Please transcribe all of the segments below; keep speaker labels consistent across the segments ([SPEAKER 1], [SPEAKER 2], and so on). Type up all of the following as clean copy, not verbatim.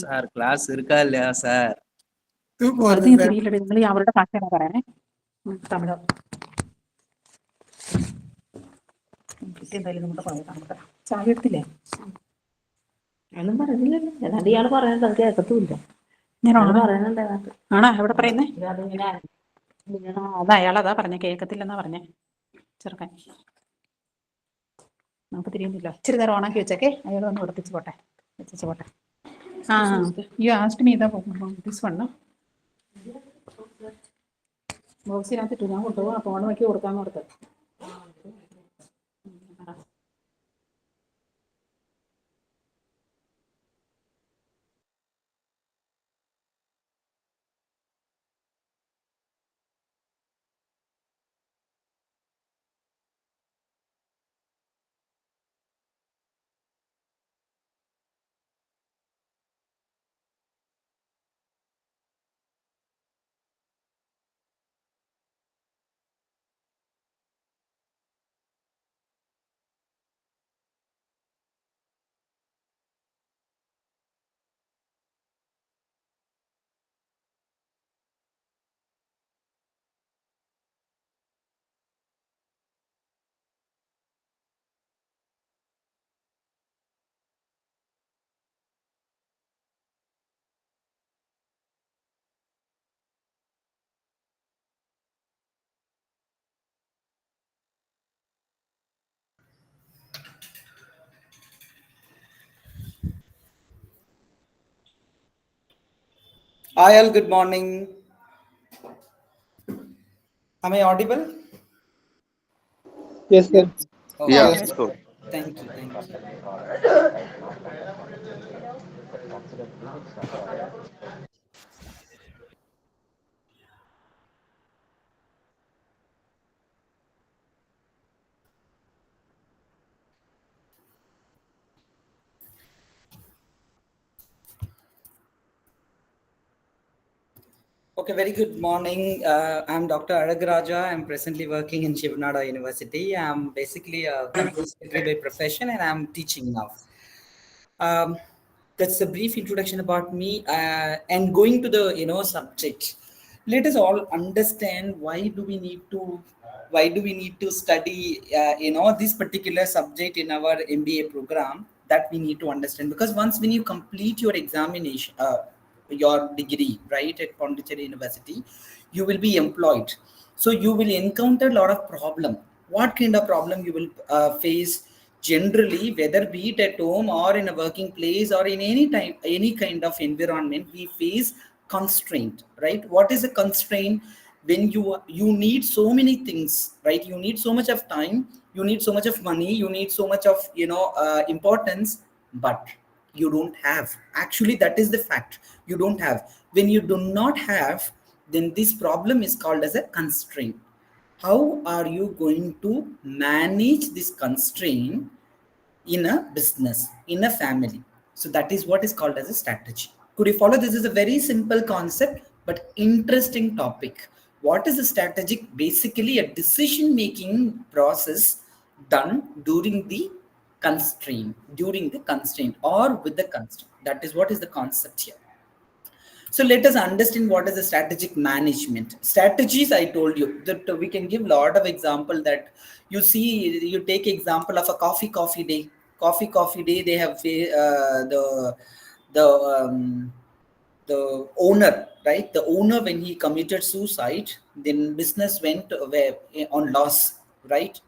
[SPEAKER 1] Sir class இருக்கா இல்லையா sir?
[SPEAKER 2] தெரியல, நீங்களே அவரோட பாக்க வரேன். தமிழோ എന്തായാലും നമ്മുടെ പറയാം. ചായ എടുത്തില്ലേ? ഒന്നും പറയുന്നില്ലല്ലോ. ഏതാണ്ട് ഇയാൾ പറയുന്നത് അത് കേൾക്കത്തുമില്ല. ആണോ എവിടെ പറയുന്നേ? അതാ അയാളതാ പറഞ്ഞ, കേൾക്കത്തില്ലെന്നാ പറഞ്ഞേ ചെറുക്കൻ. നമുക്ക് തിരിയുന്നില്ല. ഇച്ചിരി നേരം ഓണാക്കി വെച്ചേക്കെ, അയാൾ ഒന്ന് ഉറപ്പിച്ച് പോട്ടെ, വെച്ചു പോട്ടെ. ആ you asked me this one ബോക്സിനകത്തിട്ടു. ഞാൻ കൊണ്ടുപോകാം, ഫോൺ നോക്കി കൊടുക്കാന്ന് ഓർത്ത്.
[SPEAKER 3] Hi all, good morning. Am I audible?
[SPEAKER 4] Yes, sir.
[SPEAKER 3] Okay.
[SPEAKER 1] Yeah,
[SPEAKER 2] Yes.
[SPEAKER 1] good.
[SPEAKER 3] Thank you. Thank you. Okay, very good morning. I'm Dr. Aragaraja. I'm presently working in Shivanada University. I'm basically a company secretary by profession and I'm teaching now. Um, that's a brief introduction about me. And going to the subject, let us all understand why do we need to study this particular subject in our MBA program, that we need to understand, because once when you complete your examination, your degree, right, at Pondicherry University, you will be employed. So you will encounter a lot of problem. What kind of problem you will face generally, whether be it at home or in a working place or in any time, any kind of environment, we face constraint, right? What is a constraint? When you need so many things, right? You need so much of time, you need so much of money, you need so much of importance, but you don't have. Actually, that is the fact. You don't have. When you do not have, then this problem is called as a constraint. How are you going to manage this constraint in a business, in a family? So that is what is called as a strategy. Could you follow? This is a very simple concept but interesting topic. What is a strategic? Basically a decision making process done during the constraint or with the constraint. That is what is the concept here. So let us understand what is the strategic management. Strategies, I told you that we can give a lot of example. That you see, you take example of a coffee day. Coffee day. They have the the owner, right? The owner, when he committed suicide, then business went on loss, right?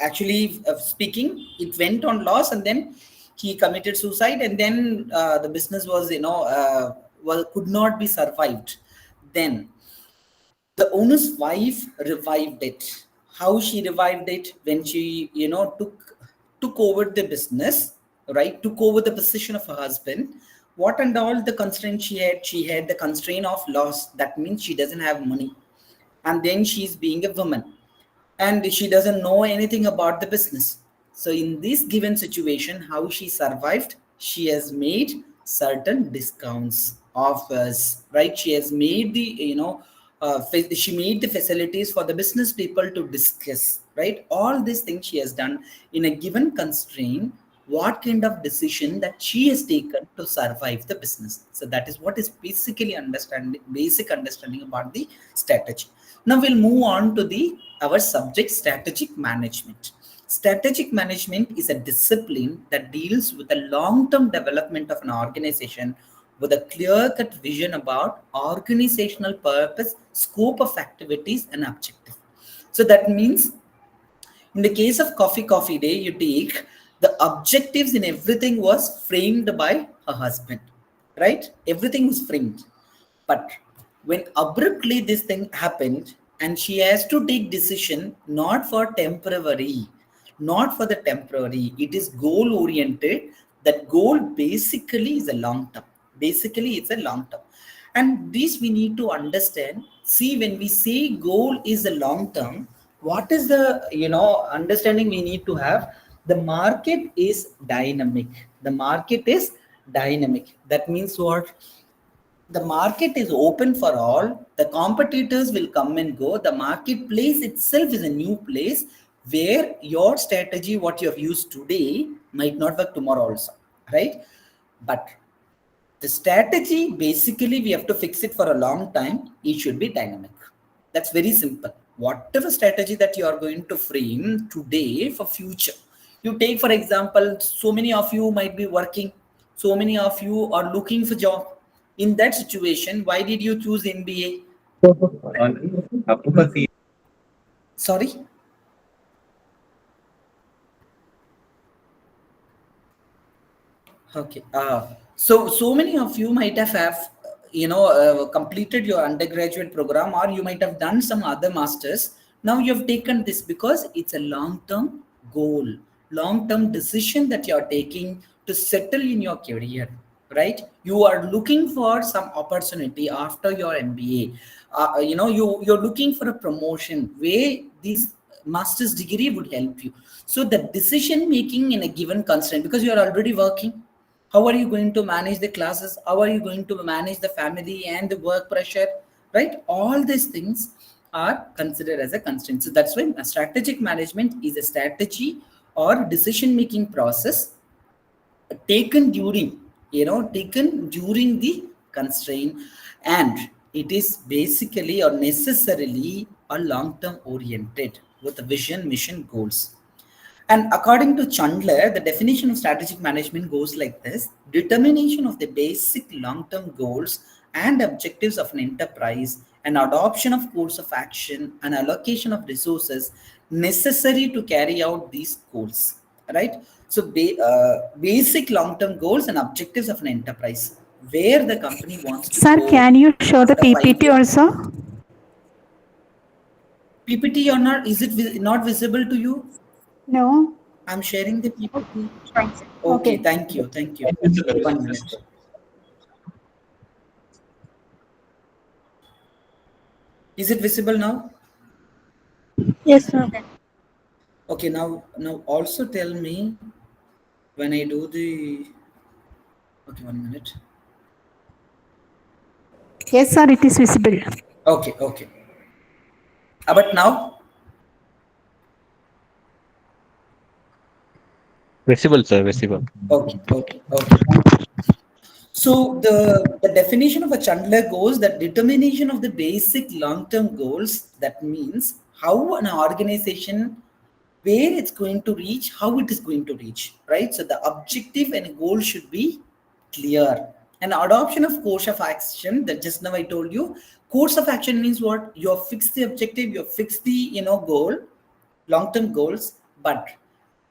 [SPEAKER 3] Actually, speaking, it went on loss, and then he committed suicide, and then the business was, could not be survived. Then the owner's wife revived it. How she revived it? When she took over the business, right, took over the position of her husband. What and all the constraints she had the constraint of loss. That means she doesn't have money, and then she's being a woman, and she doesn't know anything about the business. So in this given situation, how she survived? She has made certain discounts, offers, right? She has made the she made the facilities for the business people to discuss, right? All these things she has done in a given constraint. What kind of decision that she has taken to survive the business? So that is what is basically basic understanding about the strategy. Now we'll move on to the our subject, strategic management. Strategic management is a discipline that deals with the long-term development of an organization with a clear-cut vision about organizational purpose, scope of activities, and objective. So that means in the case of coffee day, you take the objectives in everything was framed by her husband, right? Everything was framed. But when abruptly this thing happened, and she has to take decision not for temporary, not for the temporary, it is goal oriented. That goal basically is a long term. Basically, it's a long term. And this we need to understand. See, when we say goal is a long term, what is the understanding we need to have? The market is dynamic. The market is dynamic. That means what? The market is open for all. The competitors will come and go. The marketplace itself is a new place where your strategy, what you have used today, might not work tomorrow also, right? But the strategy, basically we have to fix it for a long time. It should be dynamic. That's very simple. Whatever strategy that you are going to frame today for future, you take for example, so many of you might be working, so many of you are looking for job. In that situation, why did you choose MBA? Sorry. Okay. So many of you might have completed your undergraduate program, or you might have done some other masters. Now you have taken this because it's a long-term goal, long-term decision that you are taking to settle in your career, right? You are looking for some opportunity after your MBA. You're looking for a promotion where this master's degree would help you. So the decision making in a given constraint, because you are already working, how are you going to manage the classes? How are you going to manage the family and the work pressure? Right? All these things are considered as a constraint. So that's why a strategic management is a strategy or decision making process taken during, taken during the constraint, and it is basically or necessarily a long-term oriented with a vision, mission, goals. And according to Chandler, the definition of strategic management goes like this: determination of the basic long term goals and objectives of an enterprise, an adoption of course of action, and allocation of resources necessary to carry out these goals. Right? So, basic long term goals and objectives of an enterprise, where the company wants to
[SPEAKER 2] Sir,
[SPEAKER 3] go
[SPEAKER 2] can you show the
[SPEAKER 3] for a
[SPEAKER 2] PPT
[SPEAKER 3] 5 year.
[SPEAKER 2] also?
[SPEAKER 3] PPT or not? Is it not visible to you?
[SPEAKER 2] No.
[SPEAKER 3] I'm sharing the PPT.
[SPEAKER 2] Okay.
[SPEAKER 3] Okay, thank you. Thank you. 1 minute. Is it visible now?
[SPEAKER 4] Yes, sir.
[SPEAKER 3] Okay, now also tell me when I do the. Okay, 1 minute.
[SPEAKER 2] Yes, sir, it is visible.
[SPEAKER 3] Okay, okay. But now,
[SPEAKER 5] Visible, sir, visible.
[SPEAKER 3] okay, okay, okay. So the definition of a Chandler goals, that determination of the basic long-term goals, that means how an organization, where it's going to reach, how it is going to reach, right? So the objective and goal should be clear. And adoption of course of action, that just now I told you, course of action means what? You have fixed the objective, you have fixed the goal, long-term goals, but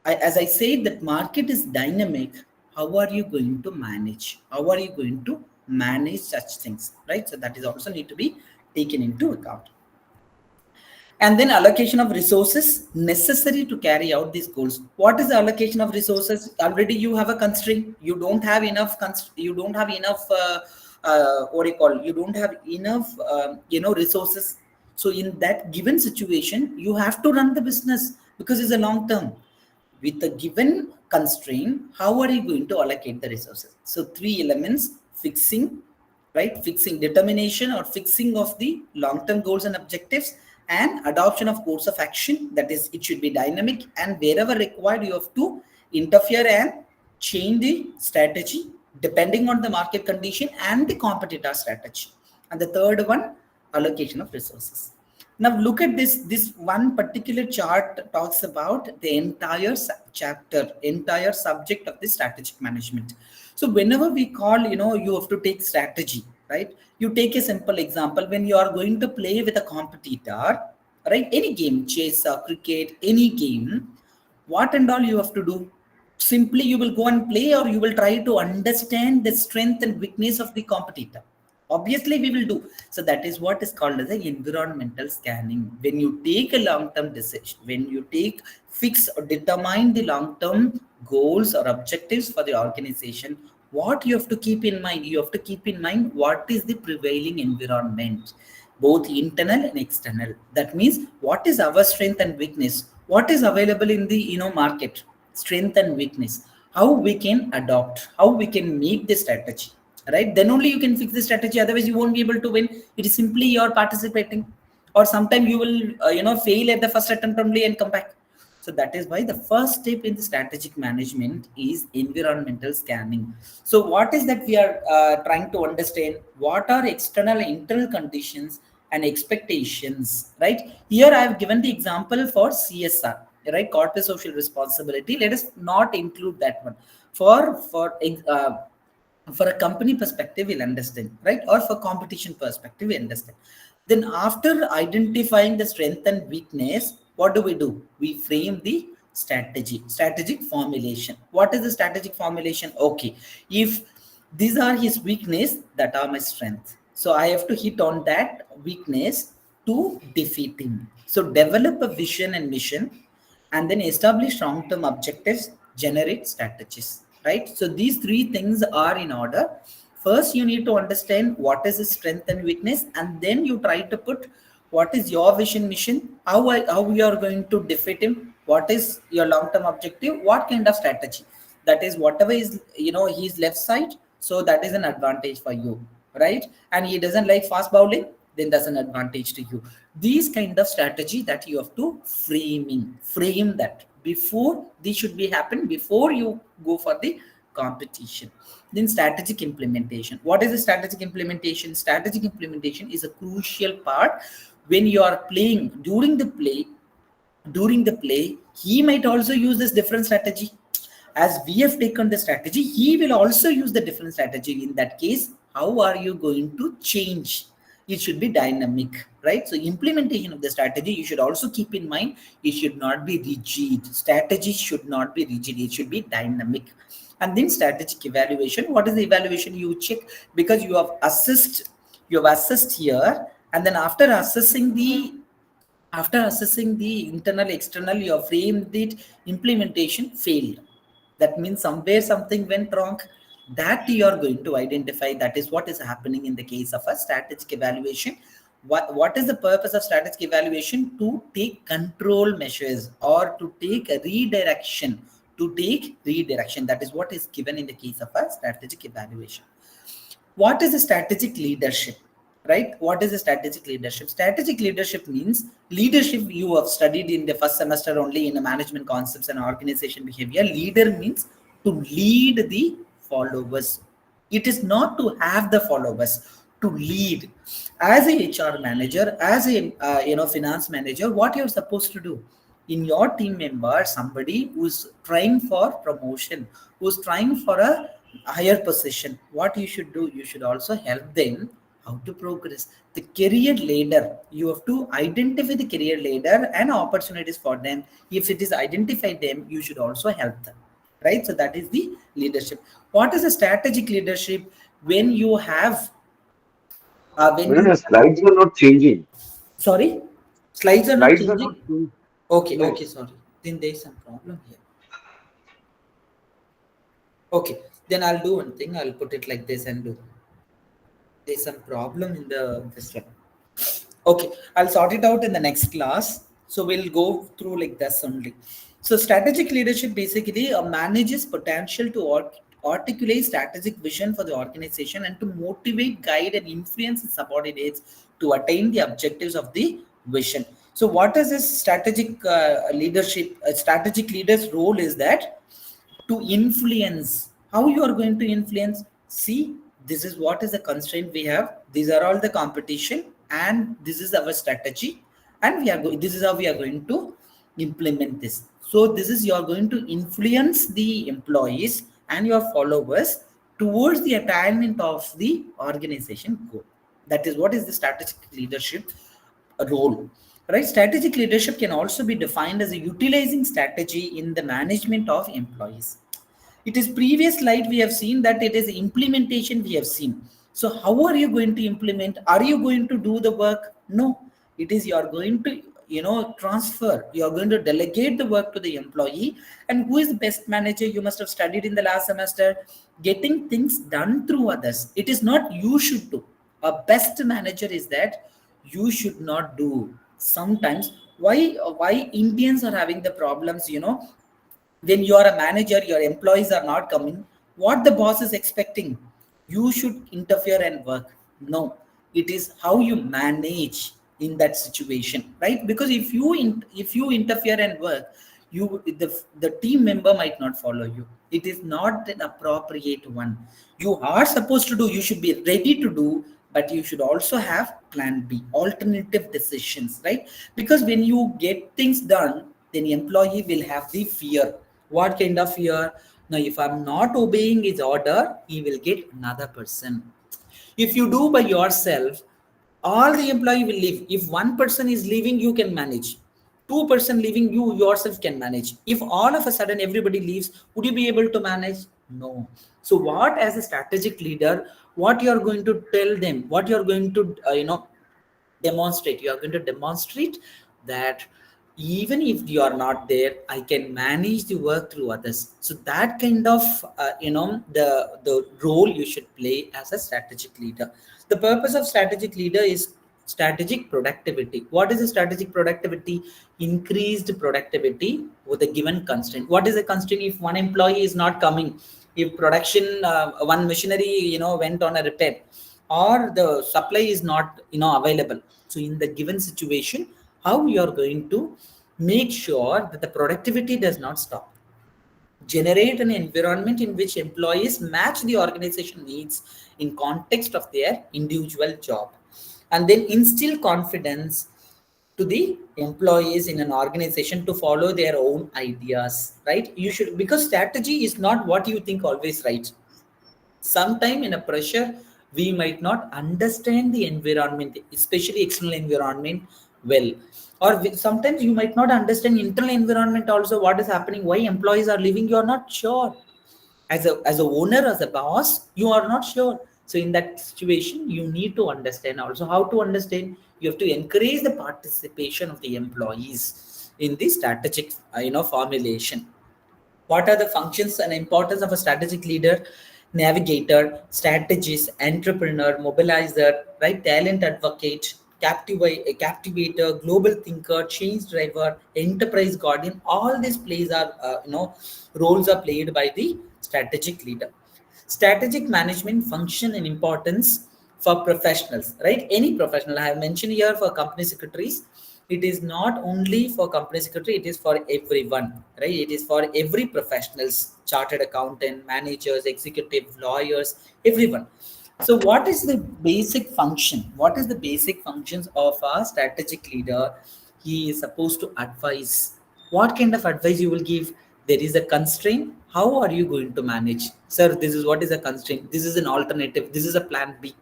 [SPEAKER 3] as I said, that market is dynamic. How are you going to manage? How are you going to manage such things, right? So that is also need to be taken into account. And then allocation of resources necessary to carry out these goals. What is the allocation of resources? Already you have a constraint. You don't have enough. You don't have enough. What do you call? You don't have enough. Resources. So in that given situation, you have to run the business because it's a long term. With a given constraint, how are you going to allocate the resources? So 3 elements: fixing, right? Fixing, determination or fixing of the long-term goals and objectives, and adoption of course of action. That is, it should be dynamic, and wherever required, you have to interfere and change the strategy depending on the market condition and the competitor strategy. And the third one, allocation of resources. Now look at this one particular chart talks about the entire chapter, entire subject of the strategic management. So whenever we call, you have to take strategy, right? You take a simple example: when you are going to play with a competitor, right? Any game, chess or cricket, any game, what and all you have to do? Simply you will go and play, or you will try to understand the strength and weakness of the competitor. Obviously we will do. So that is what is called as the environmental scanning. When you take a long-term decision, when you take fix or determine the long-term goals or objectives for the organization, what you have to keep in mind? You have to keep in mind what is the prevailing environment, both internal and external. That means what is our strength and weakness, what is available in the market, strength and weakness, how we can adopt, how we can make the strategy, right? Then only you can fix the strategy. Otherwise you won't be able to win. It is simply you're participating, or sometimes you will fail at the first attempt only and come back. So that is why the first step in the strategic management is environmental scanning. So what is that we are trying to understand? What are external and internal conditions and expectations, right? Here I have given the example for CSR, right? Corporate social responsibility. Let us not include that one. For a company perspective, we'll understand, right? Or for competition perspective, we understand. Then after identifying the strength and weakness, what do? We frame the strategic formulation. What is the strategic formulation? Okay, if these are his weakness, that are my strength. So I have to hit on that weakness to defeat him. So develop a vision and mission, and then establish long-term objectives, generate strategies, right? So these three things are in order. First, you need to understand what is his strength and weakness, and then you try to put what is your vision, mission, how you are going to defeat him, what is your long-term objective, what kind of strategy. That is whatever is, his left side, so that is an advantage for you, right? And he doesn't like fast bowling, then that's an advantage to you. These kind of strategy that you have to frame that before this should be happen, before you go for the competition. Then strategic implementation. What is the strategic implementation? Strategic implementation is a crucial part when you are playing. During the play, he might also use this different strategy. As we have taken the strategy, he will also use the different strategy. In that case, how are you going to change? It should be dynamic, right? So implementation of the strategy, you should also keep in mind, it should not be rigid. Strategy should not be rigid, it should be dynamic. And then strategic evaluation. What is the evaluation? You check, because you have assessed here, and then after assessing the internal external, you have framed the implementation failed. That means somewhere something went wrong, that you are going to identify. That is what is happening in the case of a strategic evaluation. What is the purpose of strategic evaluation? To take control measures, or to take a redirection. That is what is given in the case of a strategic evaluation. What is a strategic leadership? Right? What is a strategic leadership? Strategic leadership means leadership. You have studied in the first semester only in the management concepts and organization behavior. Leader means to lead the followers. It is not to have the followers, to lead. As a HR manager, as a finance manager, what you're supposed to do? In your team member, somebody who's trying for promotion, who's trying for a higher position, what you should do? You should also help them how to progress. The career ladder, you have to identify the career ladder and opportunities for them. If it is identified them, you should also help them, right? So that is the leadership. What is a strategic leadership? When you have
[SPEAKER 5] The slides are not changing.
[SPEAKER 3] sorry, slides are not
[SPEAKER 5] Slides are not
[SPEAKER 3] changing.
[SPEAKER 5] changing.
[SPEAKER 3] Okay,
[SPEAKER 5] No.
[SPEAKER 3] sorry, then there's some problem here. Okay, then I'll do one thing, I'll put it like this and do. There's some problem in this one. Okay, I'll sort it out in the next class. So we'll go through like this only. So strategic leadership basically manages potential to articulate strategic vision for the organization, and to motivate, guide, and influence its subordinates to attain the objectives of the vision. So what is this strategic leadership? A strategic leader's role is that to influence. How you are going to influence? See, this is what is the constraint we have. These are all the competition, and this is our strategy, and this is how we are going to implement this. So this is, you are going to influence the employees and your followers towards the attainment of the organization goal. That is what is the strategic leadership role, right? Strategic leadership can also be defined as a utilizing strategy in the management of employees. It is previous slide we have seen that it is implementation we have seen. So how are you going to implement? Are you going to do the work? No, it is, you are going to transfer, you are going to delegate the work to the employee. And who is the best manager? You must have studied in the last semester, getting things done through others. It is not you should do. A best manager is that you should not do. Sometimes why Indians are having the problems, when you are a manager, your employees are not coming, what the boss is expecting, you should interfere and work. No, it is how you manage in that situation, right? Because if you interfere and work, the team member might not follow you. It is not an appropriate one. You are supposed to do, you should be ready to do, but you should also have plan B, alternative decisions, right? Because when you get things done, then the employee will have the fear. What kind of fear? Now, if I'm not obeying his order, he will get another person. If you do by yourself, all the employee will leave. If one person is leaving, you can manage. 2% leaving, you yourself can manage. If all of a sudden everybody leaves, would you be able to manage? No. So what, as a strategic leader, what you are going to tell them, what you are going to demonstrate, you are going to demonstrate that even if you are not there, I can manage the work through others. So that kind of the role you should play as a strategic leader. The purpose of strategic leader is strategic productivity. What is the strategic productivity? Increased productivity with a given constraint. What is the constraint? If one employee is not coming, if production one machinery went on a repair, or the supply is not available, so in the given situation, how you are going to make sure that the productivity does not stop? Generate an environment in which employees match the organization needs in context of their individual job, and then instill confidence to the employees in an organization to follow their own ideas, right? You should, because strategy is not what you think always, right? Sometime in a pressure, we might not understand the environment, especially external environment, well, or sometimes you might not understand internal environment also, what is happening, why employees are leaving, you are not sure. As a owner, as a boss, you are not sure. So in that situation, you need to understand also. How to understand? You have to encourage the participation of the employees in the strategic formulation. What are the functions and importance of a strategic leader? Navigator, strategist, entrepreneur, mobilizer, right? Talent advocate, captivator, global thinker, change driver, enterprise guardian. All these plays are, roles are played by the strategic leader. Strategic management function and importance for professionals, right? Any professional. I have mentioned here for company secretaries. It is not only for company secretary, it is for everyone, right? It is for every professionals, chartered accountant, managers, executive, lawyers, everyone. So what is the basic function? What is the basic functions of a strategic leader? He is supposed to advise. What kind of advice you will give? There is a constraint. How are you going to manage? Sir, this is what is a constraint. This is an alternative. This is a plan B,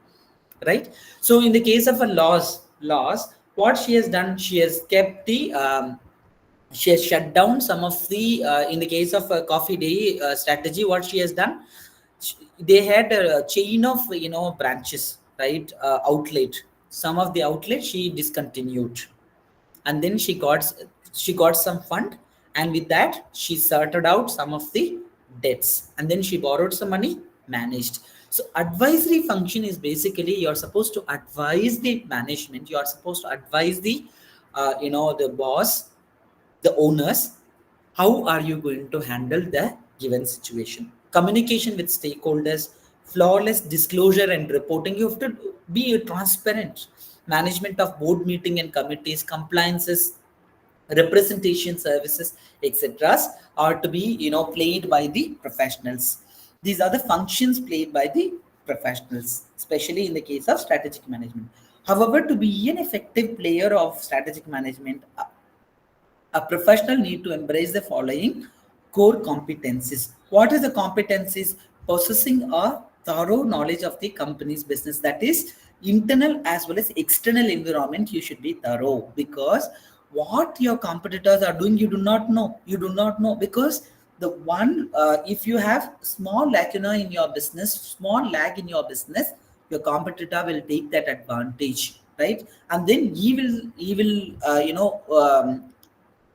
[SPEAKER 3] right? So in the case of a loss, what she has done, she has kept the she has shut down some of the in the case of a coffee day strategy, what she has done, they had a chain of branches, right? Outlet, some of the outlets she discontinued, and then she got some fund, and with that she sorted out some of the debts, and then she borrowed some money, managed. So advisory function is basically you're supposed to advise the management, you are supposed to advise the the boss, the owners, how are you going to handle the given situation? Communication with stakeholders, flawless disclosure and reporting. You have to be transparent. Management of board meeting and committees, compliances, representation services, etc., are to be played by the professionals. These are the functions played by the professionals, especially in the case of strategic management. However, to be an effective player of strategic management, a professional need to embrace the following core competencies. What is the competencies? Possessing a thorough knowledge of the company's business, that is internal as well as external environment. You should be thorough, because what your competitors are doing, you do not know. You do not know, because the one if you have small lacuna in your business, small lag in your business, your competitor will take that advantage, right? And then he will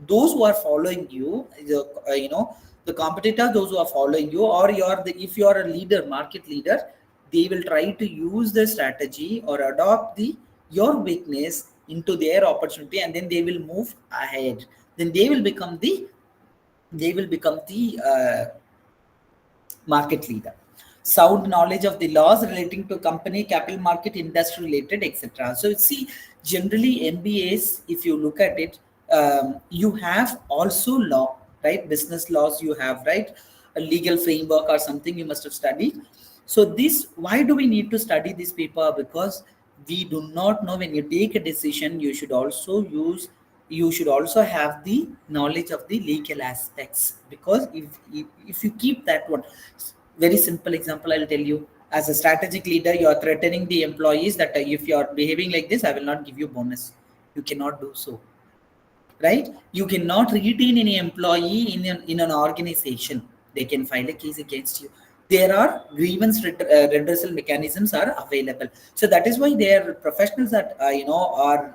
[SPEAKER 3] those who are following you, the competitors, those who are following you, or if you are a leader, market leader, they will try to use the strategy or adopt the your weakness into their opportunity, and then they will move ahead. Then they will become the market leader. Sound knowledge of the laws relating to company, capital market, industry related, etc. So see, generally MBAs, if you look at it, you have also law, right? Business laws you have, right? A legal framework or something you must have studied. So this, why do we need to study this paper? Because we do not know, when you take a decision, you should also have the knowledge of the legal aspects. Because if you keep that one, very simple example I'll tell you. As a strategic leader, you are threatening the employees that if you are behaving like this, I will not give you bonus. You cannot do so, right? You cannot retain any employee in an organization. They can file a case against you. There are grievance redressal mechanisms are available. So that is why their professionals that are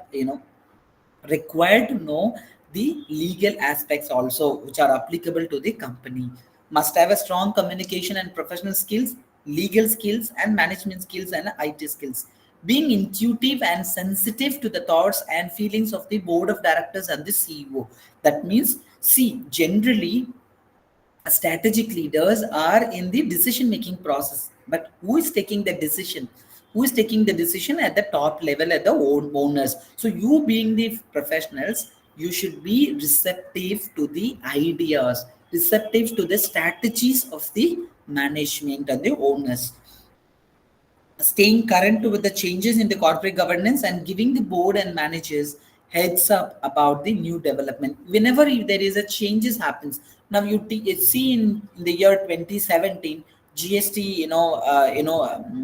[SPEAKER 3] required to know the legal aspects also which are applicable to the company, must have a strong communication and professional skills, legal skills and management skills and IT skills, being intuitive and sensitive to the thoughts and feelings of the board of directors and the CEO. That means, see, generally strategic leaders are in the decision making process, but who is taking the decision? Who is taking the decision at the top level, at the owners? So you being the professionals, you should be receptive to the ideas, receptive to the strategies of the management and the owners, staying current with the changes in the corporate governance and giving the board and managers heads up about the new development whenever there is a changes happens. Now you see in the year 2017 GST,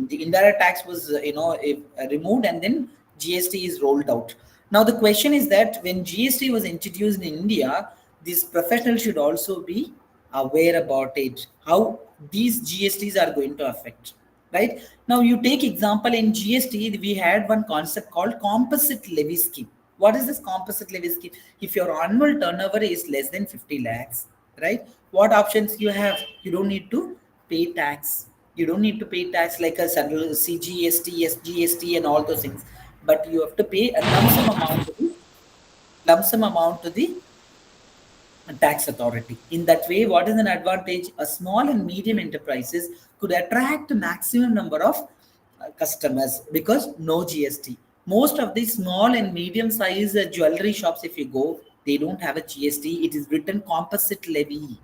[SPEAKER 3] the indirect tax was removed, and then GST is rolled out. Now the question is that when GST was introduced in India, these professionals should also be aware about it, how these GSTs are going to affect. Right now, you take example in GST, we had one concept called composite levy scheme. What is this composite levy scheme? If your annual turnover is less than 50 lakhs, right? What options you have? You don't need to pay tax. You don't need to pay tax like a CGST, SGST, and all those things. But you have to pay a lump sum amount to the tax authority. In that way, what is an advantage? A small and medium enterprises could attract a maximum number of customers because no GST. Most of these small and medium size jewelry shops, if you go, they don't have a GST. It is written composite levy.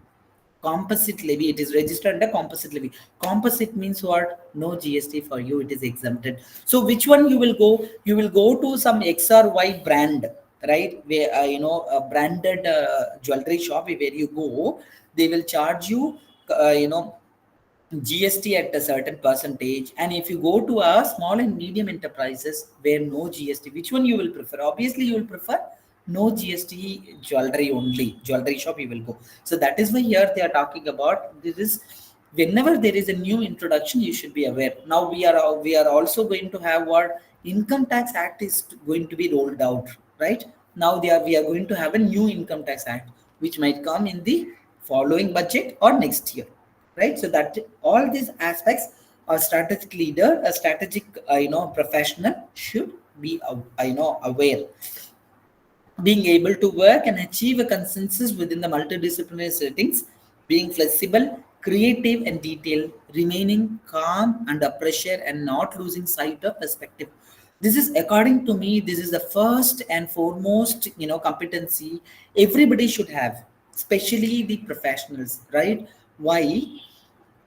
[SPEAKER 3] Composite levy, it is registered under composite levy. Composite means what? No GST for you, it is exempted. So which one you will go? You will go to some XRY brand, right? Where a branded jewelry shop, where you go, they will charge you GST at a certain percentage. And if you go to a small and medium enterprises where no GST, which one you will prefer? Obviously, you will prefer no GST jewelry only, jewelry shop you will go. So that is why here they are talking about this is whenever there is a new introduction, you should be aware. Now we are also going to have what income tax act is going to be rolled out, right? Now we are going to have a new income tax act which might come in the following budget or next year, right? So that all these aspects, a strategic leader, a strategic professional should be aware. Being able to work and achieve a consensus within the multidisciplinary settings, being flexible, creative and detailed, remaining calm under pressure and not losing sight of perspective. This is, according to me, this is the first and foremost competency everybody should have, especially the professionals, right? Why?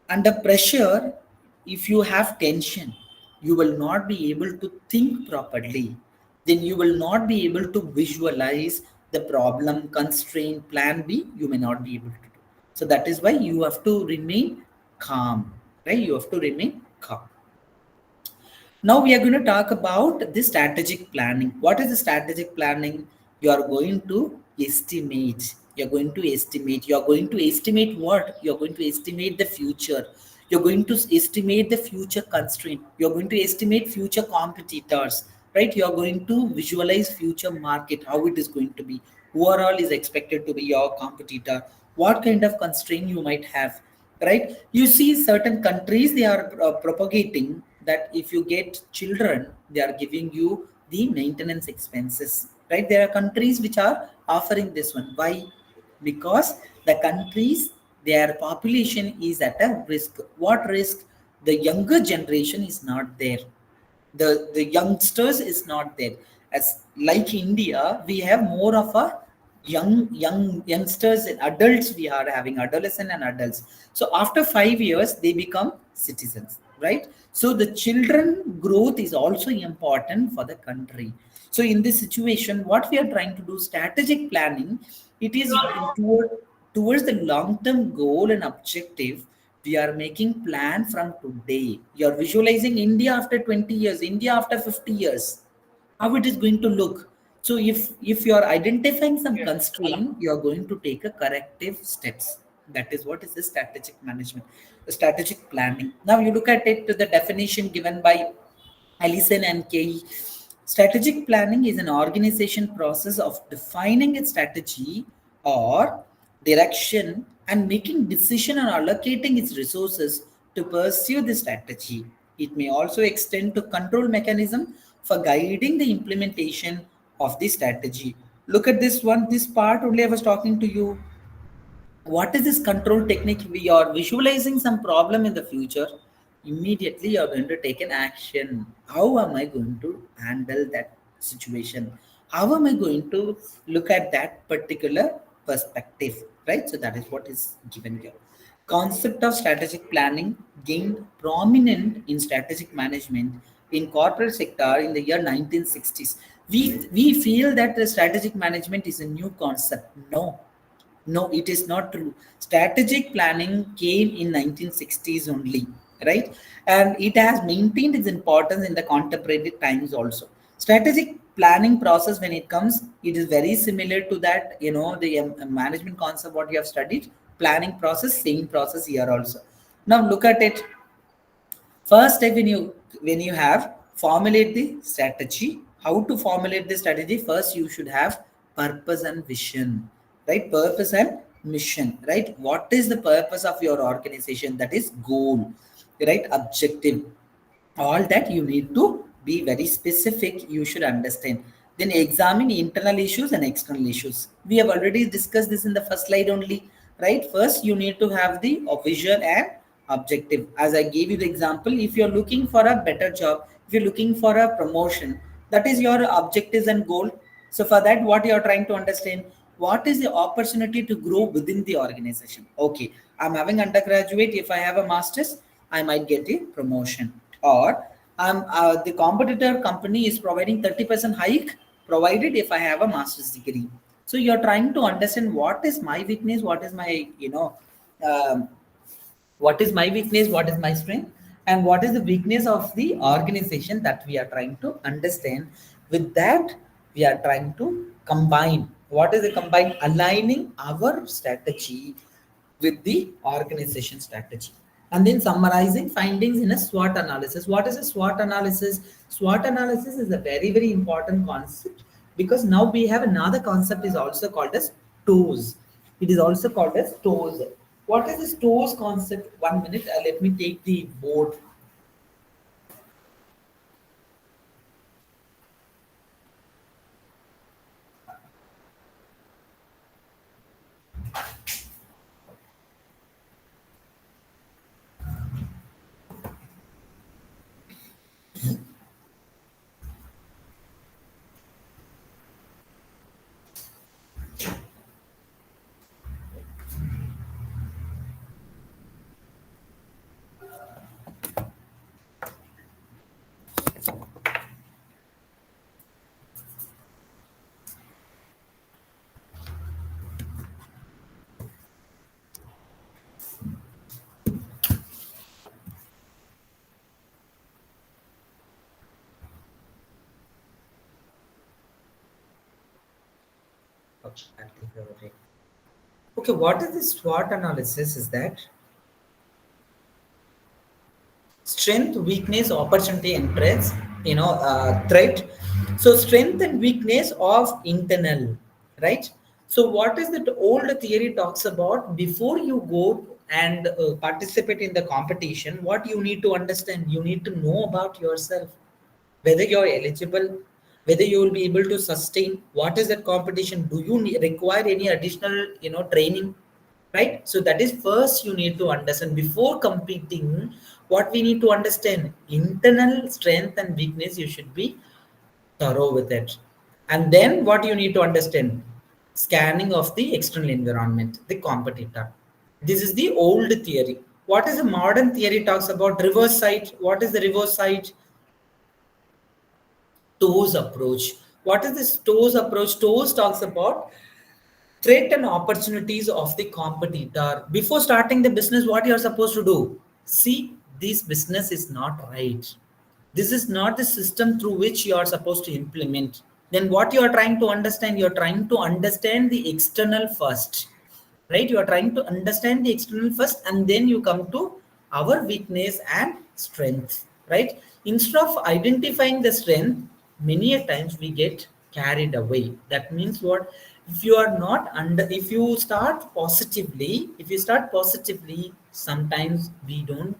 [SPEAKER 3] Under pressure, if you have tension, you will not be able to think properly, then you will not be able to visualize the problem, constraint, plan B, you may not be able to do. So that is why you have to remain calm, right? You have to remain calm. Now we are going to talk about the strategic planning. What is the strategic planning? You are going to estimate. You're going to estimate. You're going to estimate what? You're going to estimate the future. You're going to estimate the future constraint. You're going to estimate future competitors, right? You're going to visualize future market, how it is going to be. Who are all is expected to be your competitor? What kind of constraint you might have, right? You see certain countries, they are propagating that if you get children, they are giving you the maintenance expenses, right? There are countries which are offering this one. Why? Because the countries, their population is at a risk. What risk? The younger generation is not there, the youngsters is not there. As like India, we have more of a youngsters and adults. We are having adolescent and adults. So after 5 years they become citizens, right? So the children growth is also important for the country. So in this situation, what we are trying to do, strategic planning, it is towards the long term goal and objective. We are making plan from today. You're visualizing India after 20 years, India after 50 years, how it is going to look. So if you are identifying some constraint, you are going to take a corrective steps. That is what is the strategic management, the strategic planning. Now you look at it to the definition given by Allison and Kay. Strategic planning is an organization process of defining its strategy or direction and making decision and allocating its resources to pursue the strategy. It may also extend to control mechanism for guiding the implementation of the strategy. Look at this one, this part only I was talking to you. What is this control technique? We are visualizing some problem in the future. Immediately you're going to take an action. How am I going to handle that situation? How am I going to look at that particular perspective? Right, so that is what is given here. Concept of strategic planning gained prominent in strategic management in corporate sector in the year 1960s. We feel that the strategic management is a new concept. No, it is not true. Strategic planning came in 1960s only, right? And it has maintained its importance in the contemporary times also. Strategic planning process, when it comes, it is very similar to that, the management concept what you have studied. Planning process, same process here also. Now look at it. First step, when you have formulate the strategy. How to formulate the strategy? First you should have purpose and vision, right? Purpose and mission, right? What is the purpose of your organization? That is goal, right? Objective. All that you need to be very specific, you should understand. Then examine internal issues and external issues. We have already discussed this in the first slide only, right? First you need to have the vision and objective. As I gave you the example, if you're looking for a better job, if you're looking for a promotion, that is your objectives and goal. So for that, what you are trying to understand, what is the opportunity to grow within the organization? Okay, I'm having undergraduate, if I have a master's, I might get a promotion. Or the competitor company is providing 30% hike provided if I have a master's degree. So you're trying to understand what is my weakness, what is my, um, what is my weakness, what is my strength, and what is the weakness of the organization that we are trying to understand. With that, we are trying to combine. What is the combine? Aligning our strategy with the organization strategy, and then summarizing findings in a SWOT analysis. What is a SWOT analysis? SWOT analysis is a very, very important concept, because now we have another concept is also called as TOES. It is also called as TOES. What is this TOES concept? 1 minute, let me take the board. Okay, what is this SWOT analysis? Is that strength, weakness, opportunity, and threats, threat. So strength and weakness of internal, right? So what is that old theory talks about? Before you go and participate in the competition, what you need to understand, you need to know about yourself, whether you're eligible, whether you will be able to sustain. What is that competition? Do you require any additional training, right? So that is first you need to understand before competing. What we need to understand, internal strength and weakness, you should be thorough with it. And then what you need to understand, scanning of the external environment, the competitor. This is the old theory. What is the modern theory? Talks about reverse side. What is the reverse side? TOES approach. What is this TOES approach? TOES talks about threat and opportunities of the competitor. Before starting the business, what you are supposed to do? See, this business is not right. This is not the system through which you are supposed to implement. Then what you are trying to understand? You are trying to understand the external first, right? You are trying to understand the external first, and then you come to our weakness and strength, right? Instead of identifying the strength, many a times we get carried away. That means what? If you are not under, if you start positively, sometimes we don't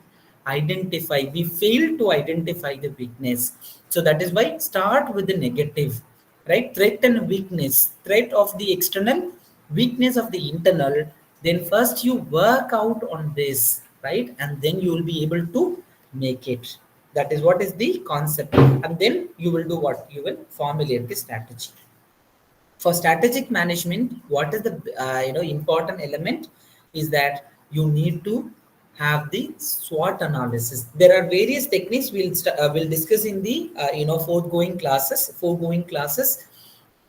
[SPEAKER 3] identify, we fail to identify the weakness. So that is why start with the negative, right? Threat and weakness, threat of the external, weakness of the internal. Then first you work out on this, right? And then you will be able to make it. That is what is the concept. And then you will do what? You will formulate the strategy. For strategic management, what is the important element is that you need to have the SWOT analysis. There are various techniques we'll discuss in the foregoing classes,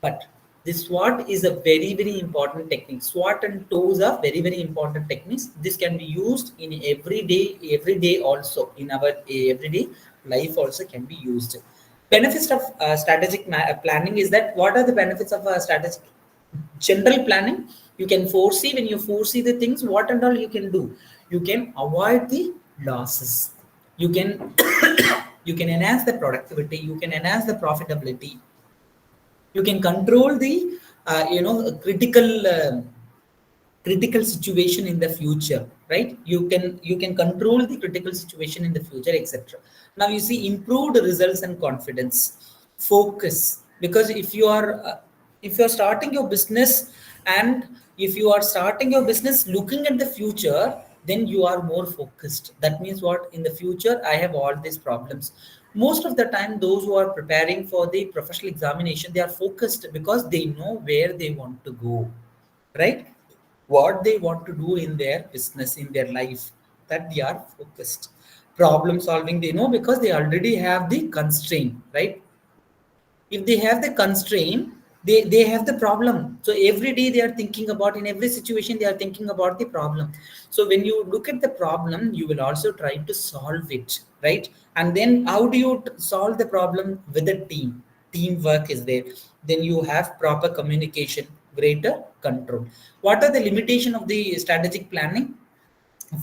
[SPEAKER 3] but the SWOT is a very, very important technique. SWOT and TOES are very, very important techniques. This can be used in every day also, in our everyday life also can be used. Benefits of strategic planning is that, what are the benefits of strategic general planning? You can foresee, when you foresee the things, what and all you can do. You can avoid the losses. You can you can enhance the productivity. You can enhance the profitability. You can control the critical situation in the future, right? You can control the critical situation in the future, etc. Now you see improved results and confidence, focus. Because if you're starting your business, and if you are starting your business looking at the future, then you are more focused. That means what? In the future I have all these problems. Most of the time those who are preparing for the professional examination, they are focused because they know where they want to go, right? What they want to do in their business, in their life, that they are focused. Problem solving, they know, because they already have the constraint, right? If they have the constraint, they have the problem. So every day they are thinking about, in every situation they are thinking about the problem. So when you look at the problem, you will also try to solve it, right? And then how do you solve the problem? With a team. Teamwork is there. Then you have proper communication, greater control. What are the limitation of the strategic planning?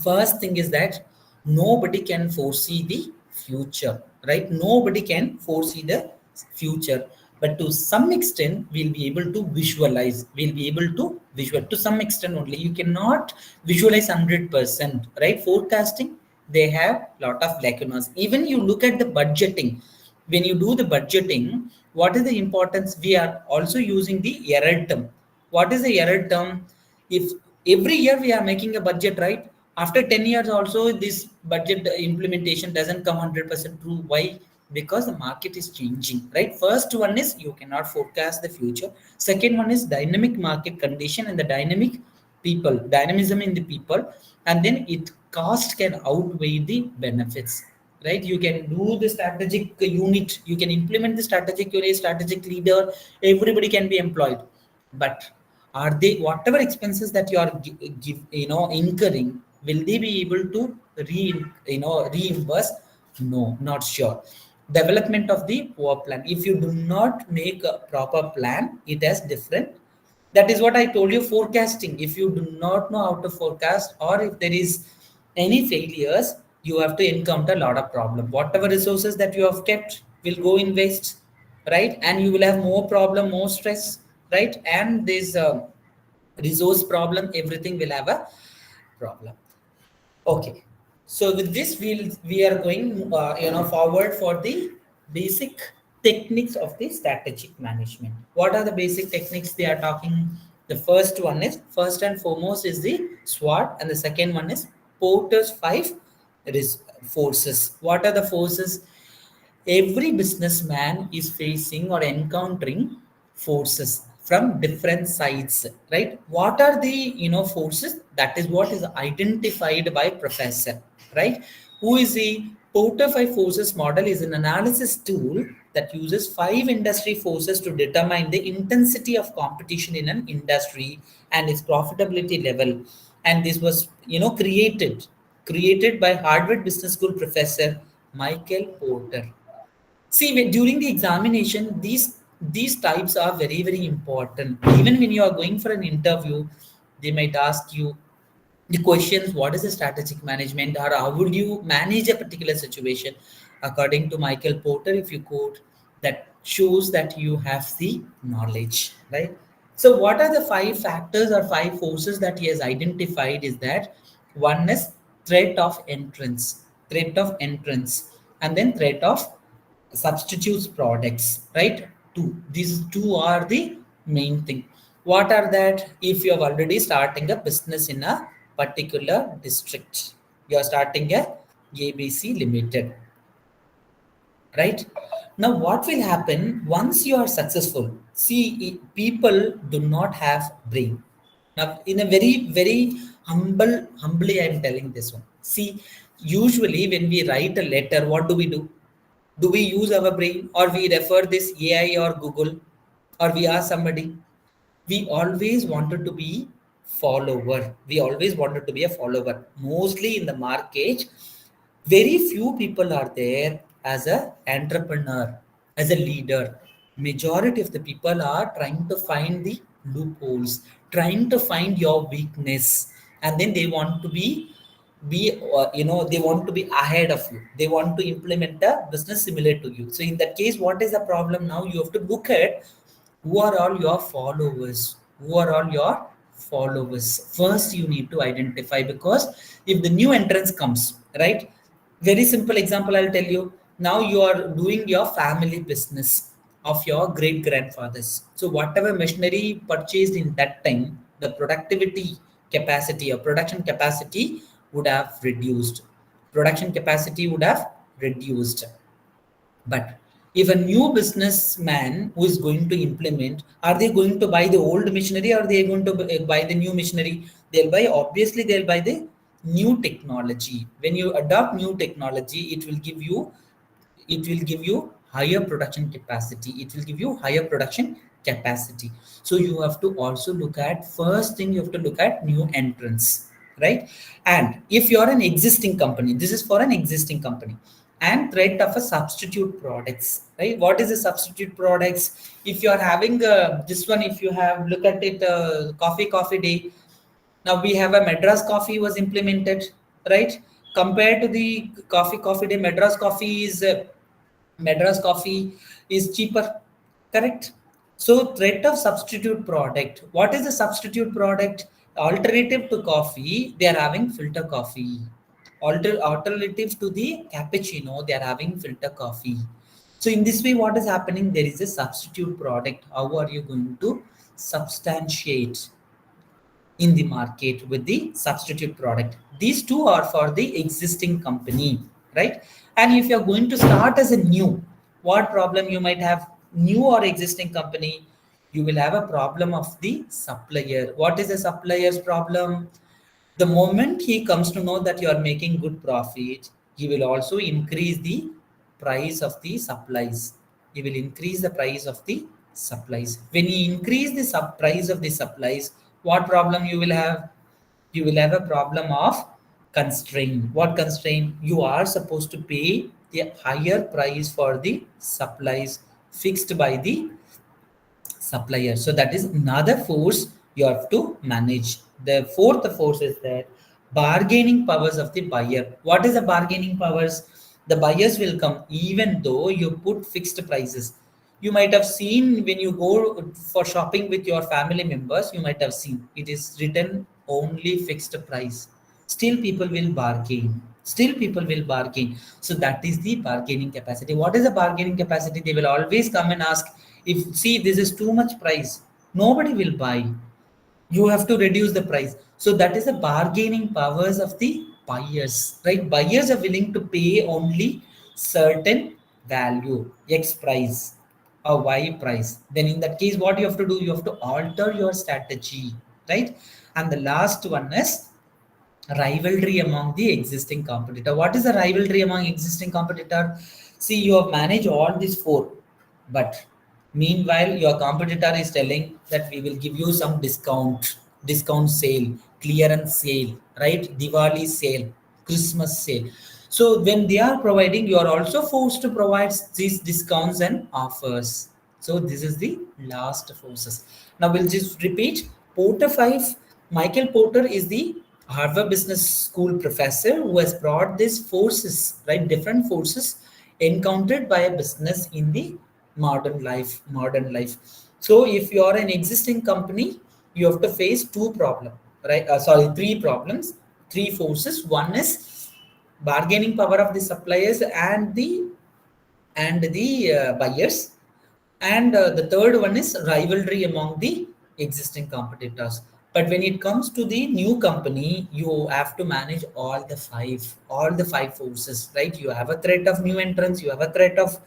[SPEAKER 3] First thing is that nobody can foresee the future, right? Nobody can foresee the future, but to some extent we'll be able to visualize. We'll be able to visual to some extent only. You cannot visualize 100%, right? Forecasting, they have lot of lacunas. Even you look at the budgeting. When you do the budgeting, what is the importance? We are also using the error term. What is the error term? If every year we are making a budget, right? After 10 years also this budget implementation doesn't come 100% true. Why? Because the market is changing, right? First one is you cannot forecast the future. Second one is dynamic market condition and the dynamism in the people. And then it cost can outweigh the benefits, right? You can do the strategic unit, you can implement the strategic unit, strategic leader, everybody can be employed. But are they, whatever expenses that you are incurring, will they be able to reimburse? No, not sure. Development of the poor plan. If you do not make a proper plan, it has different. That is what I told you. Forecasting, if you do not know how to forecast, or if there is any failures, you have to encounter a lot of problem. Whatever resources that you have kept will go in waste, right? And you will have more problem, more stress, right? And this resource problem, everything will have a problem. Okay, so with this, we are going forward for the basic techniques of the strategic management. What are the basic techniques they are talking? The first one is, first and foremost, is the SWOT, and the second one is Porter's five forces. What are the forces? Every businessman is facing or encountering forces from different sides, right? What are the forces? That is what is identified by professor, right? Who is the Porter five forces model? Is an analysis tool that uses five industry forces to determine the intensity of competition in an industry and its profitability level. And this was created by Harvard Business School professor Michael Porter. See, during the examination, these types are very, very important. Even when you are going for an interview, they might ask you the questions: what is the strategic management, or how would you manage a particular situation? According to Michael Porter, if you quote that, shows that you have the knowledge, right? So what are the 5 factors or 5 forces that he has identified is that one is threat of entrance, and then threat of substitutes products, right? These two are the main thing. What are that? If you are already starting a business in a particular district, you are starting a ABC Limited, right? Now what will happen once you are successful? See, people do not have brain. Now in a very humbly I am telling this one. See, usually when we write a letter, what do? Do we use our brain, or we refer this AI or Google, or we ask somebody? We always wanted to be follower. We always wanted to be a follower. Mostly in the market, very few people are there as a entrepreneur, as a leader. Majority of the people are trying to find the loopholes, trying to find your weakness, and then they want to be they want to be ahead of you. They want to implement a business similar to you. So in that case, what is the problem? Now you have to look at who are all your followers. Who are all your followers? First you need to identify, because if the new entrance comes, right? Very simple example I'll tell you. Now you are doing your family business of your great grandfathers. So whatever machinery purchased in that time, the productivity capacity or production capacity would have reduced. Production capacity would have reduced. But if a new businessman who is going to implement, are they going to buy the old machinery, or are they going to buy the new machinery? They'll buy, obviously, they'll buy the new technology. When you adopt new technology, it will give you higher production capacity. It will give you higher production capacity. So you have to also look at, first thing you have to look at new entrants, right? And if you're an existing company, this is for an existing company. And threat of a substitute products, right? What is a substitute products? If you're having this one, if you have look at it, coffee day. Now we have a Madras coffee was implemented, right? Compared to the coffee day, Madras coffee is cheaper, correct? So threat of substitute product. What is the substitute product? Alternative to coffee, they are having filter coffee. Alternative to the cappuccino, they are having filter coffee. So in this way, what is happening? There is a substitute product. How are you going to substantiate in the market with the substitute product? These two are for the existing company, right? And if you're going to start as a new, what problem you might have? New or existing company, you will have a problem of the supplier. What is the supplier's problem? The moment he comes to know that you are making good profit, he will also increase the price of the supplies. He will increase the price of the supplies. When he increase the price of the supplies, what problem you will have? You will have a problem of constraint. What constraint? You are supposed to pay the higher price for the supplies fixed by the supplier. So that is another force you have to manage. The fourth force is that bargaining powers of the buyer. What is the bargaining powers? The buyers will come even though you put fixed prices. You might have seen when you go for shopping with your family members, you might have seen it is written only fixed price. Still people will bargain. Still people will bargain. So that is the bargaining capacity. What is the bargaining capacity? They will always come and ask, if see this is too much price, nobody will buy. You have to reduce the price. So that is the bargaining powers of the buyers, right? Buyers are willing to pay only certain value, X price or Y price. Then in that case, what you have to do? You have to alter your strategy, right? And the last one is rivalry among the existing competitor. What is the rivalry among existing competitor? See, you have managed all these four, but meanwhile your competitor is telling that we will give you some discount sale, clearance sale, right? Diwali sale, Christmas sale. So when they are providing, you are also forced to provide these discounts and offers. So this is the last forces. Now we'll just repeat. Porter 5, Michael Porter is the Harvard Business School professor who has brought these forces, right? Different forces encountered by a business in the modern life. So if you are an existing company, you have to face three problems, three forces. One is bargaining power of the suppliers and the buyers, and the third one is rivalry among the existing competitors. But when it comes to the new company, you have to manage all the five forces, right? You have a threat of new entrants, you have a threat of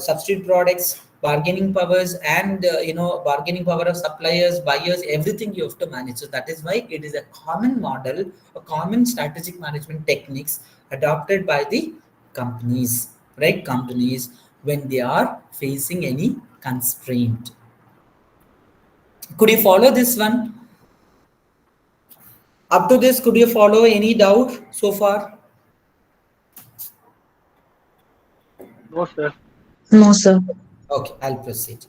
[SPEAKER 3] substitute products, bargaining powers, and bargaining power of suppliers, buyers, everything you have to manage. So that is why it is a common model, a common strategic management techniques adopted by the companies, right? Companies, when they are facing any constraint. Could you follow this one? Up to this, could you follow any doubt so far?
[SPEAKER 5] No, sir.
[SPEAKER 4] No, sir.
[SPEAKER 3] Okay, I'll proceed.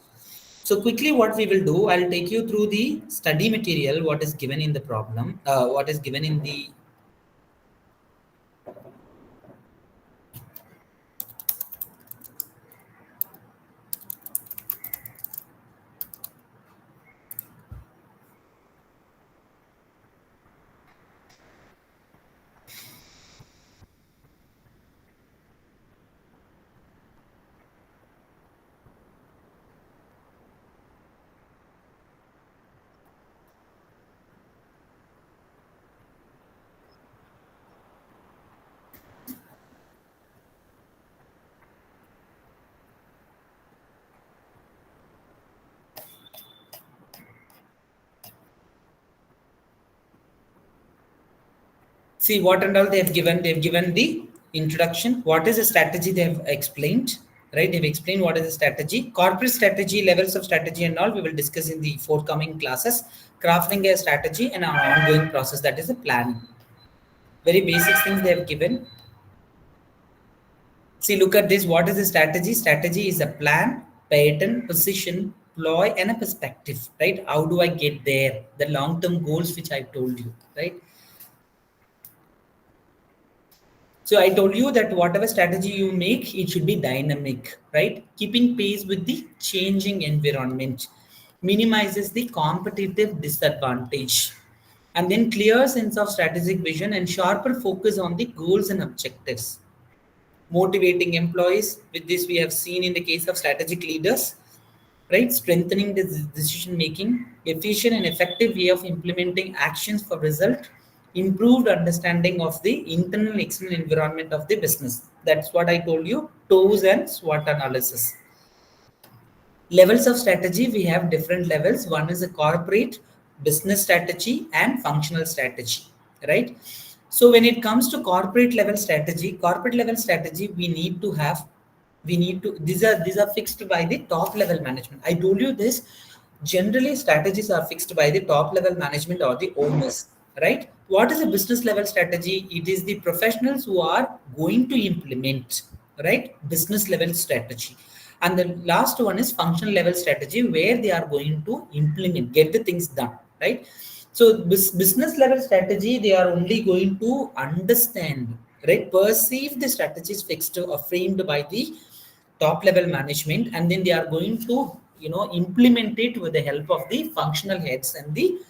[SPEAKER 3] So quickly, what we will do, I'll take you through the study material, what is given in the problem, what is given in the. See what and all they have given. They've given the introduction. What is the strategy they have explained, right? They've explained what is the strategy, corporate strategy, levels of strategy, and all we will discuss in the forthcoming classes. Crafting a strategy and an ongoing process, that is the planning. Very basic things they have given. See, look at this. What is the strategy? Strategy is a plan, pattern, position, ploy, and a perspective, right? How do I get there? The long-term goals which I told you, right? So I told you that whatever strategy you make, it should be dynamic, right? Keeping pace with the changing environment, minimizes the competitive disadvantage, and then clear sense of strategic vision and sharper focus on the goals and objectives. Motivating employees, with this we have seen in the case of strategic leaders, right? Strengthening the decision making, efficient and effective way of implementing actions for result, improved understanding of the internal and external environment of the business. That's what I told you, toes and SWOT analysis. Levels of strategy, we have different levels. One is a corporate, business strategy, and functional strategy, right? So when it comes to corporate level strategy, we need to these are fixed by the top level management. I told you this. Generally strategies are fixed by the top level management or the owners, right? What is a business level strategy? It is the professionals who are going to implement, right, business level strategy. And the last one is functional level strategy, where they are going to implement, get the things done, right? So business level strategy, they are only going to understand, right, perceive the strategies fixed or framed by the top level management, and then they are going to implement it with the help of the functional heads and the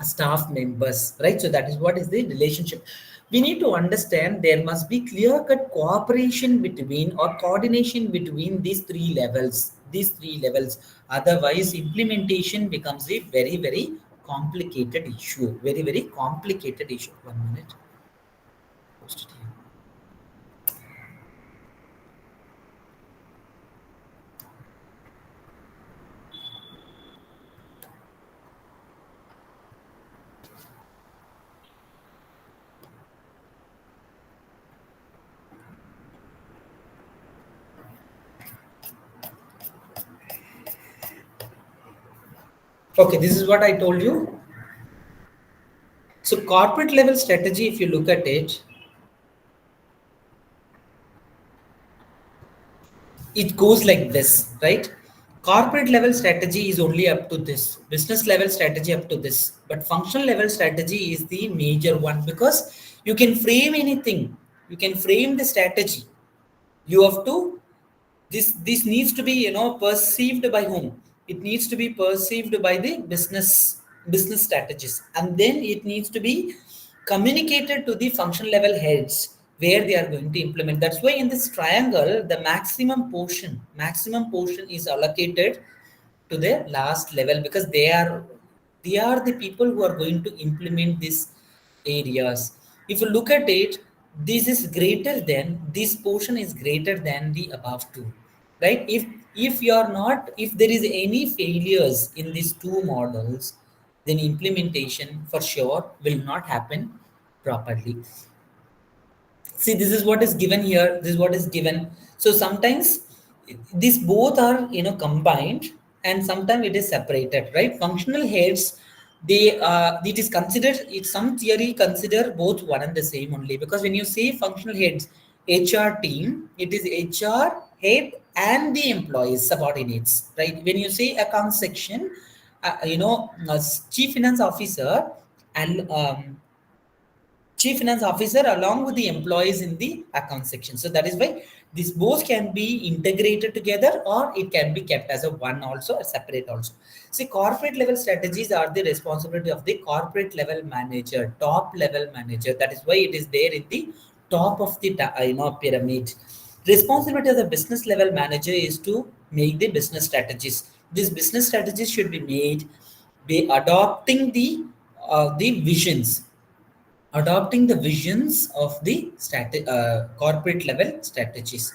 [SPEAKER 3] staff members, right? So that is what is the relationship. We need to understand there must be clear cut cooperation between or coordination between these three levels. Otherwise implementation becomes a very very complicated issue, very very complicated issue. 1 minute. Post it here. Okay, this is what I told you. So corporate level strategy, if you look at it, it goes like this, right? Corporate level strategy is only up to this, business level strategy up to this, but functional level strategy is the major one, because you can frame anything, you can frame the strategy. You have to This needs to be, perceived by whom? It needs to be perceived by the business strategists, and then it needs to be communicated to the function level heads where they are going to implement. That's why in this triangle the maximum portion is allocated to the last level, because they are the people who are going to implement these areas. If you look at it, this portion is greater than the above two, right? If you are not, if there is any failures in these two models, then implementation for sure will not happen properly. See, this is what is given here, this is what is given. So sometimes these both are, combined, and sometimes it is separated, right? Functional heads, they it is considered, it's some theory consider both one and the same only, because when you say functional heads, HR team, it is HR head and the employees subordinates, right? When you say account section, chief finance officer and chief finance officer along with the employees in the account section. So that is why this both can be integrated together, or it can be kept as a one also, a separate also. See, corporate level strategies are the responsibility of the corporate level manager, top level manager. That is why it is there in the top of the pyramid. Responsibility of the business level manager is to make the business strategies. These business strategies should be made by adopting the visions, adopting the visions of the corporate level strategies.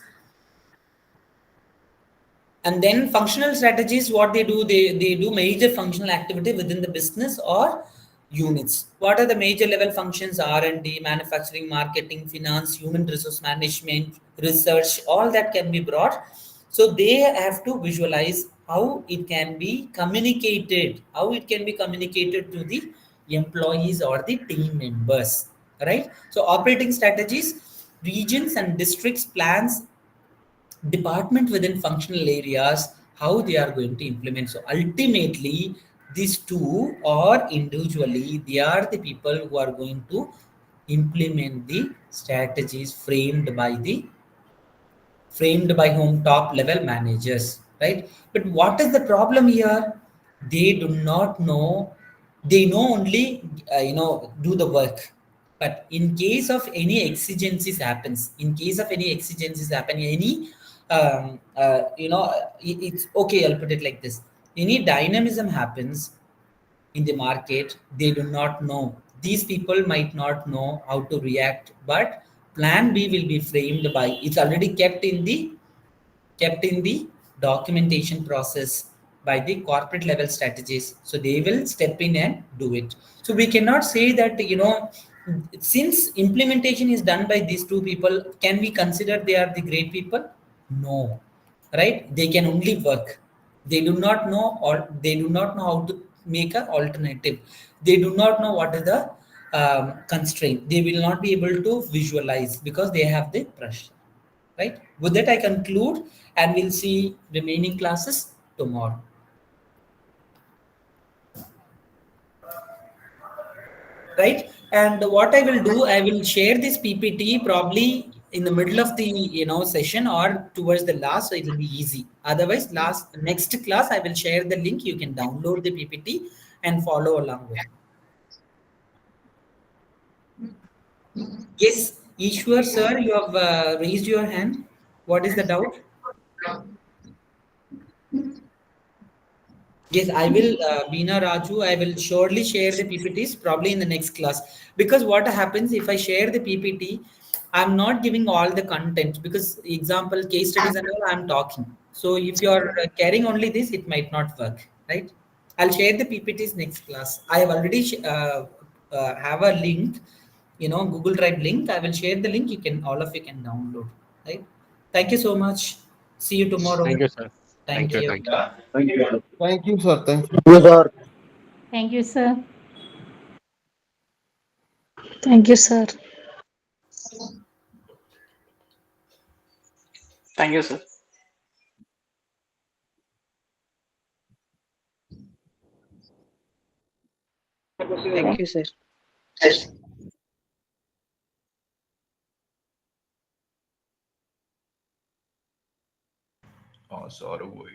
[SPEAKER 3] And then functional strategies, what they do major functional activity within the business or units. What are the major level functions? R&D, manufacturing, marketing, finance, human resource management, research, all that can be brought. So they have to visualize how it can be communicated, to the employees or the team members, right? So operating strategies, regions and districts plans, department within functional areas, how they are going to implement. So ultimately these two, or individually, they are the people who are going to implement the strategies framed by whom? Top level managers, right? But what is the problem here? They do not know. They know only do the work. But in case of any exigencies happens, any it's okay, I'll put it like this: any dynamism happens in the market, they do not know. These people might not know how to react, but plan B will be framed by, it's already kept in the documentation process by the corporate level strategies. So they will step in and do it. So we cannot say that, since implementation is done by these two people, can we consider they are the great people? No, right? They can only work. They do not know, or they do not know how to make an alternative. They do not know what is the constraint. They will not be able to visualize because they have the pressure. Right? With that, I conclude, and we'll see remaining classes tomorrow. Right? And what I will do, I will share this PPT probably in the middle of the session or towards the last, so it will be easy. Otherwise, next class, I will share the link. You can download the PPT and follow along with it. Yes, Ishwar sir, you have raised your hand. What is the doubt? Yes, I will, Beena Raju, I will surely share the PPTs probably in the next class. Because what happens if I share the PPT, I'm not giving all the content, because example, case studies and all, I'm talking. So if you're carrying only this, it might not work, right? I'll share the PPTs next class. I have already have a link, Google Drive link. I will share the link. All of you can download, right? Thank you so much. See you tomorrow.
[SPEAKER 6] Thank you, sir.
[SPEAKER 3] Thank you.
[SPEAKER 6] Thank you.
[SPEAKER 5] Thank you.
[SPEAKER 7] Thank you, sir. Thank you.
[SPEAKER 5] Yes, sir.
[SPEAKER 2] Thank you, sir.
[SPEAKER 4] Thank you, sir.
[SPEAKER 8] Thank you, sir.
[SPEAKER 4] Thank you, sir.
[SPEAKER 6] Oh, sorry, boy.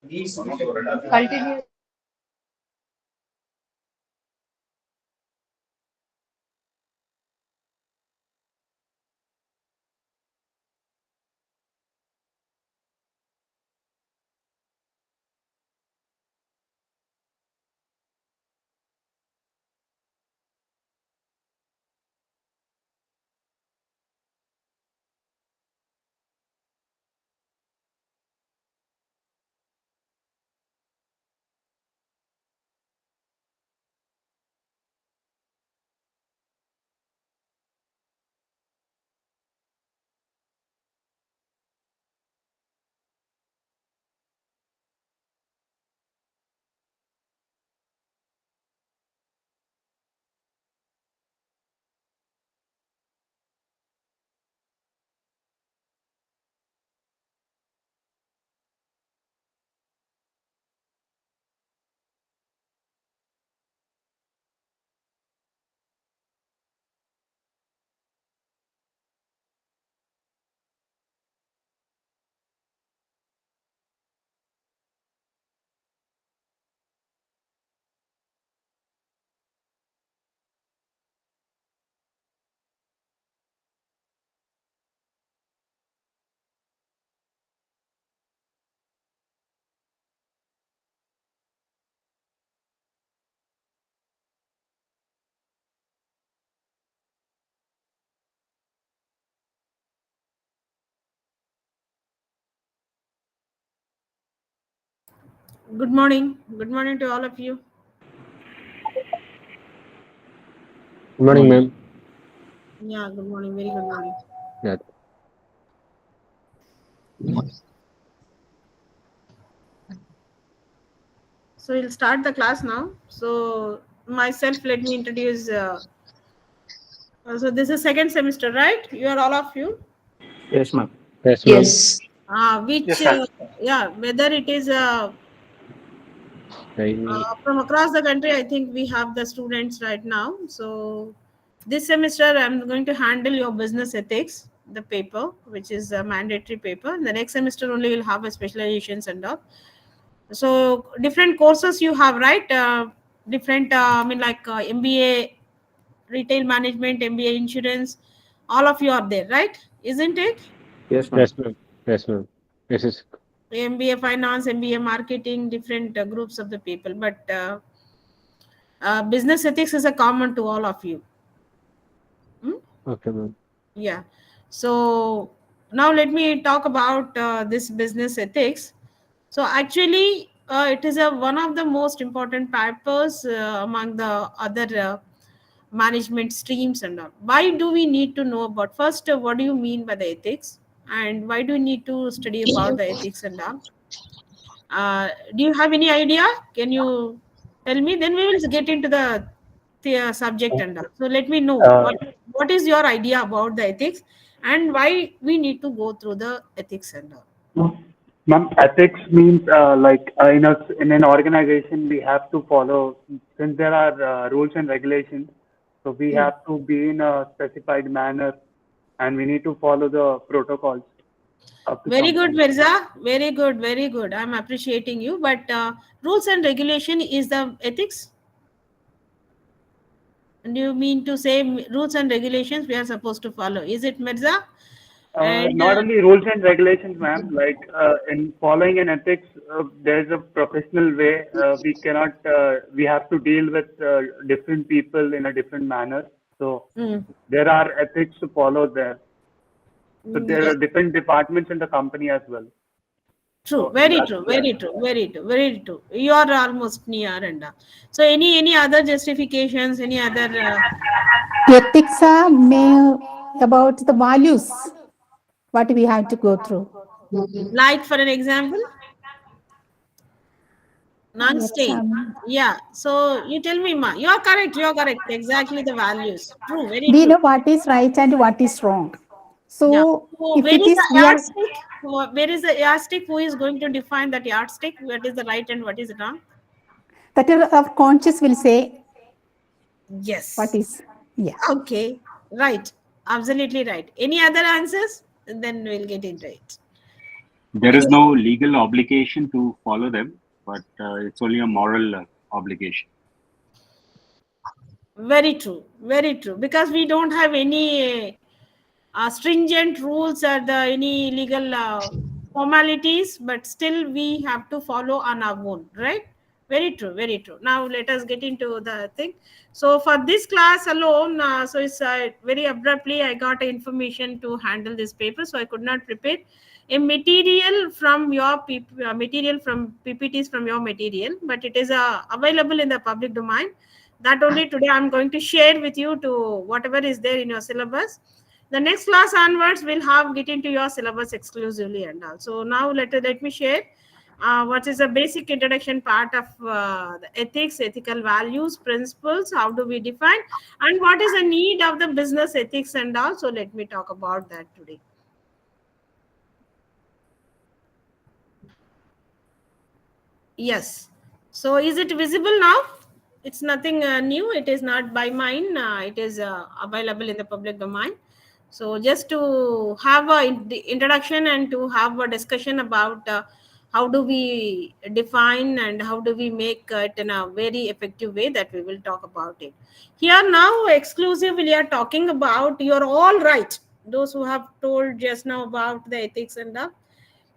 [SPEAKER 2] Continue.
[SPEAKER 7] Good morning. Good morning to all of you.
[SPEAKER 8] Good morning, ma'am.
[SPEAKER 7] Yeah, good morning. Very good morning.
[SPEAKER 8] Yeah.
[SPEAKER 7] So we'll start the class now. So myself, let me introduce. So this is second semester, right? You are all of you.
[SPEAKER 1] Yes, ma'am.
[SPEAKER 8] Yes, ma'am.
[SPEAKER 4] Yes.
[SPEAKER 7] Which, whether it is
[SPEAKER 8] Training.
[SPEAKER 7] from across the country, I think we have the students right now. So this semester, I'm going to handle your business ethics, the paper, which is a mandatory paper. The next semester only will have a specializations and all. So different courses you have, right? Different, like MBA, retail management, MBA insurance, all of you are there, right? Isn't it?
[SPEAKER 1] Yes, ma'am.
[SPEAKER 8] Yes, ma'am. Yes, ma'am. Yes, yes.
[SPEAKER 7] MBA finance, MBA marketing, different groups of the people. But business ethics is a common to all of you.
[SPEAKER 8] Okay, ma'am.
[SPEAKER 7] Yeah. So now let me talk about this business ethics. So actually, it is one of the most important papers among the other management streams and all. Why do we need to know about first? What do you mean by the ethics, and why do we need to study about the ethics and all? Do you have any idea? Can you tell me? Then we will get into the subject and all. So let me know what is your idea about the ethics and why we need to go through the ethics and all.
[SPEAKER 9] Ma'am, ethics means in an organization we have to follow, since there are rules and regulations, so we have to be in a specified manner and we need to follow the protocols of the
[SPEAKER 7] Very good,
[SPEAKER 9] company.
[SPEAKER 7] Mirza. Very good, very good. I'm appreciating you. But rules and regulation is the ethics? Do you mean to say rules and regulations we are supposed to follow? Is it, Mirza? And
[SPEAKER 9] Not only rules and regulations, ma'am, in following an ethics, there's a professional way. We have to deal with different people in a different manner. So there are ethics to follow there. So there
[SPEAKER 7] yeah.
[SPEAKER 9] are different departments in the company as well.
[SPEAKER 7] True,
[SPEAKER 9] So
[SPEAKER 7] very
[SPEAKER 9] that's
[SPEAKER 7] true,
[SPEAKER 9] the
[SPEAKER 7] very true, very true, very true. You are almost near and so any other justifications, any other
[SPEAKER 2] Ethics are about the values, what we have to go through.
[SPEAKER 7] like for an example, non-staying. Yeah. So you tell me, Ma, you are correct. You are correct. Exactly the values. True, very
[SPEAKER 2] We
[SPEAKER 7] true.
[SPEAKER 2] know what is right and what is wrong.
[SPEAKER 7] Yeah.
[SPEAKER 2] So
[SPEAKER 7] So
[SPEAKER 2] if
[SPEAKER 7] where
[SPEAKER 2] it
[SPEAKER 7] is
[SPEAKER 2] is
[SPEAKER 7] the
[SPEAKER 2] we are
[SPEAKER 7] yardstick? Where is the yardstick? Who is going to define that yardstick? What is the right and what is wrong?
[SPEAKER 2] that our conscious will say
[SPEAKER 7] Yes.
[SPEAKER 2] What is, yeah.
[SPEAKER 7] Okay, right. Absolutely right. Any other answers? And then we'll get into it.
[SPEAKER 6] There is no legal obligation to follow them, but it's only a moral obligation.
[SPEAKER 7] Very true. Very true. Because we don't have any stringent rules or any legal formalities, but still we have to follow on our own, right? Very true. Very true. Now let us get into the thing. So for this class alone, so it's very abruptly I got information to handle this paper, so I could not prepare a material from your material from PPTs from your material, but it is available in the public domain. That only today I'm going to share with you to whatever is there in your syllabus. The next class onwards we'll have get into your syllabus exclusively and all. So now let me share what is the basic introduction part of the ethics, ethical values, principles, how do we define, and what is the need of the business ethics and all. So let me talk about that today. Yes. So is it visible now? It's nothing new. It is not by mine. It is available in the public domain. So just to have the introduction and to have a discussion about how do we define and how do we make it in a very effective way, that we will talk about it. Here now exclusively we are talking about, you're all right. Those who have told just now about the ethics and the,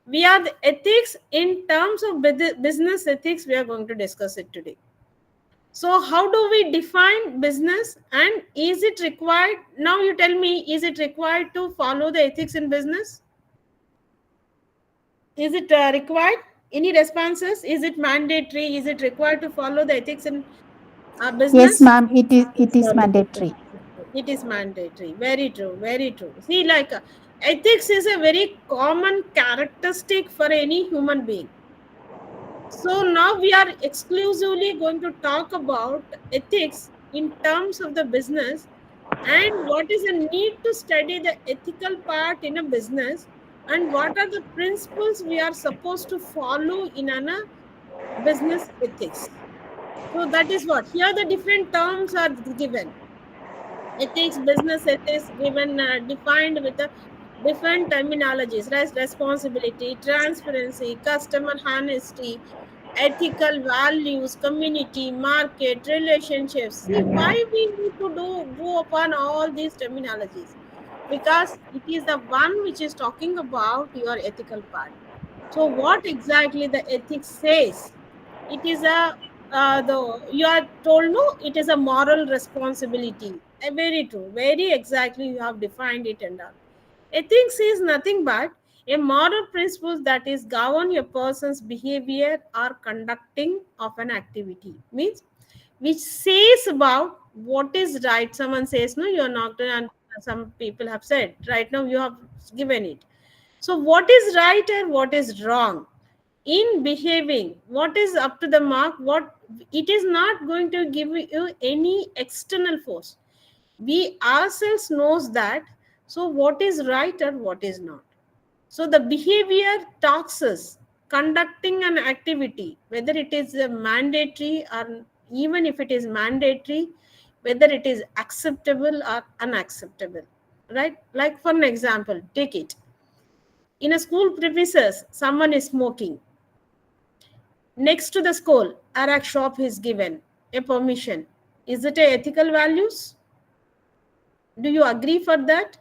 [SPEAKER 7] we are the ethics in terms of business ethics, we are going to discuss it today. So how do we define business, and is it required? Now you tell me, is it required to follow the ethics in business? Is it required? Any responses? Is it mandatory? Is it required to follow the ethics in business?
[SPEAKER 2] Yes, ma'am. It is mandatory.
[SPEAKER 7] It is mandatory. Very true. Very true. See, like ethics is a very common characteristic for any human being. So now we are exclusively going to talk about ethics in terms of the business, and what is the need to study the ethical part in a business, and what are the principles we are supposed to follow in a business ethics. So that is what here the different terms are given. Ethics, business ethics, given defined with the different terminologies, right? Responsibility, transparency, customer honesty, ethical values, community, market, relationships. See why we need to go upon all these terminologies, because it is the one which is talking about your ethical part. So what exactly the ethics says? It is a you are told, no, it is a moral responsibility. Very true, very exactly you have defined it and all. Ethics is nothing but a moral principle that is govern a person's behavior or conducting of an activity. Means which says about what is right. Someone says, no, you are not, and some people have said, right now you have given it. So what is right and what is wrong in behaving, what is up to the mark, what it is not going to give you any external force. We ourselves knows that. So what is right and what is not. So the behavior talks us conducting an activity, whether it is mandatory or even if it is mandatory, whether it is acceptable or unacceptable, right? Like for an example, take it. In a school premises, someone is smoking. Next to the school, Arak shop is given a permission. Is it a ethical values? Do you agree for that?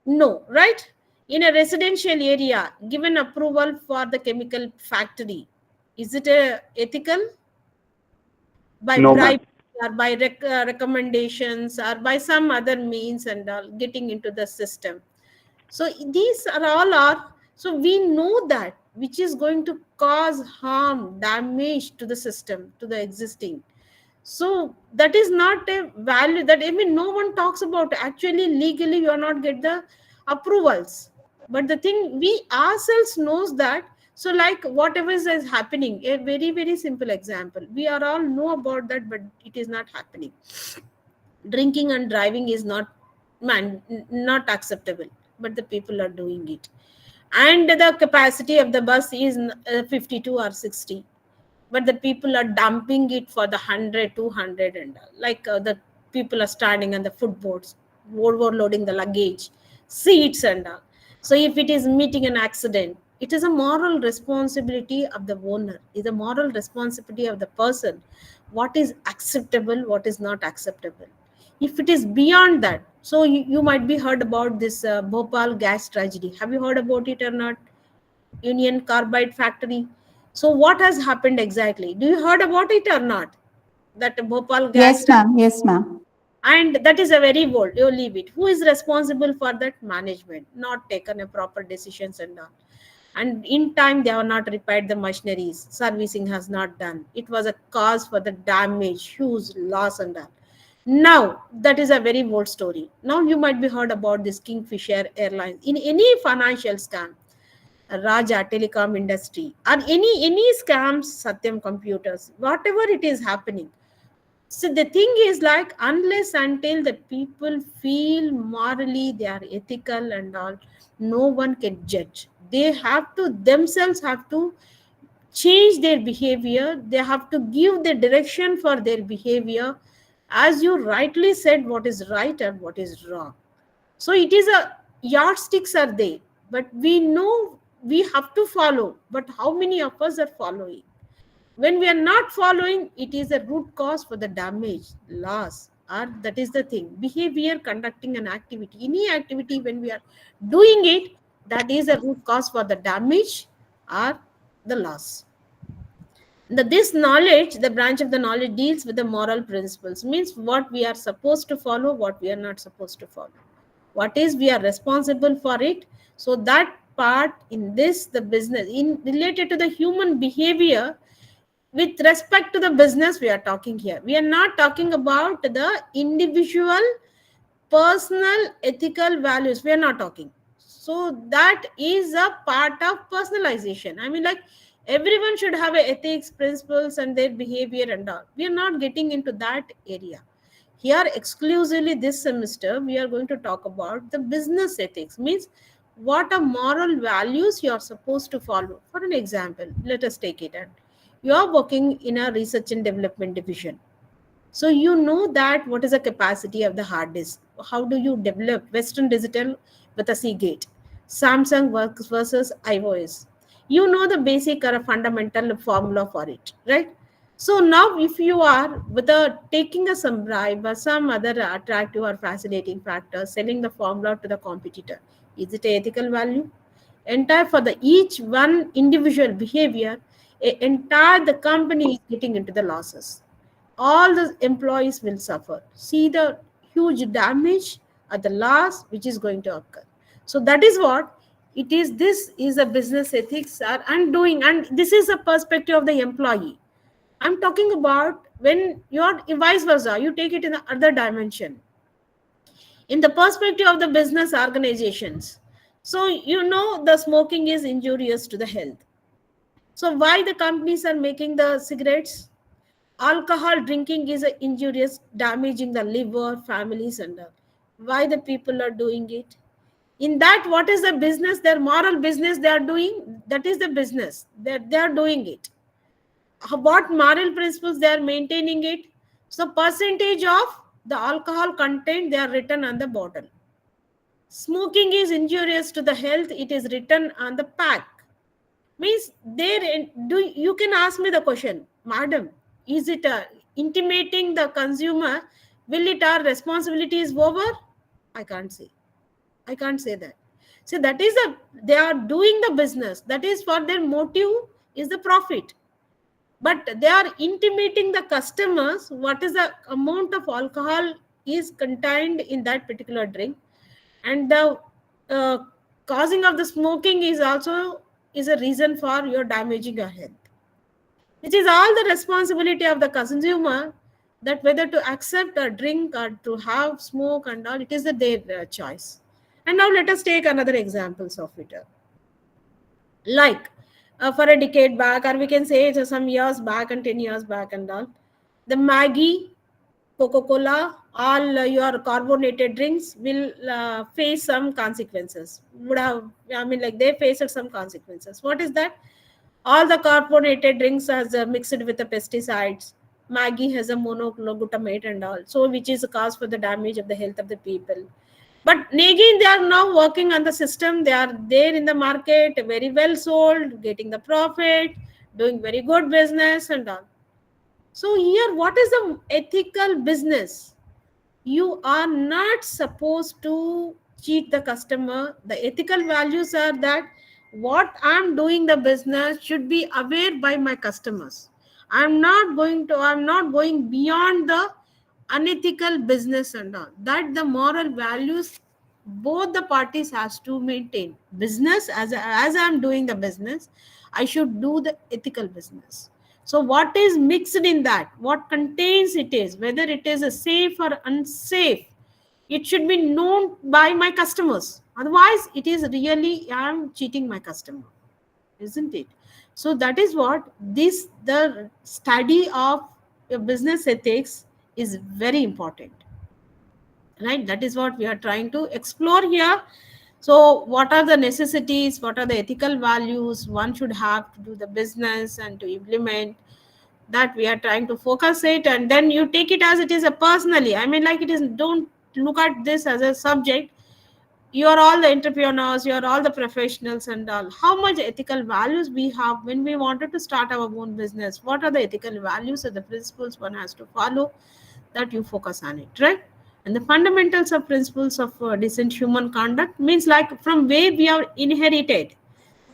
[SPEAKER 7] No, right? In a residential area, given approval for the chemical factory, is it a ethical? By
[SPEAKER 9] No, ma'am.
[SPEAKER 7] bribe or by recommendations or by some other means and all getting into the system. So these are all are, so we know that which is going to cause harm, damage to the system, to the existing. So that is not a value that, I mean, no one talks about. Actually legally you are not get the approvals, but the thing we ourselves knows that. So like whatever is happening, a very very simple example, we are all know about that, but it is not happening. Drinking and driving is not acceptable, but the people are doing it, and the capacity of the bus is 52 or 60. but the people are dumping it for the 100, 200 and all. Like the people are standing on the footboards, overloading the luggage, seats and all. So if it is meeting an accident, it is a moral responsibility of the owner, is a moral responsibility of the person, what is acceptable, what is not acceptable. If it is beyond that, so you might be heard about this Bhopal gas tragedy. Have you heard about it or not? Union Carbide factory. So what has happened exactly? Do you heard about it or not? That Bhopal gas.
[SPEAKER 2] Yes, ma'am. Yes, ma'am.
[SPEAKER 7] And that is a very bold. You leave it. Who is responsible for that? Management. Not taken a proper decisions and all. And in time they have not repaired the machineries. Servicing has not done. It was a cause for the damage, huge loss and all. Now that is a very bold story. Now you might be heard about this Kingfisher Airlines in any financial scam. Raja telecom industry or any scams, Satyam computers, whatever it is happening. So the thing is like unless until the people feel morally they are ethical and all, no one can judge. They have to themselves have to change their behavior. They have to give the direction for their behavior, as you rightly said, what is right and what is wrong. So it is a yardsticks are there, but we know we have to follow. But how many of us are following? When we are not following, it is a root cause for the damage, loss, or that is the thing. Behavior, conducting an activity, any activity when we are doing it, that is a root cause for the damage or the loss. This knowledge, the branch of the knowledge deals with the moral principles, means what we are supposed to follow, what we are not supposed to follow. What is we are responsible for it. So that part in this, the business, in related to the human behavior, with respect to the business we are talking here. We are not talking about the individual personal ethical values. We are not talking. So that is a part of personalization. I mean, like everyone should have a ethics, principles, and their behavior and all. We are not getting into that area. Here, exclusively this semester, we are going to talk about the business ethics, means what are moral values you are supposed to follow. For an example, let us take it. And you are working in a research and development division. So you know that what is the capacity of the hard disk. How do you develop Western Digital with a Seagate? Samsung works versus iOS. You know the basic or a fundamental formula for it, right? So now if you are with a taking a some bribe or some other attractive or fascinating factor, selling the formula to the competitor, is it an ethical value? Entire for the each one individual behavior, entire the company is getting into the losses. All the employees will suffer. See the huge damage at the loss which is going to occur. So that is what it is. This is a business ethics are undoing, and this is a perspective of the employee. I'm talking about when you're vice versa, you take it in the other dimension. In the perspective of the business organizations. So you know the smoking is injurious to the health. So why the companies are making the cigarettes? Alcohol drinking is injurious, damaging the liver, families, and all. Why the people are doing it? In that, what is the business? Their moral business they are doing. That is the business that they are doing it. What moral principles they are maintaining it? So percentage of the alcohol content they are written on the bottle. Smoking is injurious to the health. It is written on the pack. Means there do you can ask me the question, madam, is it intimating the consumer, will it our responsibility is over? I can't say that. So that is they are doing the business, that is for their motive is the profit, but they are intimating the customers what is the amount of alcohol is contained in that particular drink, and the uh, causing of the smoking is also is a reason for your damaging your health. It is all the responsibility of the consumer that whether to accept or drink or to have smoke and all, it is their choice. And now let us take another examples of it. Like for a decade back, or we can say it's some years back and 10 years back and all, the Maggie, Coca-Cola, all your carbonated drinks will face some consequences. Would have, I mean, like they faced some consequences. What is that? All the carbonated drinks has mixed with the pesticides. Maggie has a monoglutamate and all, so which is a cause for the damage of the health of the people. But again, they are now working on the system. They are there in the market, very well sold, getting the profit, doing very good business and all. So here, what is the ethical business? You are not supposed to cheat the customer. The ethical values are that what I'm doing the business should be aware by my customers. I'm not going beyond the unethical business and all. That the moral values both the parties has to maintain. Business, as I'm doing the business, I should do the ethical business. So what is mixed in that, what contains it is, whether it is a safe or unsafe, it should be known by my customers. Otherwise, it is really I'm cheating my customer, isn't it? So that is what the study of business ethics is very important, right? That is what we are trying to explore here. So what are the necessities, what are the ethical values one should have to do the business and to implement, that we are trying to focus it. And then you take it as it is a personally, I mean, like, it is, don't look at this as a subject. You are all the entrepreneurs, you are all the professionals and all. How much ethical values we have when we wanted to start our own business? What are the ethical values or the principles one has to follow, that you focus on it, right? And the fundamentals of principles of decent human conduct means, like, from where we are inherited,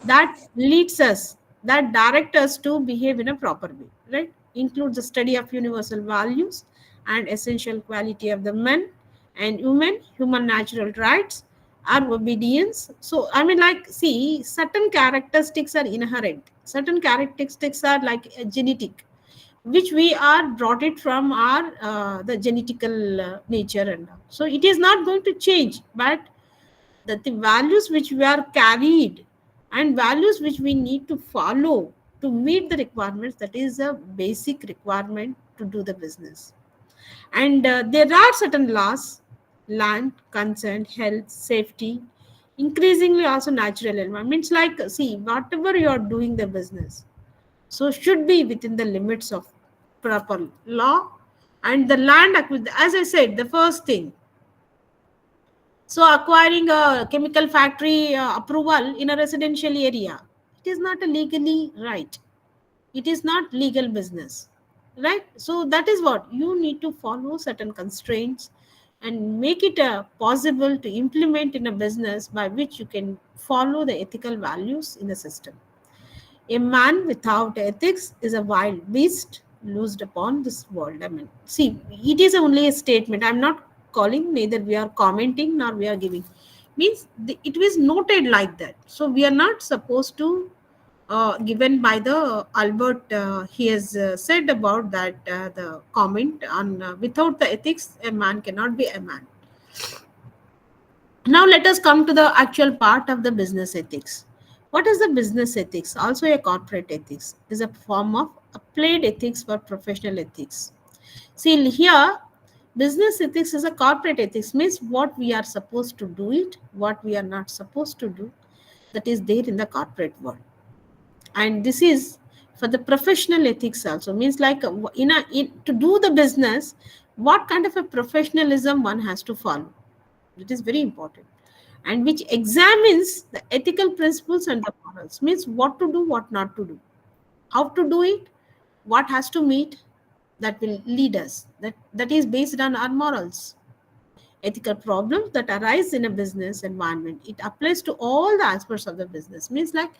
[SPEAKER 7] that leads us, that direct us to behave in a proper way, right? Includes the study of universal values and essential quality of the men and women, human natural rights, and obedience. So I mean, like, see, certain characteristics are inherent, certain characteristics are like genetic, which we are brought it from our the genetical nature and all. So it is not going to change, but the values which we are carried and values which we need to follow to meet the requirements, that is a basic requirement to do the business. And there are certain laws: land, consent, health, safety, increasingly also natural environments. Like, see, whatever you are doing the business, so should be within the limits of proper law. And the land as I said, the first thing, so acquiring a chemical factory approval in a residential area, it is not a legally right. It is not legal business, right? So that is what you need to follow, certain constraints, and make it possible to implement in a business by which you can follow the ethical values in the system. A man without ethics is a wild beast loosed upon this world. I mean, see, it is only a statement. I'm not calling, neither we are commenting nor we are giving. Means it was noted like that. So we are not supposed to given by the Albert. He has said about that the comment on without the ethics, a man cannot be a man. Now let us come to the actual part of the business ethics. What is the business ethics? Also a corporate ethics. It is a form of applied ethics for professional ethics. See here, business ethics is a corporate ethics, means what we are supposed to do it, what we are not supposed to do, that is there in the corporate world. And this is for the professional ethics also, means like to do the business, what kind of a professionalism one has to follow. It is very important, and which examines the ethical principles and the morals, means what to do, what not to do, how to do it, what has to meet, that will lead us, that is based on our morals. Ethical problems that arise in a business environment, it applies to all the aspects of the business. Means like,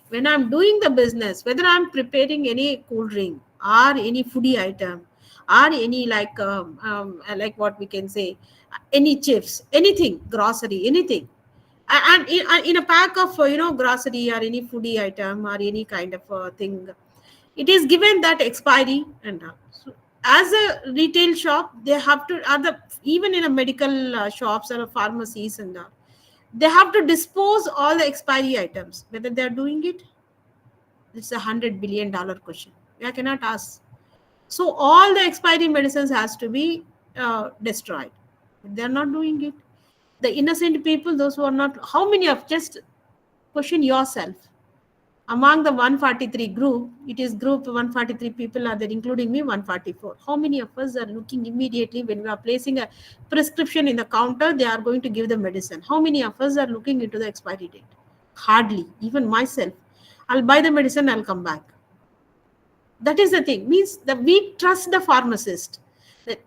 [SPEAKER 7] when I'm doing the business, whether I'm preparing any cool drink or any foodie item or any like what we can say, any chips, anything, grocery, anything, and in a pack of grocery or any foodie item or any kind of thing, it is given that expiry and so as a retail shop, they have to even in a medical shops or pharmacies and they have to dispose all the expiry items. Whether they are doing it, it's $100 billion question. I cannot ask. So all the expiry medicines has to be destroyed. But they are not doing it. The innocent people, those who are not, how many of, just question yourself, Among the 143 group, it is group 143 people are there, including me, 144. How many of us are looking immediately when we are placing a prescription in the counter, they are going to give the medicine? How many of us are looking into the expiry date? Hardly. Even myself. I'll buy the medicine, I'll come back. That is the thing. Means that we trust the pharmacist. The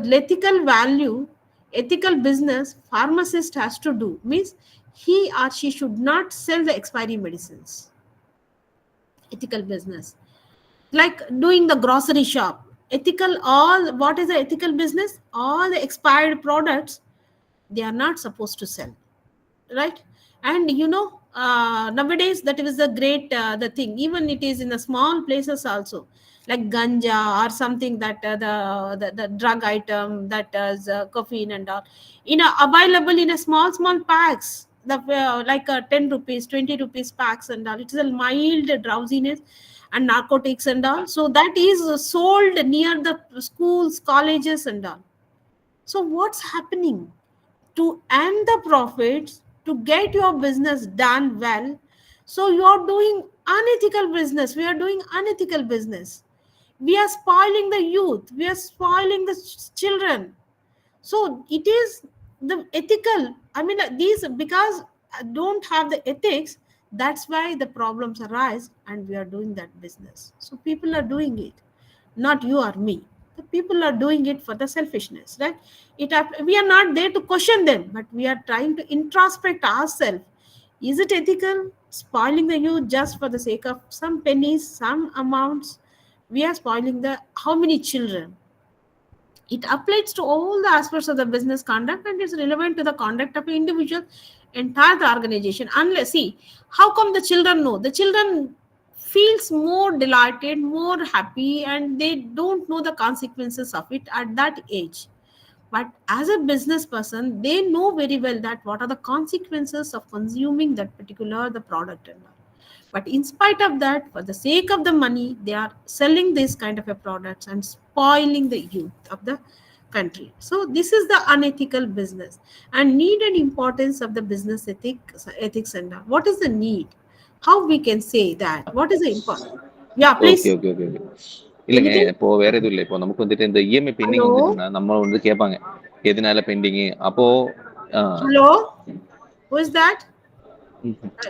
[SPEAKER 7] ethical value, ethical business, pharmacist has to do. Means he or she should not sell the expiry medicines. Ethical business, like doing the grocery shop, ethical, all what is the ethical business? All the expired products they are not supposed to sell, right? And nowadays that is the great the thing, even it is in the small places also, like ganja or something, that the drug item that is caffeine and all, available in a small packs, the like 10 rupees 20 rupees packs and all. It is a mild drowsiness and narcotics and all, so that is sold near the schools, colleges and all. So what's happening? To earn the profits, to get your business done well, so you are doing unethical business. We are doing unethical business. We are spoiling the youth. We are spoiling the children. So it is the ethical. I mean, these, because I don't have the ethics, that's why the problems arise, and we are doing that business. So people are doing it, not you or me. The people are doing it for the selfishness, right? We are not there to question them, but we are trying to introspect ourselves. Is it ethical? Spoiling the youth just for the sake of some pennies, some amounts. We are spoiling the how many children? It applies to all the aspects of the business conduct, and is relevant to the conduct of an individual, entire the organization. Unless, see, how come the children know? The children feels more delighted, more happy, and they don't know the consequences of it at that age. But as a business person, they know very well that what are the consequences of consuming that particular the product and all. But in spite of that, for the sake of the money, they are selling this kind of a products and spoiling the youth of the country. So this is the unethical business, and need and importance of the business ethics and all. What is the need? How we can say that? What is the important? Yeah,
[SPEAKER 10] okay
[SPEAKER 7] please.
[SPEAKER 10] Okay okay okay இல்லைங்க,
[SPEAKER 7] Anything?
[SPEAKER 10] இப்போ வேற எதுவும் இல்லை. இப்போ நமக்கு வந்துட்டு இந்த EMI bending
[SPEAKER 7] Hello?
[SPEAKER 10] வந்துச்சுன்னா நம்ம வந்து கேட்பாங்க எதனால பெண்டிங். அப்போ
[SPEAKER 7] Hello? Who is that?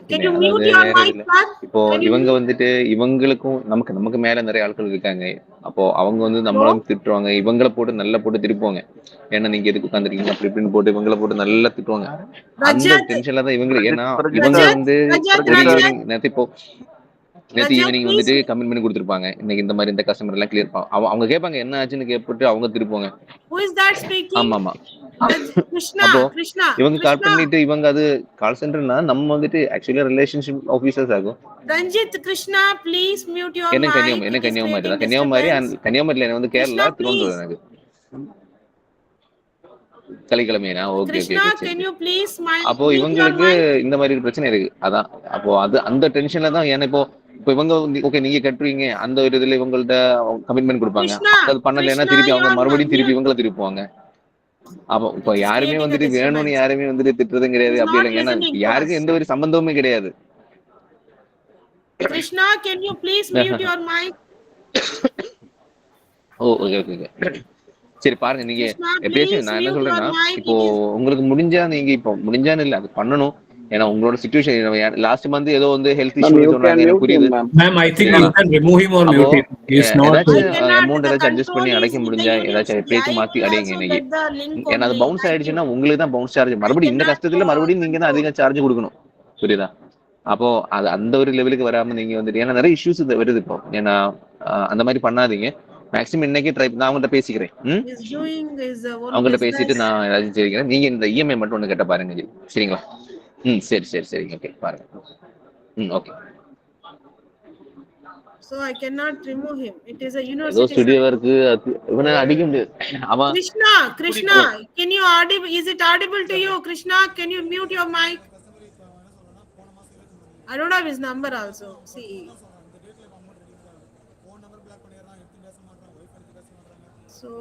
[SPEAKER 7] Can
[SPEAKER 10] இல்ல
[SPEAKER 7] you
[SPEAKER 10] அதாவது
[SPEAKER 7] mute your
[SPEAKER 10] வேற எதுவும்
[SPEAKER 7] mic,
[SPEAKER 10] இல்லை.
[SPEAKER 7] sir?
[SPEAKER 10] இப்போ
[SPEAKER 7] Can you
[SPEAKER 10] இவங்க
[SPEAKER 7] mute?
[SPEAKER 10] வந்துட்டு இவங்களுக்கும் நமக்கு மேல நிறைய ஆட்கள் இருக்காங்க. அப்போ அவங்க வந்து
[SPEAKER 7] Hello?
[SPEAKER 10] நம்மளும் திட்டுவாங்க, இவங்களை போட்டு நல்லா போட்டு திருப்புவாங்க. ஏன்னா நீங்க எதுக்கு உட்காந்துருக்கீங்க அப்படி இப்படின்னு போட்டு இவங்களை போட்டு நல்லா திட்டுவாங்க. அந்த
[SPEAKER 7] Rajat,
[SPEAKER 10] டென்ஷன்ல தான் இவங்க, ஏன்னா
[SPEAKER 9] Prajit
[SPEAKER 10] இவங்க
[SPEAKER 9] sir,
[SPEAKER 7] Rajat,
[SPEAKER 10] வந்து
[SPEAKER 7] Rajat,
[SPEAKER 10] ஒரு
[SPEAKER 9] Prajit sir,
[SPEAKER 7] Rajat,
[SPEAKER 10] ஈவினிங் நேற்று இப்போ நேற்று
[SPEAKER 7] Rajat,
[SPEAKER 10] ஈவினிங்
[SPEAKER 7] please.
[SPEAKER 10] வந்துட்டு கமெண்ட் பண்ணி கொடுத்துருப்பாங்க, இன்னைக்கு இந்த மாதிரி இந்த கஸ்டமர் எல்லாம் கிளியர் அவங்க கேட்பாங்க என்ன ஆச்சுன்னு கேட்பட்டு அவங்க திருப்புவாங்க.
[SPEAKER 7] Who is that
[SPEAKER 10] ஆமா
[SPEAKER 7] speaking?
[SPEAKER 10] ஆமா.
[SPEAKER 7] Krishna,
[SPEAKER 10] அப்போ
[SPEAKER 7] Krishna,
[SPEAKER 10] இவங்க கால்
[SPEAKER 7] Krishna,
[SPEAKER 10] பண்ணிட்டு இவங்க அது கால் சென்டர்னா நம்ம வந்துட்டு ஆக்சுவலா ரிலேஷன்ஷிப் ஆஃபீஸர்ஸ் ஆகும்.
[SPEAKER 7] Ranjit, Krishna, please mute your
[SPEAKER 10] என்ன
[SPEAKER 7] mic.
[SPEAKER 10] என்ன
[SPEAKER 7] It is
[SPEAKER 10] கன்னியாகுமரி
[SPEAKER 7] creating
[SPEAKER 10] தான். கன்னியாகுமரி
[SPEAKER 7] disturbance.
[SPEAKER 10] கன்னியாகுமரியில என்ன வந்து
[SPEAKER 7] Krishna,
[SPEAKER 10] கேரளா
[SPEAKER 7] please.
[SPEAKER 10] திருவனந்தபுரம் எனக்கு சனிக்கிழமையா. ஓகே ஓகே
[SPEAKER 7] Krishna,
[SPEAKER 10] ஓகே சரி
[SPEAKER 7] can
[SPEAKER 10] சரி.
[SPEAKER 7] you please
[SPEAKER 10] அப்போ
[SPEAKER 7] mute your
[SPEAKER 10] இவங்களுக்கு
[SPEAKER 7] mic?
[SPEAKER 10] இந்த மாதிரி ஒரு பிரச்சனை இருக்கு. அதான் அப்போ அது அந்த டென்ஷன்ல தான். ஏன்னா இப்போ இப்போ இவங்க ஓகே நீங்க கட்டுறீங்க, அந்த ஒரு இதுல இவங்கள்ட்ட கமிட்மெண்ட் கொடுப்பாங்க,
[SPEAKER 7] Krishna,
[SPEAKER 10] அது பண்ணலைன்னா
[SPEAKER 7] Krishna,
[SPEAKER 10] திருப்பி
[SPEAKER 7] you
[SPEAKER 10] அவங்க
[SPEAKER 7] are
[SPEAKER 10] மறுபடியும் திருப்பி
[SPEAKER 7] mute.
[SPEAKER 10] இவங்களை திருப்புவாங்க. அப்போ இப்போ
[SPEAKER 7] It is
[SPEAKER 10] யாருமே
[SPEAKER 7] creating a
[SPEAKER 10] வந்துட்டு வேணும்னு
[SPEAKER 7] disturbance.
[SPEAKER 10] யாருமே வந்துட்டு திட்டுறதும்
[SPEAKER 7] It
[SPEAKER 10] கிடையாது,
[SPEAKER 7] is
[SPEAKER 10] அப்படி
[SPEAKER 7] not
[SPEAKER 10] இல்லைங்க. ஏன்னா
[SPEAKER 7] listening to
[SPEAKER 10] யாருக்கும்
[SPEAKER 7] us.
[SPEAKER 10] எந்த ஒரு சம்பந்தமுமே கிடையாது.
[SPEAKER 7] Krishna, can you please mute your mic?
[SPEAKER 10] Oh okay okay okay சரி பாருங்க. நீங்க
[SPEAKER 7] Krishna,
[SPEAKER 10] எப்படியாச்சும்
[SPEAKER 7] please
[SPEAKER 10] நான் என்ன
[SPEAKER 7] mute your
[SPEAKER 10] சொல்றேன்னா,
[SPEAKER 7] mic.
[SPEAKER 10] இப்போ
[SPEAKER 7] It is.
[SPEAKER 10] உங்களுக்கு முடிஞ்சா நீங்க இப்போ முடிஞ்சான்னு இல்லை, அது பண்ணணும். ஏன்னா உங்களோட சுச்சுவேஷன் லாஸ்ட் மந்த் ஏதோ வந்து health
[SPEAKER 5] Ma'am,
[SPEAKER 10] issue
[SPEAKER 5] you can
[SPEAKER 10] சொன்னாங்க, எனக்கு
[SPEAKER 5] mute him,
[SPEAKER 10] புரியுது.
[SPEAKER 5] ma'am.
[SPEAKER 11] Ma'am, I think you
[SPEAKER 10] சரிங்களா?
[SPEAKER 11] can remove him or
[SPEAKER 10] அப்போ
[SPEAKER 11] mute him. He's not.
[SPEAKER 7] I
[SPEAKER 10] ஏதாச்சும்
[SPEAKER 7] cannot.
[SPEAKER 10] அமௌண்ட்
[SPEAKER 7] The
[SPEAKER 10] ஏதாச்சும் அட்ஜஸ்ட்
[SPEAKER 7] control
[SPEAKER 10] பண்ணி
[SPEAKER 7] is
[SPEAKER 10] அடைக்க
[SPEAKER 7] in the
[SPEAKER 10] முடிஞ்சா
[SPEAKER 7] unit.
[SPEAKER 10] ஏதாச்சும்
[SPEAKER 7] I
[SPEAKER 10] பேசி மாத்தி
[SPEAKER 7] will
[SPEAKER 10] அடையுங்க
[SPEAKER 7] also
[SPEAKER 10] இன்னைக்கு.
[SPEAKER 7] get the link
[SPEAKER 10] ஏன்னா அது
[SPEAKER 7] only.
[SPEAKER 10] Bounce
[SPEAKER 7] Thank you.
[SPEAKER 10] ஆயிடுச்சுன்னா உங்களுக்கு தான் பவுன்ஸ் சார்ஜ்.
[SPEAKER 7] I
[SPEAKER 10] மறுபடியும் இந்த
[SPEAKER 7] cannot
[SPEAKER 10] கஷ்டத்துல மறுபடியும் நீங்க தான்
[SPEAKER 7] control.
[SPEAKER 10] அதிக சார்ஜ் கொடுக்கணும், புரியுதா? அப்போ அது அந்த ஒரு லெவலுக்கு வராம நீங்க வந்துட்டு, ஏன்னா நிறைய இஷ்யூஸ் வருது இப்போ. ஏன்னா அந்த மாதிரி பண்ணாதீங்க. மேக்ஸிமம் இன்னைக்கு ட்ரை, நான் அவங்கள்ட்ட பேசிக்கிறேன்.
[SPEAKER 7] He's doing his own
[SPEAKER 10] அவங்கள்ட்ட பேசிட்டு
[SPEAKER 7] business.
[SPEAKER 10] நான் ஏதாச்சும் செய்கிறேன். நீங்க இந்த இஎம்ஐ மட்டும் ஒன்று கேட்ட பாருங்க ஜி. சரிங்களா? சரி சரி சரிங்க. ஓகே பாருங்க. Okay.
[SPEAKER 7] So I cannot remove him. It is a
[SPEAKER 10] ஏதோ
[SPEAKER 7] university
[SPEAKER 10] ஸ்டுடியோவா
[SPEAKER 7] site.
[SPEAKER 10] இருக்கு, இவனை அடிக்க முடியாது. அவன்
[SPEAKER 7] Krishna, Krishna, can you audible? Is it audible to you? Krishna, can you mute your mic? I don't have his number also. See. So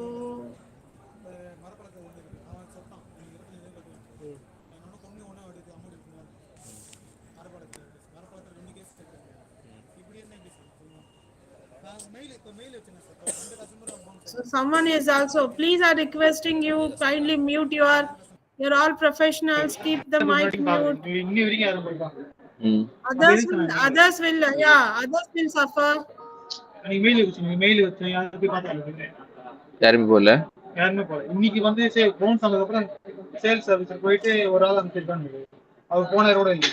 [SPEAKER 7] So someone is also, please are requesting you kindly mute you're all professionals, keep the mic mute. Others will suffer.
[SPEAKER 10] யாருமே போகல.
[SPEAKER 11] இன்னைக்கு வந்து phone சொன்னதுக்கு அப்புறம் sales service போயிட்டு ஒரு ஆள் அனுப்பிச்சிருக்காங்க. அவர் போன கூட இல்லை.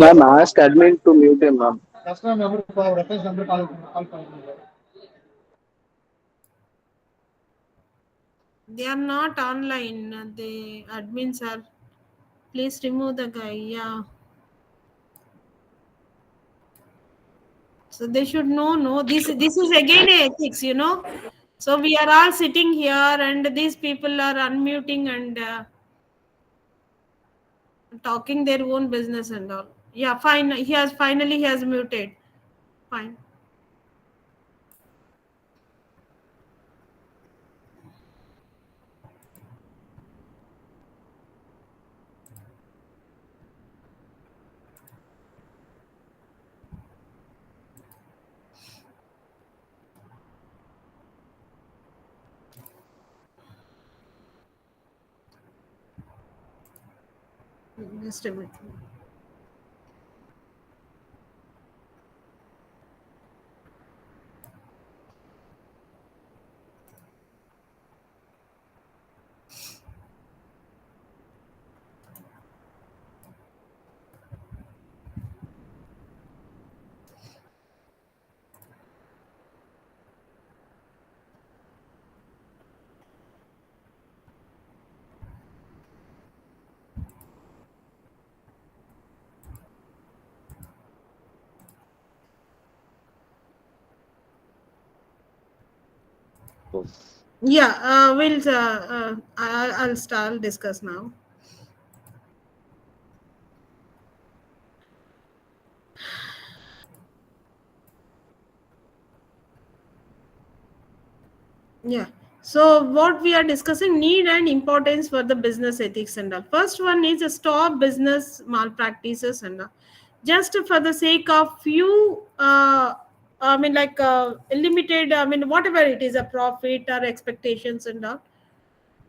[SPEAKER 12] Ma'am, ask admin to mute him, ma'am.
[SPEAKER 11] Customer number reference number call பண்ணுங்க.
[SPEAKER 7] They are not online. The admins are. Please remove the guy. Yeah. So they should know. No, this is again ethics, you know. So we are all sitting here, and these people are unmuting and talking their own business and all. Yeah, fine. Finally he has muted. Fine. Just a minute. Yeah, I'll discuss now. Yeah. So what we are discussing, need and importance for the business ethics and all. First one is stop business malpractices and all. Just for the sake of few, limited, whatever it is, a profit or expectations and all.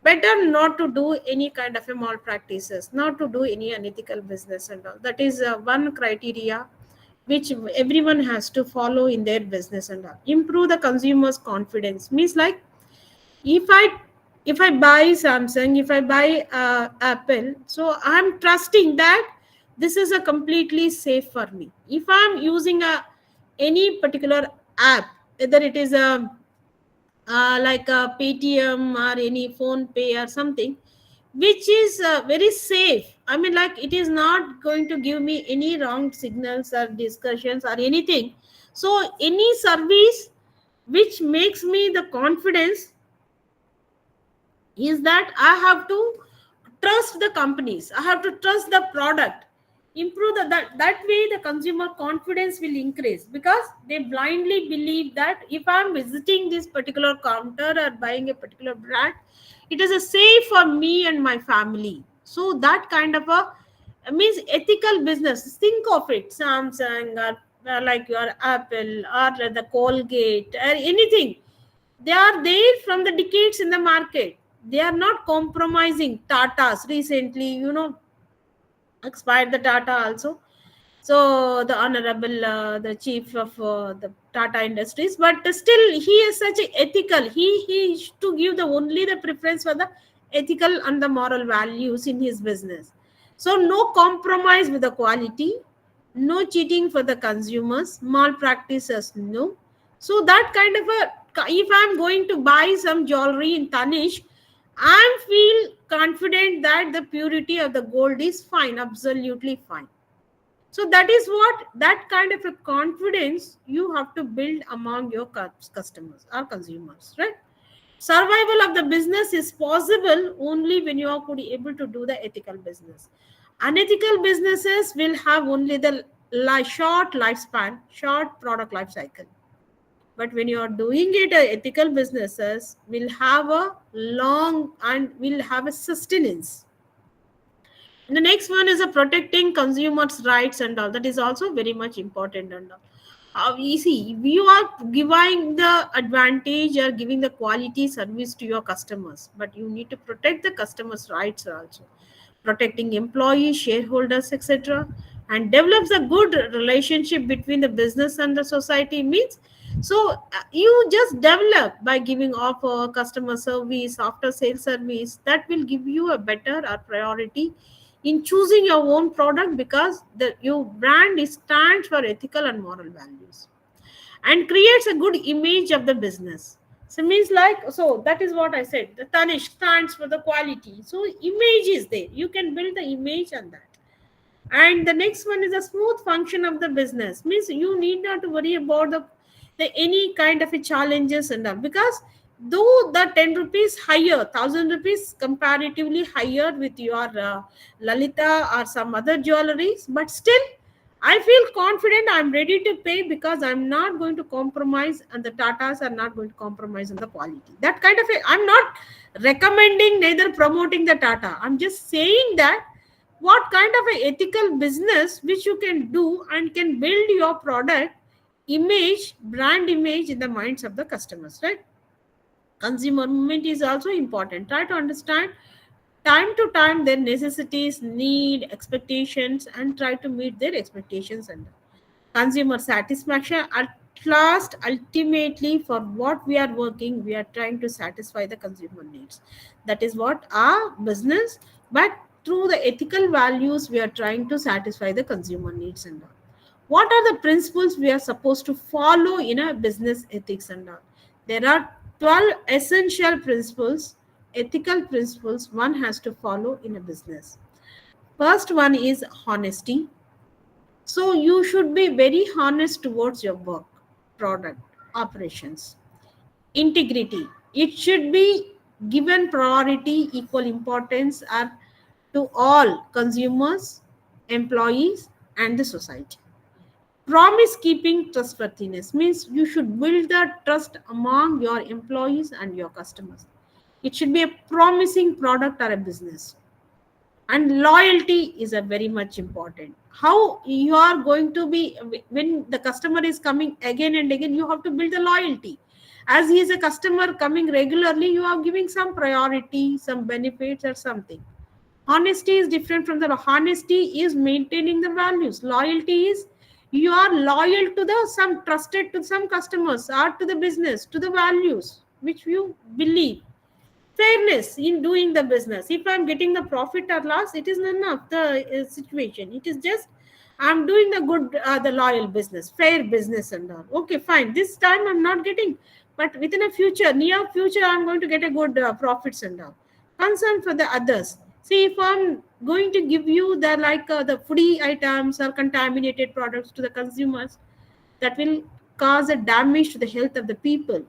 [SPEAKER 7] Better not to do any kind of a malpractices, not to do any unethical business and all. That is one criteria which everyone has to follow in their business and all. Improve the consumer's confidence means like, if I buy Samsung, if I buy Apple, so I'm trusting that this is a completely safe for me. If I'm using any particular app, whether it is a like a Paytm or any phone pay or something, which is very safe, it is not going to give me any wrong signals or discussions or anything. So any service which makes me the confidence is that I have to trust the companies, I have to trust the product, improve that way the consumer confidence will increase, because they blindly believe that if I'm visiting this particular counter or buying a particular brand, it is a safe for me and my family. So that kind of a means ethical business. Think of it, Samsung or like your Apple or the Colgate or anything. They are there from the decades in the market. They are not compromising. Tata's recently, expired the Tata also. So the honorable, the chief of the Tata Industries, but still he is such a ethical. He is to give the only the preference for the ethical and the moral values in his business. So no compromise with the quality, no cheating for the consumers, malpractices, no. So that kind of a, if I'm going to buy some jewelry in Tanish, I feel confident that the purity of the gold is fine, absolutely fine. So that is what, that kind of a confidence you have to build among your customers or consumers, right? Survival of the business is possible only when you are able to do the ethical business. Unethical businesses will have only the short lifespan, short product life cycle. But when you are doing it, ethical businesses will have a long and will have a sustenance. And the next one is protecting consumers' rights and all. That is also very much important and all. You see, if you are giving the advantage or giving the quality service to your customers, but you need to protect the customers' rights also, protecting employees, shareholders, etc., and develops a good relationship between the business and the society means. So you just develop by giving offer, customer service, after sales service that will give you a better or priority in choosing your own product, because the your brand is stands for ethical and moral values and creates a good image of the business. So means like, so that is what I said, the Tanish stands for the quality, so image is there, you can build the image on that. And the next one is a smooth function of the business means you need not to worry about the any kind of a challenges and all, because though the 10 rupees higher, 1,000 rupees comparatively higher with your Lalita or some other jewelries, but still I feel confident, I'm ready to pay, because I'm not going to compromise and the Tatas are not going to compromise on the quality. That kind of a, I'm not recommending neither promoting the Tata, I'm just saying that what kind of a ethical business which you can do and can build your product image, brand image in the minds of the customers, right? Consumer movement is also important. Try to understand time to time their necessities, need, expectations, and try to meet their expectations and consumer satisfaction. At last, ultimately, for what we are working, we are trying to satisfy the consumer needs. That is what our business, but through the ethical values, we are trying to satisfy the consumer needs and all. What are the principles we are supposed to follow in a business ethics and all? There are 12 essential principles, ethical principles one has to follow in a business. First one is honesty. So you should be very honest towards your work, product, operations. Integrity. It should be given priority, equal importance are to all consumers, employees, and the society. Promise keeping, trustworthiness means you should build the trust among your employees and your customers. It should be a promising product or a business. And loyalty is a very much important. How you are going to be when the customer is coming again and again, you have to build the loyalty. As he is a customer coming regularly, you are giving some priority, some benefits or something. Honesty is different from the honesty is maintaining the values. Loyalty is you are loyal to the some trusted to some customers or to the business, to the values which you believe. Fairness in doing the business. If I'm getting the profit or loss, it is none of the situation. It is just I'm doing the good, the loyal business, fair business and all. Okay, fine. This time I'm not getting, but within a future, near future, I'm going to get a good profits and all. Concern for the others. See, if I'm going to give you the the free items or contaminated products to the consumers, that will cause a damage to the health of the people.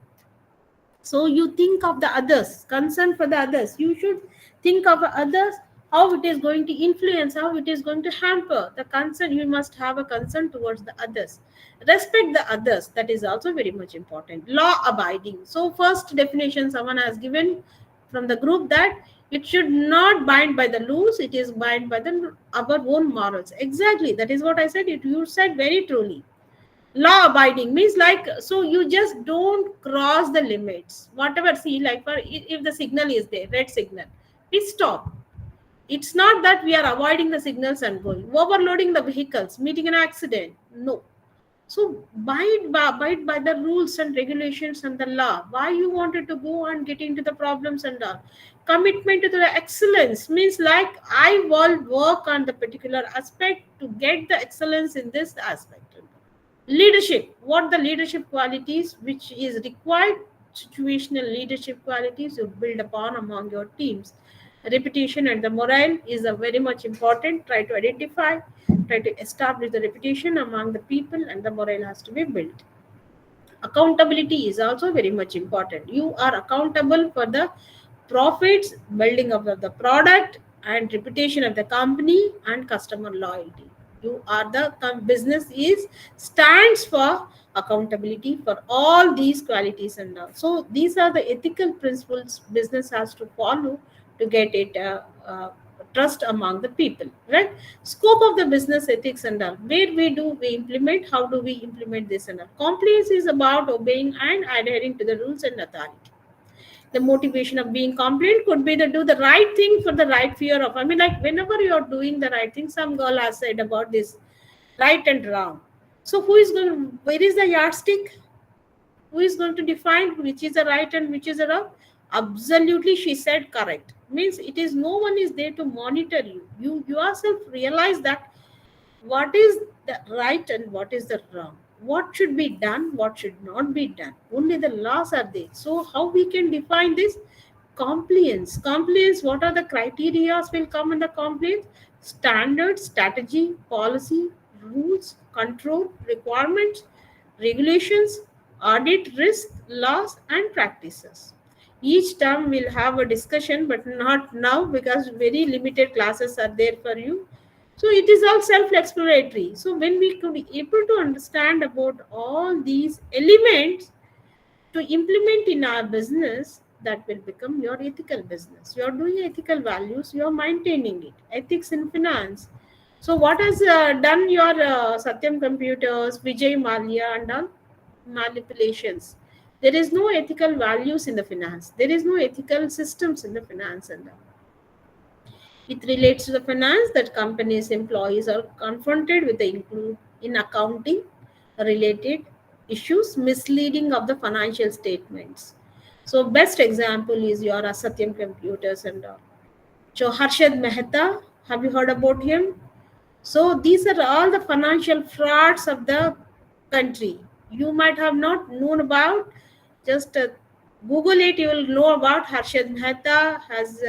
[SPEAKER 7] So you think of the others, concern for the others. You should think of others, how it is going to influence, how it is going to hamper the concern. You must have a concern towards the others. Respect the others. That is also very much important. Law abiding. So first definition someone has given from the group that it should not bind by the laws. It is bind by the our own morals. Exactly. That is what I said. It you said very truly. Law abiding means like, so you just don't cross the limits. Whatever, see, like for if the signal is there, red signal, we stop. It's not that we are avoiding the signals and going, overloading the vehicles, meeting an accident. No. So abide by the rules and regulations and the law. Why you wanted to go and get into the problems and all. Commitment to the excellence means like I will work on the particular aspect to get the excellence in this aspect. Leadership. What the leadership qualities which is required? Situational leadership qualities you build upon among your teams. Reputation and the morale is a very much important. Try to identify, try to establish the reputation among the people, and the morale has to be built. Accountability is also very much important. You are accountable for the profits, building of the product, and reputation of the company and customer loyalty. You are the business is stands for accountability for all these qualities and all. So these are the ethical principles business has to follow to get it trust among the people, right? Scope of the business ethics and all. Where we implement, how do we implement this and all. Compliance is about obeying and adhering to the rules and authority. The motivation of being compliant could be to do the right thing for the right fear of, I mean, like whenever you're doing the right thing, some girl has said about this right and wrong. So who is going to, where is the yardstick? Who is going to define which is the right and which is the wrong? Absolutely, she said correct. Means it is no one is there to monitor you. You yourself realize that what is the right and what is the wrong, what should be done, what should not be done. Only the laws are there. So how we can define this? Compliance, what are the criteria will come in the compliance? Standards, strategy, policy, rules, control, requirements, regulations, audit, risk, laws and practices. Each term will have a discussion, but not now because very limited classes are there for you. So it is all self-explanatory. So when we could be able to understand about all these elements to implement in our business, that will become your ethical business. You are doing ethical values, you are maintaining it. Ethics in finance. So what has done your Satyam Computers, Vijay Mallya and all manipulations? There is no ethical values in the finance. There is no ethical systems in the finance and all. It relates to the finance that companies' employees are confronted with the include in accounting related issues, misleading of the financial statements. So best example is your Satyam Computers and all. So Harshad Mehta, have you heard about him? So these are all the financial frauds of the country. You might have not known about. Just Google it. You will know about Harshad Mehta has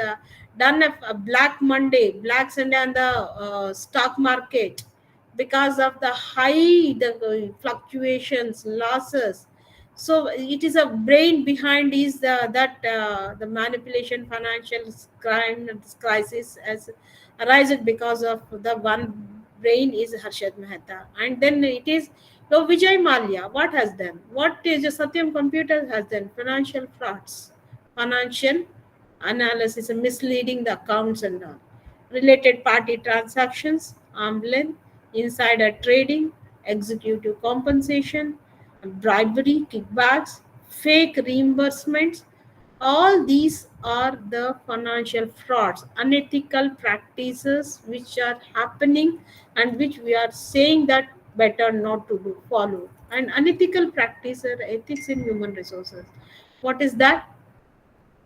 [SPEAKER 7] done a Black Monday, Black Sunday on the stock market because of the high fluctuations, losses. So it is a brain behind is the manipulation, financial crime crisis as arises because of the one brain is Harshad Mehta. And then it is Vijay Mallya. What has done? What is Satyam Computer has done? Financial frauds, financial analysis, misleading the accounts and all. Related party transactions, arm's length, insider trading, executive compensation, bribery, kickbacks, fake reimbursements, all these are the financial frauds, unethical practices which are happening and which we are saying that better not to do, follow. And unethical practice are ethics in human resources. What is that?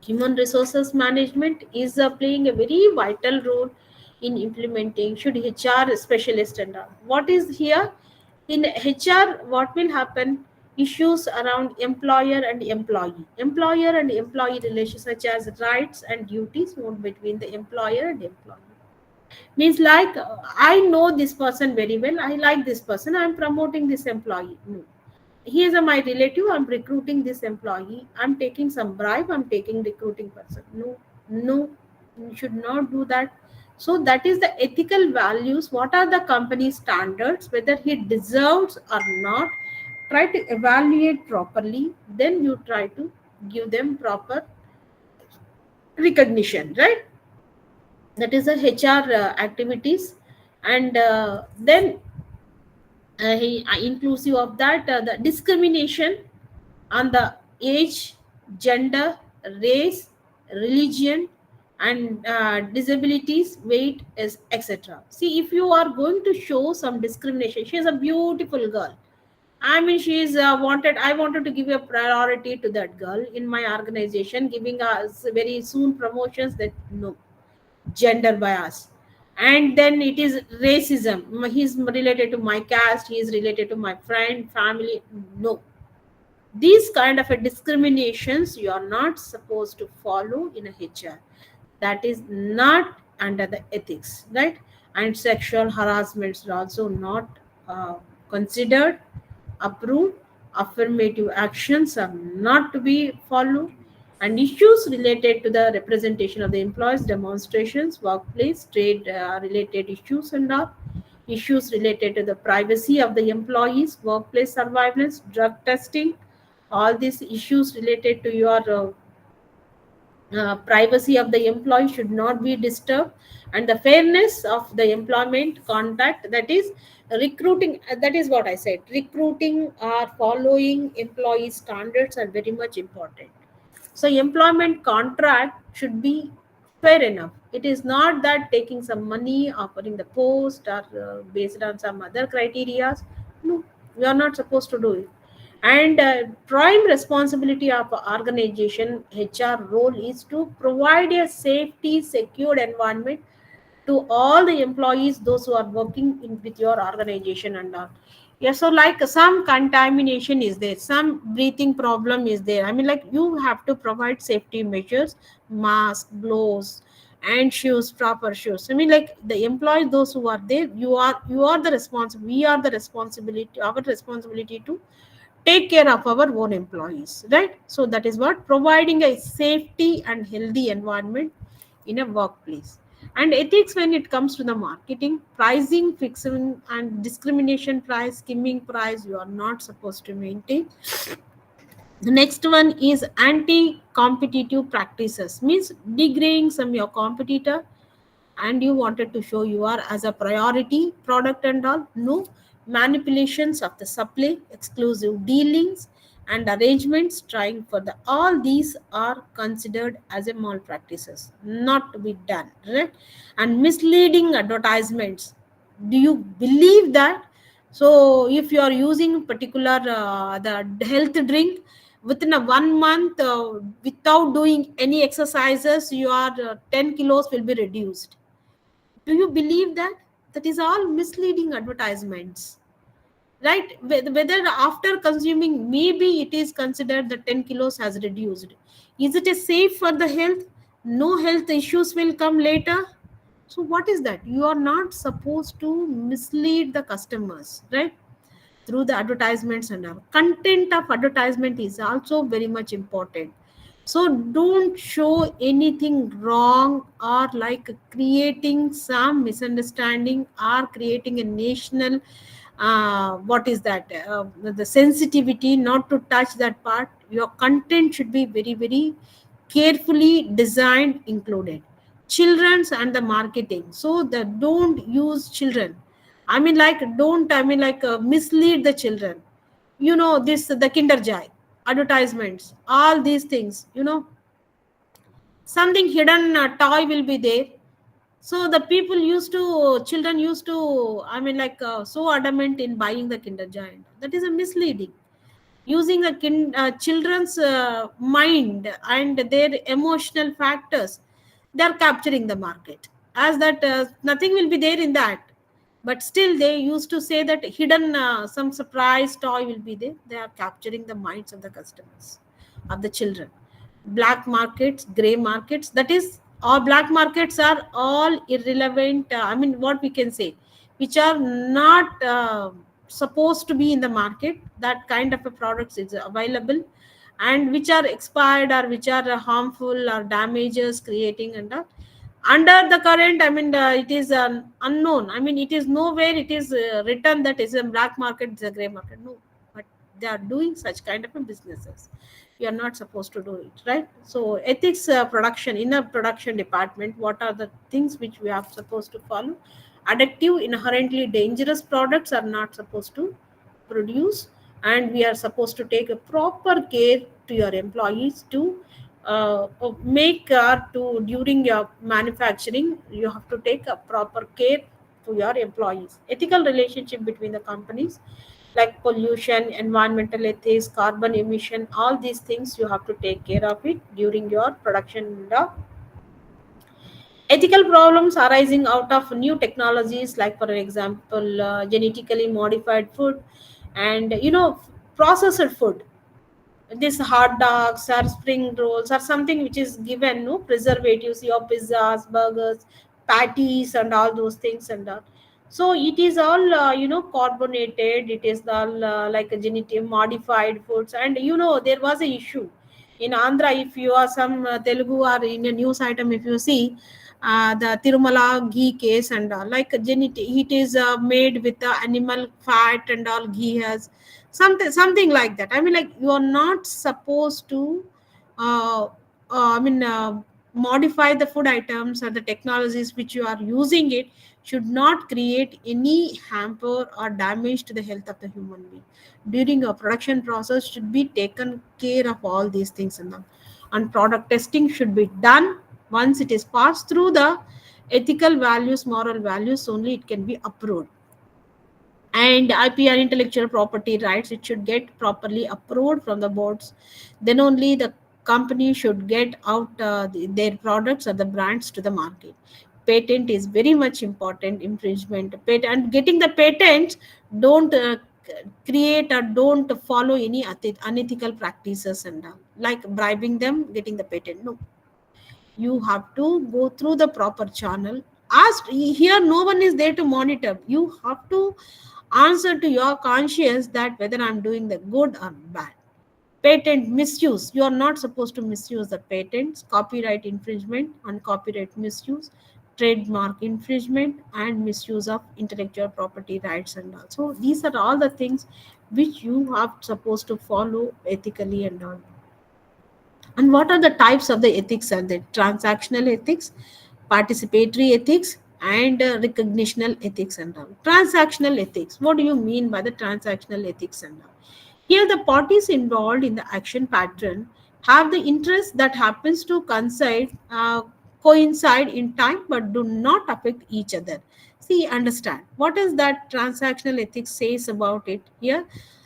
[SPEAKER 7] Human resources management is playing a very vital role in implementing should HR specialist and all. What is here? In HR, what will happen? Issues around employer and employee relations such as rights and duties between the employer and employee. Means like I know this person very well, I like this person, I'm promoting this employee. No, he is my relative, I'm recruiting this employee, I'm taking some bribe, I'm taking recruiting person. No, you should not do that. So that is the ethical values. What are the company standards, whether he deserves or not? Try to evaluate properly, then you try to give them proper recognition, right? That is the HR activities. And then inclusive of that, the discrimination on the age, gender, race, religion, and disabilities, weight, is etc. See, if you are going to show some discrimination, she is a beautiful girl. I mean, she is wanted. I wanted to give a priority to that girl in my organization, giving us very soon promotions. That no, gender bias. And then it is racism. He's related to my caste. He is related to my friend, family. No, these kind of a discriminations you are not supposed to follow in a HR. That is not under the ethics, right? And sexual harassments are also not considered, approved. Affirmative actions are not to be followed. And issues related to the representation of the employees, demonstrations, workplace, trade related issues and all. Issues related to the privacy of the employees, workplace surveillance, drug testing, all these issues related to your privacy of the employee should not be disturbed, and the fairness of the employment conduct, that is recruiting, that is what I said, recruiting or following employee standards are very much important. So employment contract should be fair enough. It is not that taking some money, offering the post, or based on some other criteria. No, we are not supposed to do it. And prime responsibility of organization HR role is to provide a safety, secured environment to all the employees, those who are working in with your organization and all. Yeah, so like some contamination is there, some breathing problem is there. I mean, like you have to provide safety measures, mask, gloves, and shoes, proper shoes. I mean, like the employees, those who are there, you are the responsible. We are the responsibility. Our responsibility to take care of our own employees, right? So that is what providing a safety and healthy environment in a workplace. And ethics when it comes to the marketing, pricing, fixing, and discrimination price, skimming price, you are not supposed to maintain. The next one is anti-competitive practices, means degrading some your competitor, and you wanted to show you are as a priority product and all. No, manipulations of the supply, exclusive dealings, and arrangements trying for the all these are considered as a malpractices, not to be done, right? And misleading advertisements, do you believe that? So if you are using particular the health drink, within a 1 month, without doing any exercises, your 10 kilos will be reduced. Do you believe that? That is all misleading advertisements, right? Whether after consuming, maybe it is considered that 10 kilos has reduced. Is it a safe for the health? No health issues will come later. So what is that? You are not supposed to mislead the customers, right? Through the advertisements and all. Content of advertisement is also very much important. So don't show anything wrong or like creating some misunderstanding or creating a national what is that the sensitivity not to touch that part. Your content should be very very carefully designed, included children's and the marketing, so that don't use children. I mean, like don't, I mean, like mislead the children. You know, this the kinder joy advertisements, all these things, you know, something hidden toy will be there. So the people used to, children used to, I mean, like so adamant in buying the kinder joy. That is a misleading, using the children's mind and their emotional factors. They are capturing the market as that nothing will be there in that, but still they used to say that hidden some surprise toy will be there. They are capturing the minds of the customers, of the children. Black markets, gray markets, that is all black markets are all irrelevant, I mean, what we can say, which are not supposed to be in the market. That kind of a products is available, and which are expired or which are harmful or damages creating and under the current, I mean, it is unknown. I mean, it is nowhere it is written that is a black market, it's a gray market. No, but they are doing such kind of a businesses. You are not supposed to do it, right? So ethics, production, in a production department, what are the things which we are supposed to follow? Addictive, inherently dangerous products are not supposed to produce, and we are supposed to take a proper care to your employees to make to during your manufacturing. You have to take a proper care to your employees. Ethical relationship between the companies, like pollution, environmental ethics, carbon emission, all these things you have to take care of it during your production. Ethical problems arising out of new technologies, like for example genetically modified food, and you know, processed food, this hot dogs or spring rolls or something which is given no preservatives, your pizzas, burgers, patties, and all those things and all. So it is all you know, carbonated. It is all like a genetic modified foods. And you know, there was a issue in Andhra. If you are some Telugu or in a news item, if you see the Tirumala ghee case and all, like genetic, it is made with the animal fat and all, ghee has something like that. I mean, like you are not supposed to uh, modify the food items or the technologies which you are using it should not create any hamper or damage to the health of the human being. During a production process should be taken care of all these things, and product testing should be done. Once it is passed through the ethical values, moral values, only it can be approved. And IP and intellectual property rights, it should get properly approved from the boards. Then only the company should get out their products or the brands to the market. Patent is very much important. Infringement, patent, getting the patents, don't create or don't follow any unethical practices and like bribing them, getting the patent. No, you have to go through the proper channel. Ask here, no one is there to monitor. You have to answer to your conscience that whether I'm doing the good or bad. Patent misuse, you are not supposed to misuse the patents. Copyright infringement and copyright misuse, trademark infringement, and misuse of intellectual property rights. And also these are all the things which you are supposed to follow ethically and all. And what are the types of the ethics? Are the transactional ethics, participatory ethics, and recognitional ethics and all. Transactional ethics, what do you mean by the transactional ethics and all? Here the parties involved in the action pattern have the interest that happens to coincide in time but do not affect each other. See, understand what is that transactional ethics says about it here.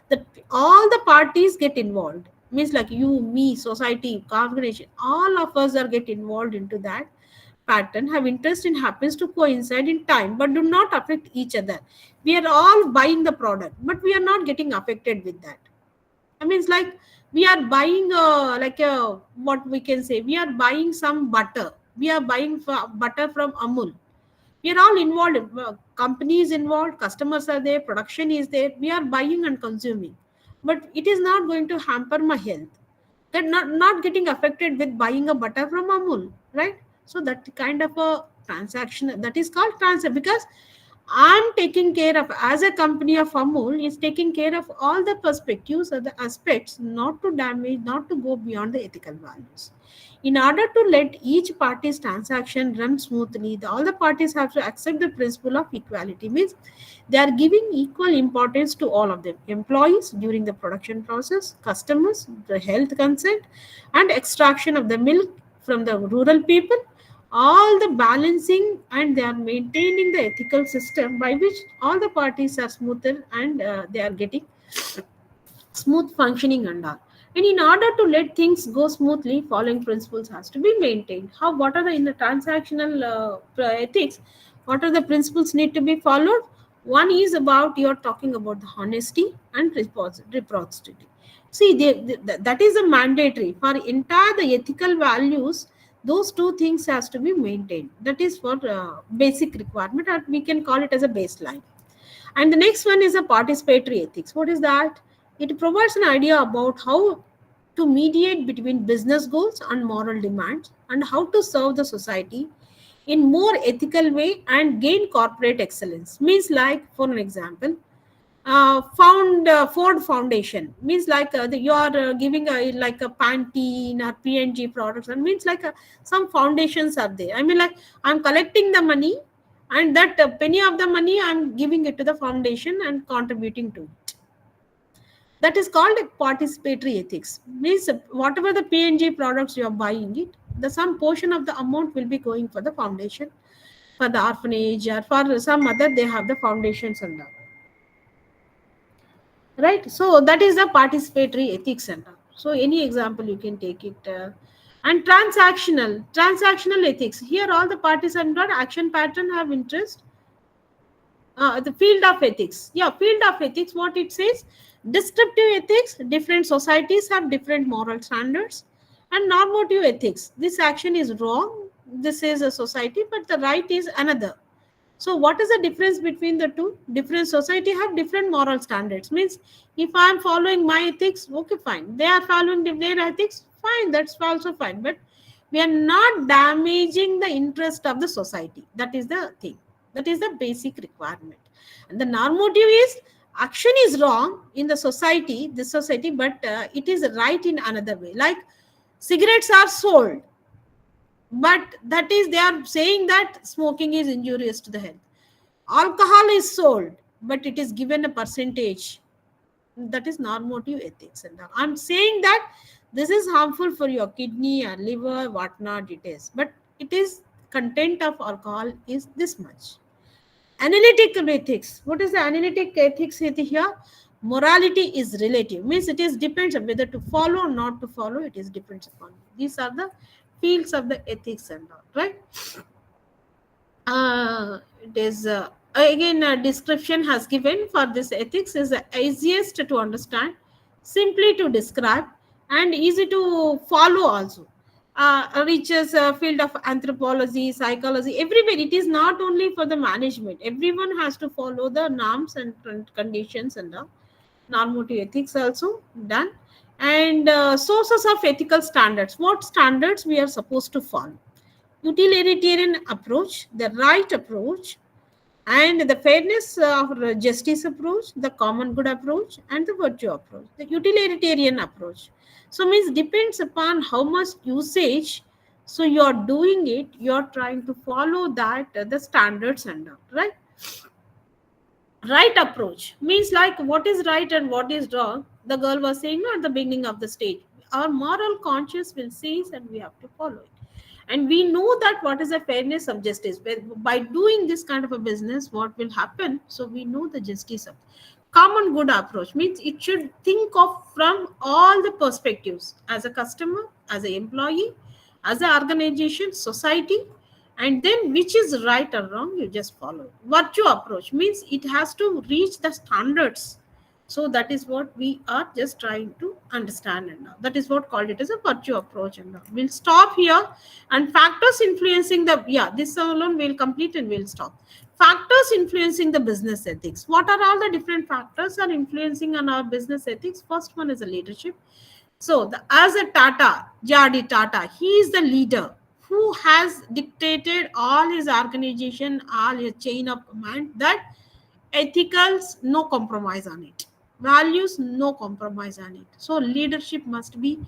[SPEAKER 7] That all the parties get involved, means like you, me, society, organization, all of us are get involved into that pattern, have interest in happens to coincide in time but do not affect each other. We are all buying the product but we are not getting affected with that. I mean, it's like we are buying what we can say, we are buying some butter, we are buying butter from Amul. We are all involved. Company is involved, customers are there, production is there, we are buying and consuming, but it is not going to hamper my health. That not getting affected with buying a butter from Amul, right? So that kind of a transaction, that is called transfer, because I'm taking care of, as a company of Amul is taking care of all the perspectives or the aspects, not to damage, not to go beyond the ethical values. In order to let each party's transaction run smoothly, all the parties have to accept the principle of equality. Means they are giving equal importance to all of them. Employees during the production process, customers, the health consent, and extraction of the milk from the rural people, all the balancing, and they are maintaining the ethical system by which all the parties are smoother and they are getting smooth functioning and all. And in order to let things go smoothly, following principles has to be maintained. How? What are the in the transactional ethics? What are the principles need to be followed? One is about, you're talking about the honesty and reciprocity. See, that is a mandatory for entire the ethical values. Those two things has to be maintained. That is for basic requirement, or we can call it as a baseline. And the next one is a participatory ethics. What is that? It provides an idea about how to mediate between business goals and moral demands, and how to serve the society in more ethical way and gain corporate excellence. Means like, for an example, Ford Foundation means like you are giving like a Pantene or P&G products, and means like some foundations are there. I mean, like I'm collecting the money, and that penny of the money I'm giving it to the foundation and contributing to it. That is called participatory ethics. Means whatever the P&G products you are buying it, the some portion of the amount will be going for the foundation, for the orphanage, or for some other, they have the foundations and all. Right, so that is the participatory ethics center. So any example you can take it. And transactional ethics, here all the parties and action pattern have interest. The field of ethics, field of ethics, what it says, descriptive ethics, different societies have different moral standards. And normative ethics, this action is wrong, this is a society, but the right is another. So what is the difference between the two? Different society have different moral standards. Means if I am following my ethics, okay, fine. They are following their ethics, fine, that's also fine. But we are not damaging the interest of the society. That is the thing. That is the basic requirement. And the normative is, action is wrong in the society, this society, but it is right in another way. Like Cigarettes are sold, but that is, they are saying that smoking is injurious to the health. Alcohol is sold, but it is given a percentage. That is normative ethics. And I'm saying that this is harmful for your kidney or liver, whatnot it is, but it is content of alcohol is this much. Analytical ethics. What is the analytic ethics here? Morality is relative, means it is depends on whether to follow or not to follow. It is depends upon. These are the fields of the ethics and all, right? It is again a description has given for this ethics is the easiest to understand, simply to describe, and easy to follow also. Reaches a field of anthropology, psychology, everywhere. It is not only for the management. Everyone has to follow the norms and conditions and the normative ethics also done. And sources of ethical standards. What standards we are supposed to follow? Utilitarian approach, the right approach, and the fairness or justice approach, the common good approach, and the virtue approach. The utilitarian approach, so means depends upon how much usage, so you are doing it, you are trying to follow that the standards and all, right? Right approach means like what is right and what is wrong. The girl was saying at the beginning of the stage, our moral conscience will cease and we have to follow it. And we know that what is the fairness of justice. By doing this kind of a business, what will happen? So we know the justice of common good approach means it should think of from all the perspectives, as a customer, as an employee, as an organization, society, and then which is right or wrong, you just follow. Virtue approach means it has to reach the standards. So that is what we are just trying to understand, and that is what called it as a virtue approach. And we'll stop here. And factors influencing the, this alone we'll complete and we'll stop. Factors influencing the business ethics. What are all the different factors are influencing on our business ethics? First one is a leadership. So as a Tata, J.R.D. Tata, he is the leader who has dictated all his organization, all his chain of command, that ethicals, no compromise on it. Values, no compromise on it. So leadership must be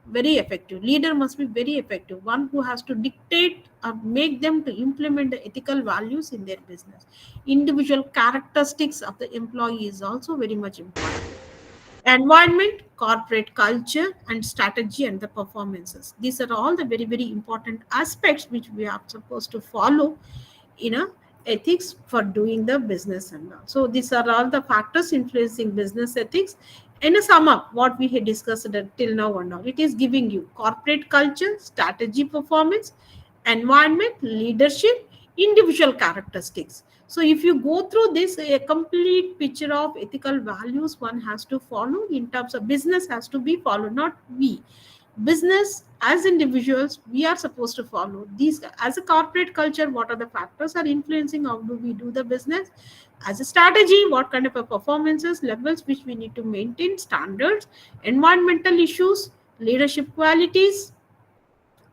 [SPEAKER 7] very effective. Leader must be very effective. One who has to dictate or make them to implement the ethical values in their business. Individual characteristics of the employee is also very much important. Environment, corporate culture, and strategy, and the performances. These are all the very, very important aspects which we are supposed to follow in a ethics for doing the business and all. So these are all the factors influencing business ethics. In a sum up, what we had discussed till now and all, it is giving you corporate culture, strategy, performance, environment, leadership, individual characteristics. So if you go through this, a complete picture of ethical values one has to follow in terms of business has to be followed, not we. Business as individuals, we are supposed to follow these. As a corporate culture, what are the factors are influencing how do we do the business? As a strategy, what kind of a performances levels which we need to maintain, standards, environmental issues, leadership qualities,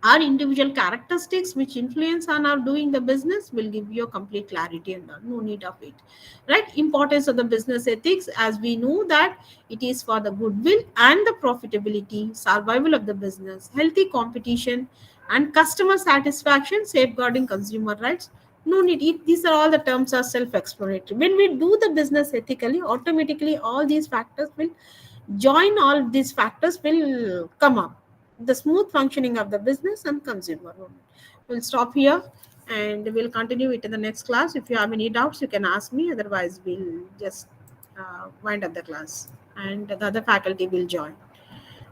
[SPEAKER 7] our individual characteristics which influence on our doing the business will give you a complete clarity, and no need of it, right? Importance of the business ethics, as we know that it is for the goodwill and the profitability, survival of the business, healthy competition, and customer satisfaction, safeguarding consumer rights. No need it, these are all the terms are self-explanatory. When we do the business ethically, automatically all these factors will join, all these factors will come up, the smooth functioning of the business and consumer. We'll stop here and we'll continue it in the next class. If you have any doubts, you can ask me. Otherwise, we'll just wind up the class and the other faculty will join.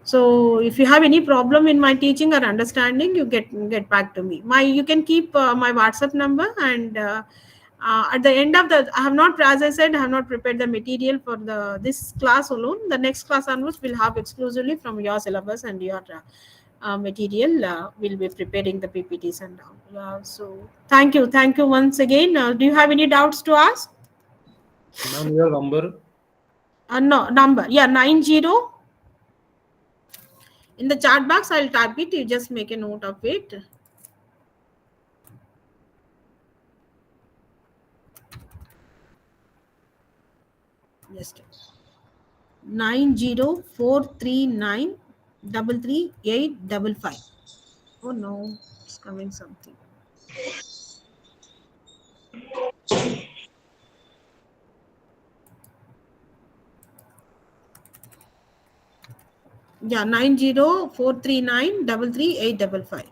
[SPEAKER 7] So if you have any problem in my teaching or understanding, you get back to me. You can keep my WhatsApp number, and at the end of the, I have not, as I said, I have not prepared the material for this class alone. The next class onwards will have exclusively from your syllabus and your material. We'll be preparing the PPTs and all. So thank you once again. Do you have any doubts to ask?
[SPEAKER 13] Ma'am, your number?
[SPEAKER 7] No, number. Yeah, 90. In the chat box, I'll type it. You just make a note of it. Just 90439 333855. Oh no, it's coming something. Yeah, 9043933855.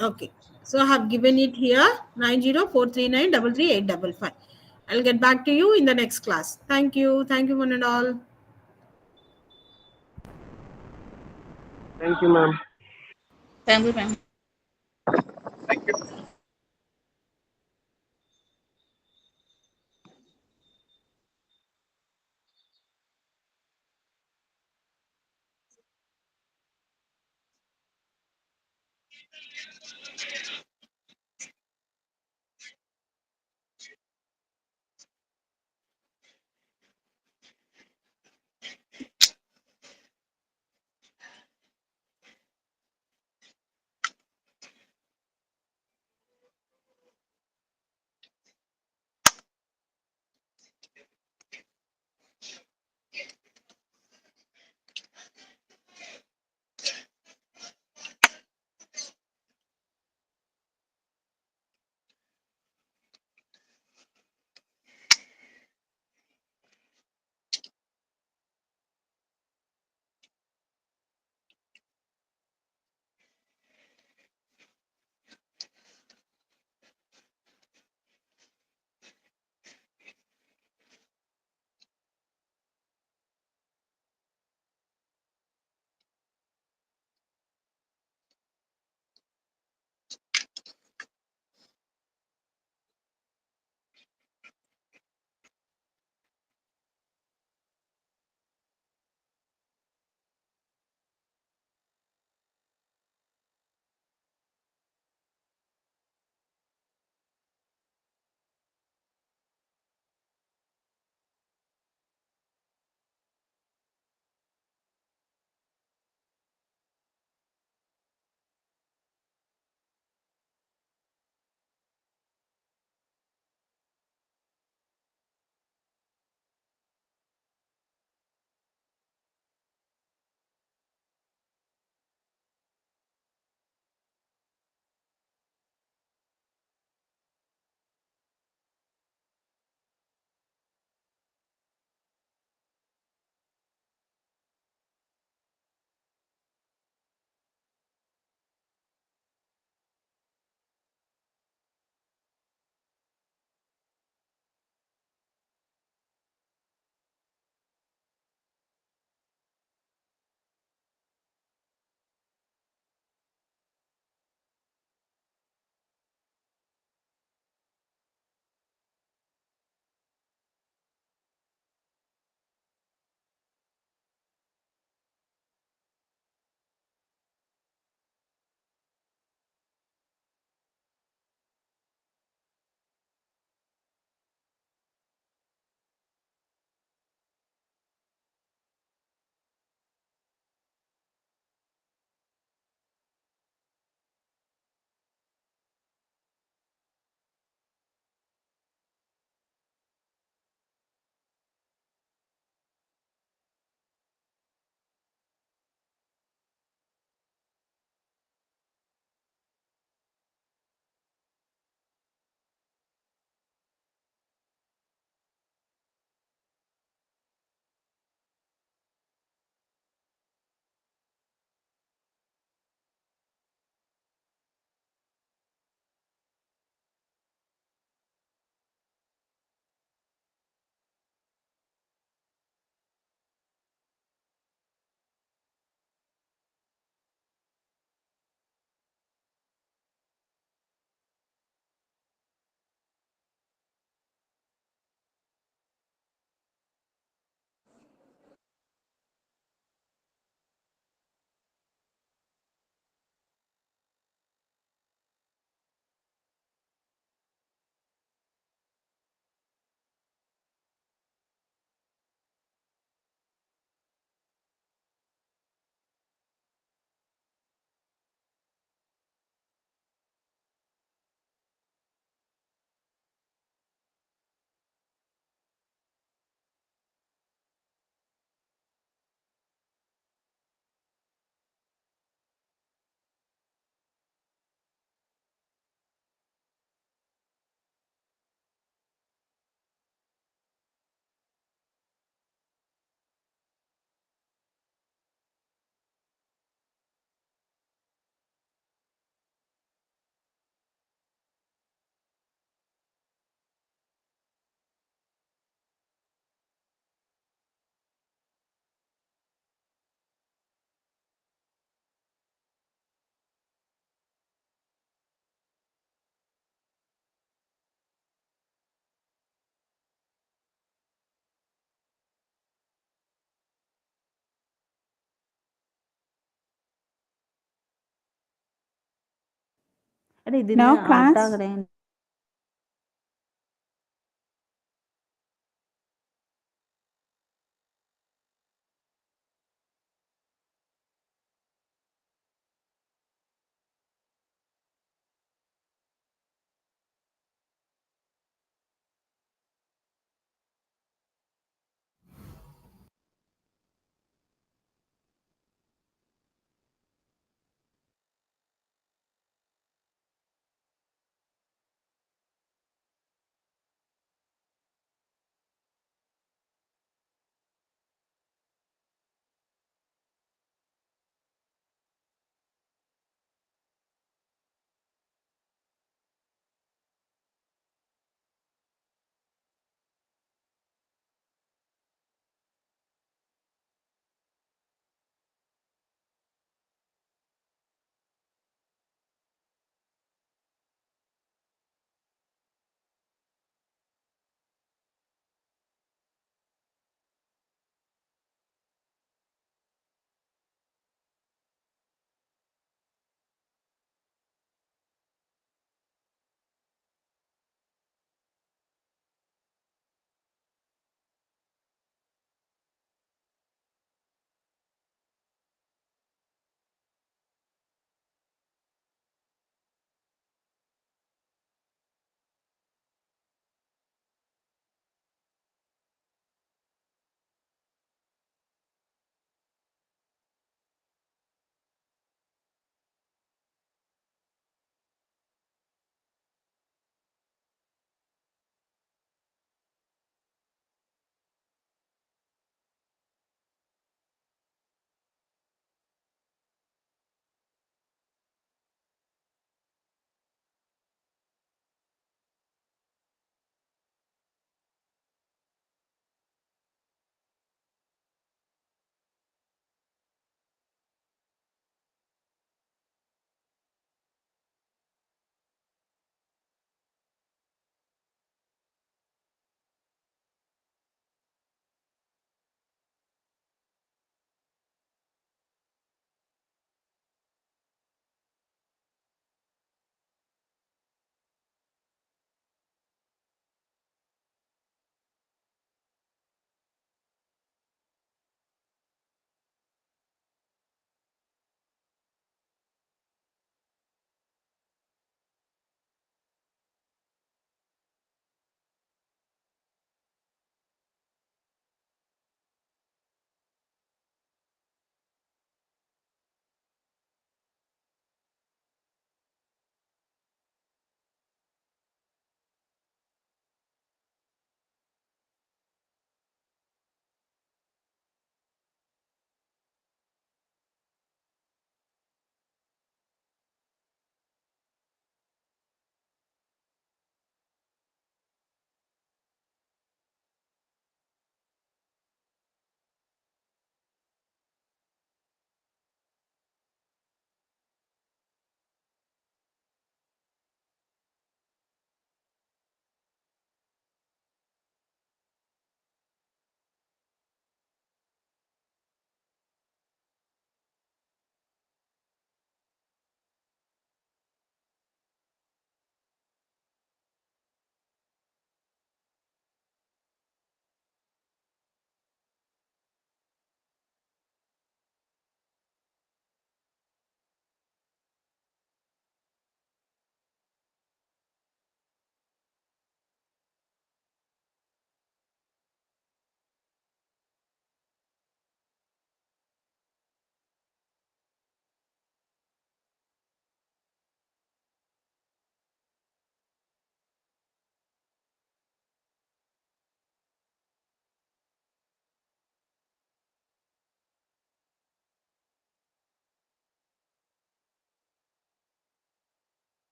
[SPEAKER 7] Okay, so I have given it here 9043933855. I'll get back to you in the next class. Thank you one and all.
[SPEAKER 12] Thank you, ma'am.
[SPEAKER 2] Thank you, ma'am. No class.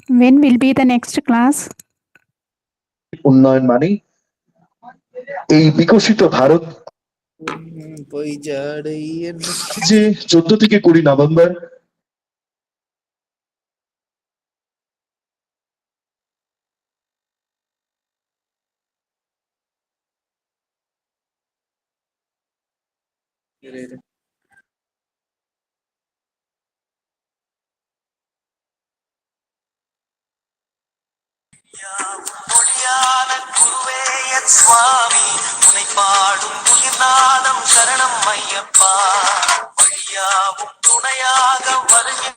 [SPEAKER 2] When will be the next class?
[SPEAKER 14] উন্নয়ন মানে এই বিকশিত ভারত যে 14 থেকে 20 November
[SPEAKER 15] மொழியான குருவே என் சுவாமி உனை பாடும் உயிர்நாதம் சரணம் ஐயப்பா வழியாவும் துணையாக வருகின்ற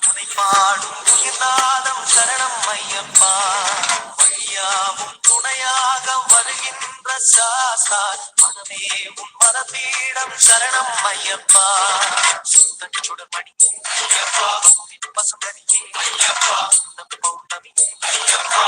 [SPEAKER 15] உனை பாடும் உயிர்நாதம் சரணம் ஐயப்பா வழியாவும் துணையாக வருகின்ற சாசா மனமே உன் மனப்பீடம் சரணம் ஐயப்பா சுத்தன் சுடர்மணி ஐயப்பா பசுமணியே ஐயப்பா பௌர்ணமி ஐயப்பா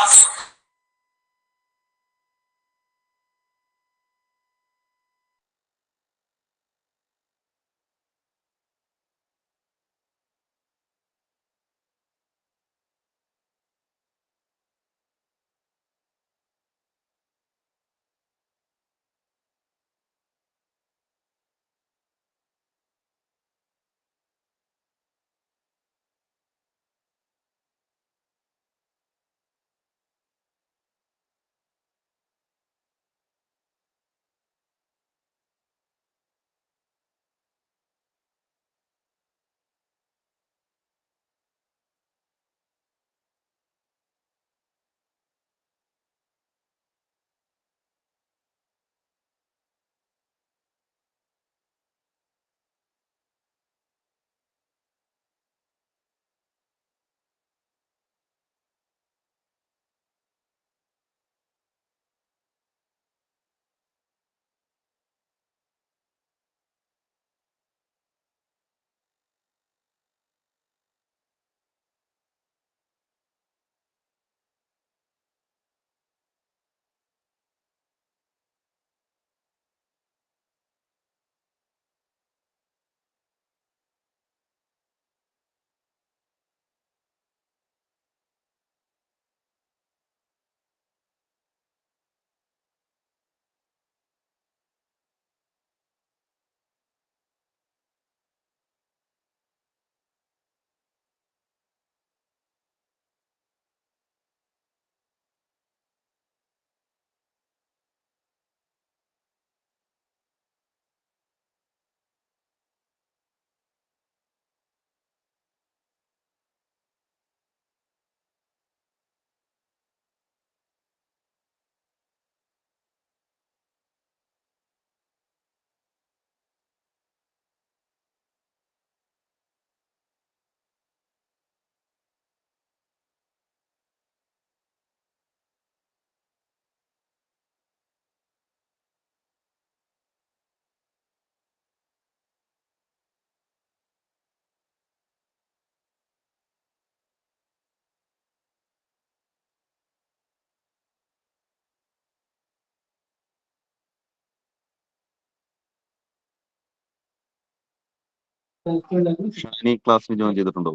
[SPEAKER 10] ഷാനി ക്ലാസ്സിൽ ജോയിൻ ചെയ്തിട്ടുണ്ടോ?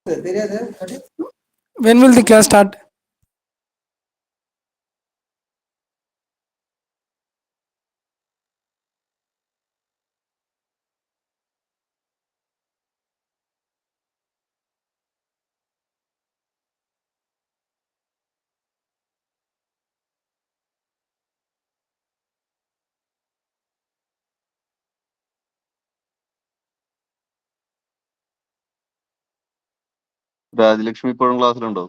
[SPEAKER 16] When will the class start?
[SPEAKER 10] Rajalakshmi ഇപ്പോഴും ക്ലാസ്സിലുണ്ടോ?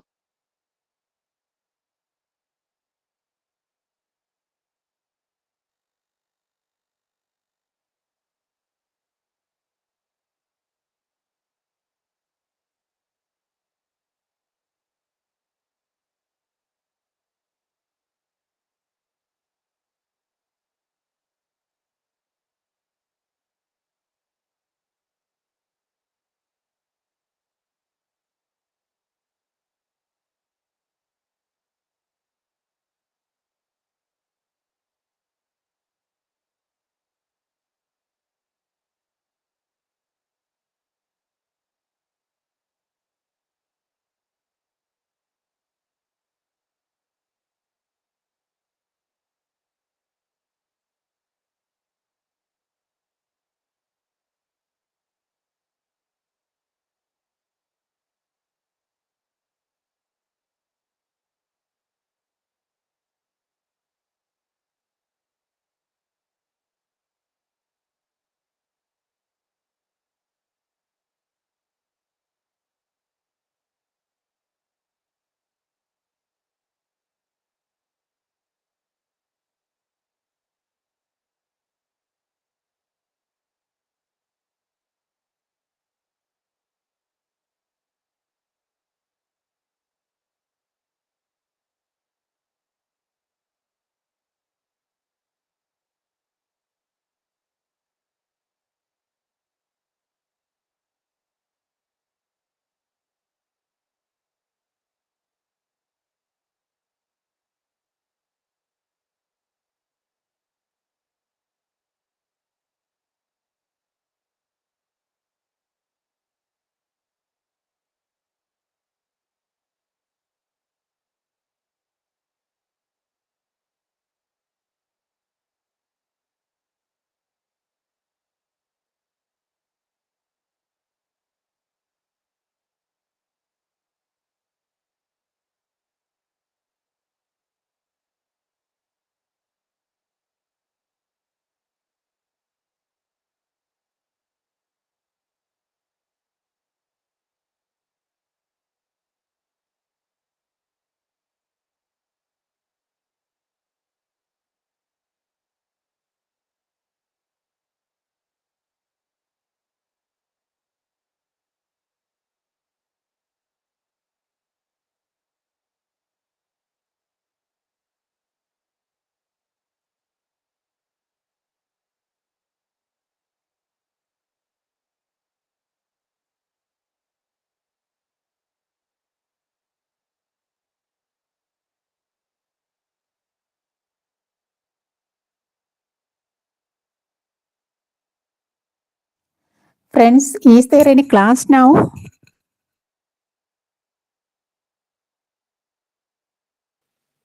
[SPEAKER 2] Friends, is there any class now?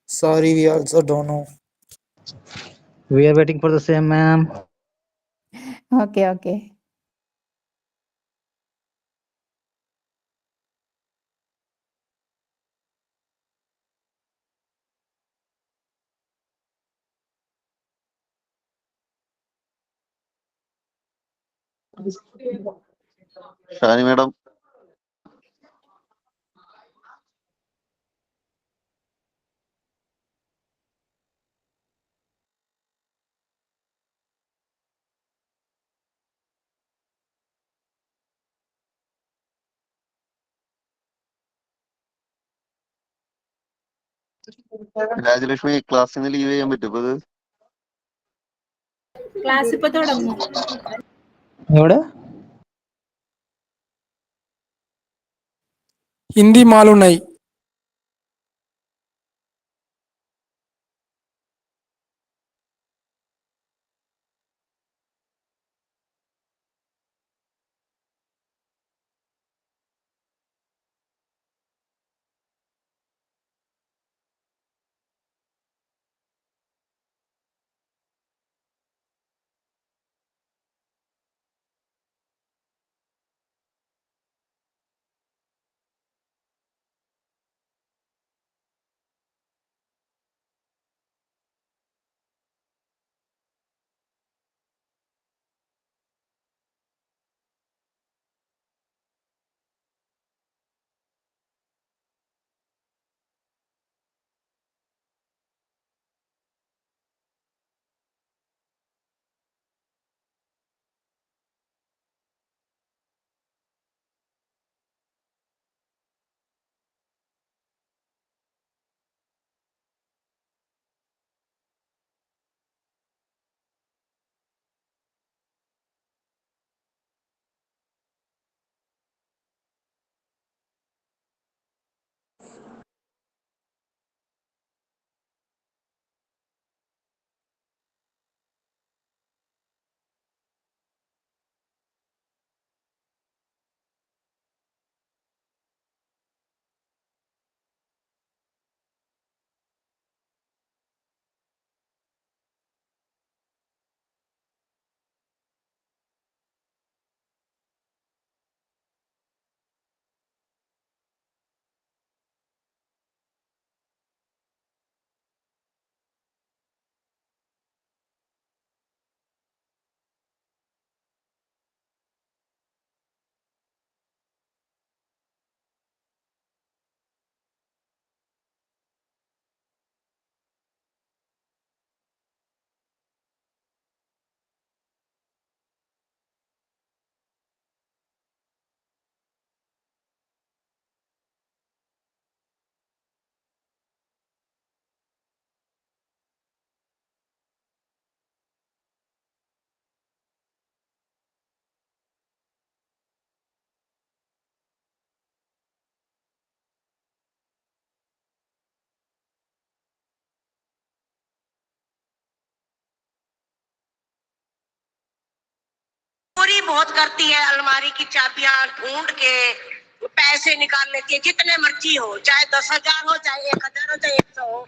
[SPEAKER 17] Sorry, we also don't know.
[SPEAKER 18] We are waiting for the same, ma'am.
[SPEAKER 2] Okay, okay.
[SPEAKER 10] Shani madam Rajalakshmi ക്ലാസ്സിൽ നിന്ന് ലീവ് ചെയ്യാൻ പറ്റും ഇപ്പൊ ഇത്?
[SPEAKER 7] ക്ലാസ് ഇപ്പൊ തുടങ്ങും.
[SPEAKER 18] എവിടെ?
[SPEAKER 16] Hindi मालूम नहीं.
[SPEAKER 19] चोरी बहुत करती है, अलमारी की चाबियां ढूंढ के पैसे निकाल लेती है, जितने मर्जी हो, चाहे 10,000 हो, चाहे 1,000 हो, चाहे 100 हो।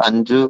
[SPEAKER 10] അഞ്ചു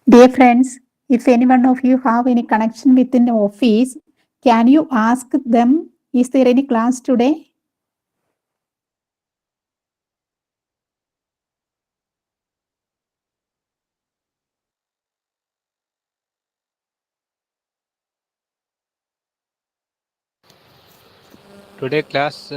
[SPEAKER 2] Dear friends, if any one of you have any connection within the office, can you ask them, is there any class today?
[SPEAKER 13] Today class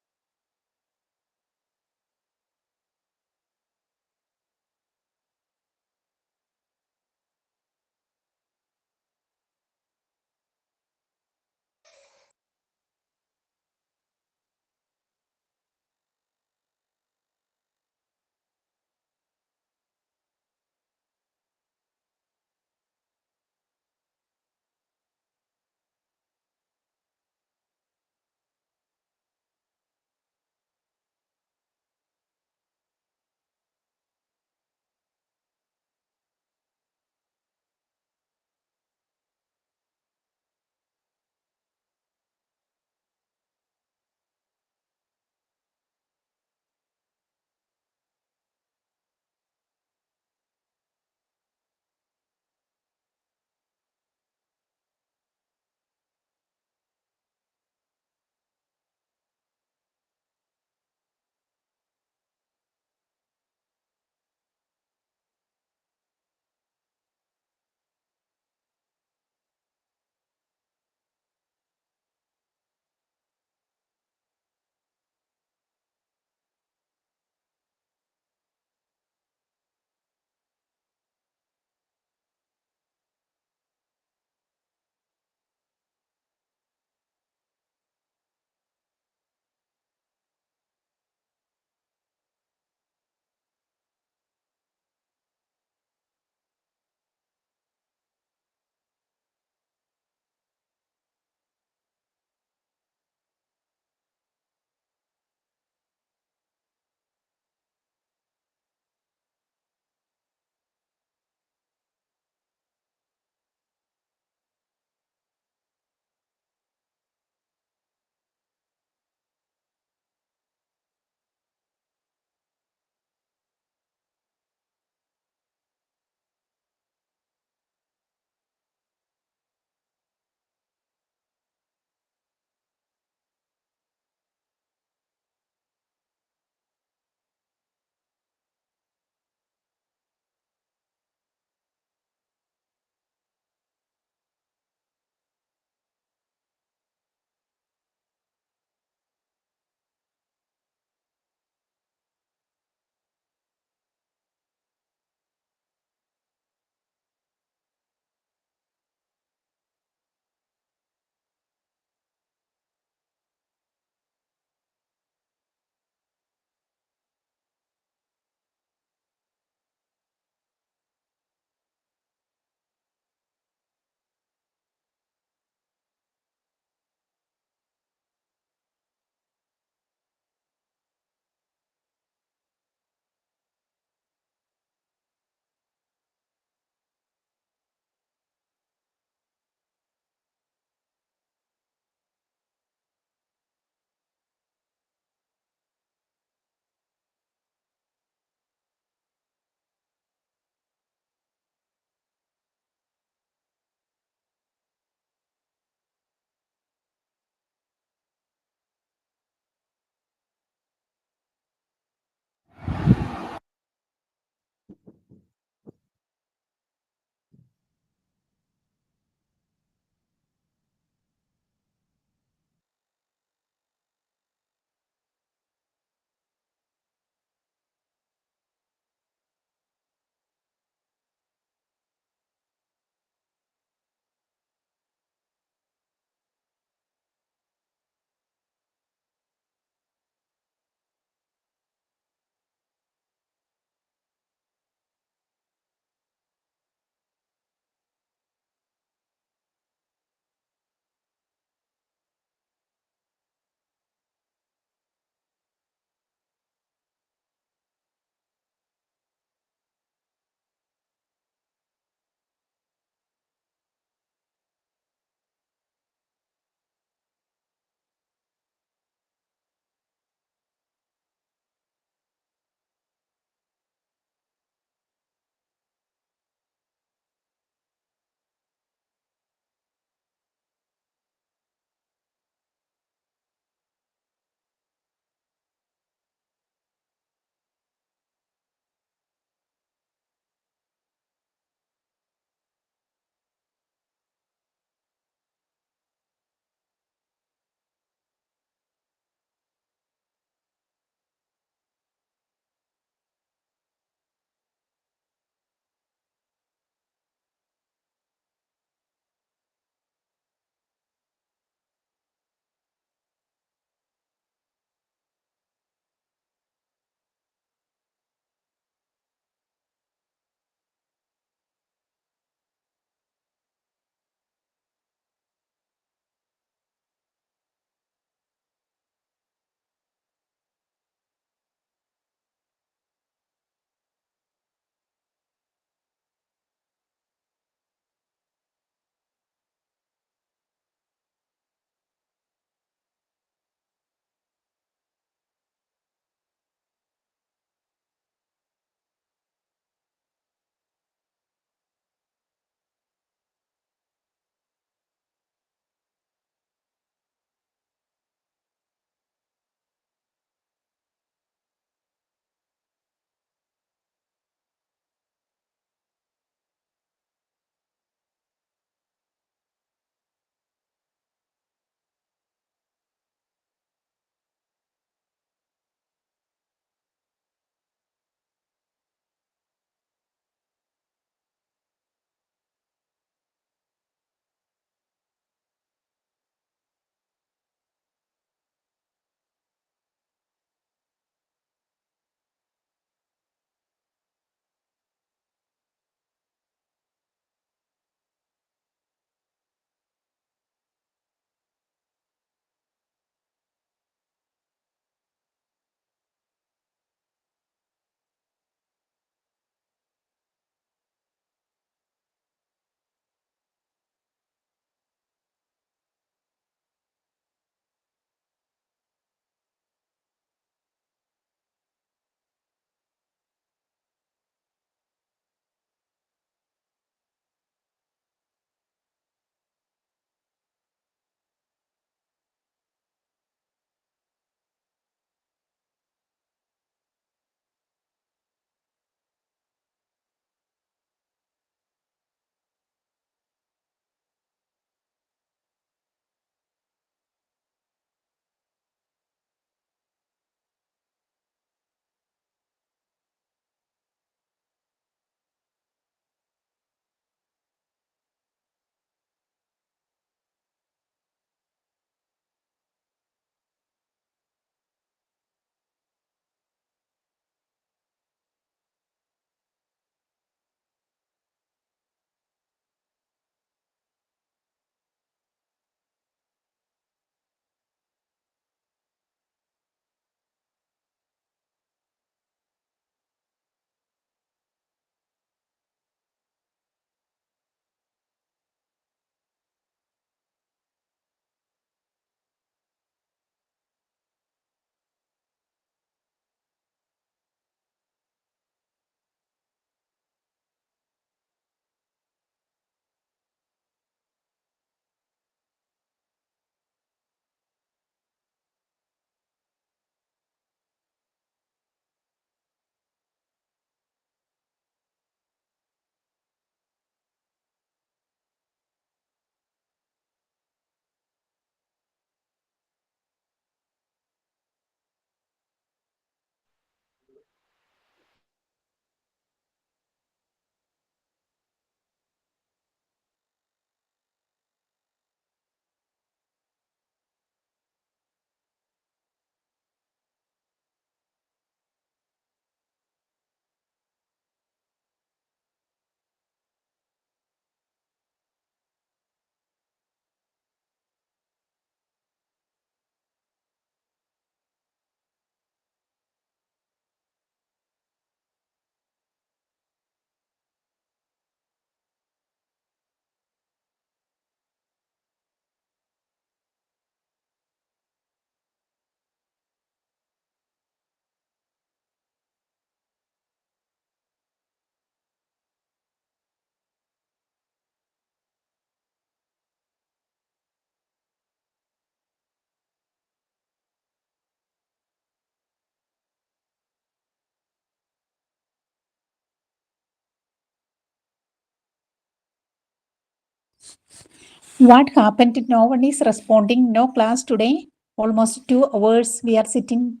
[SPEAKER 2] What happened? No one is responding. No class today. Almost 2 hours we are sitting.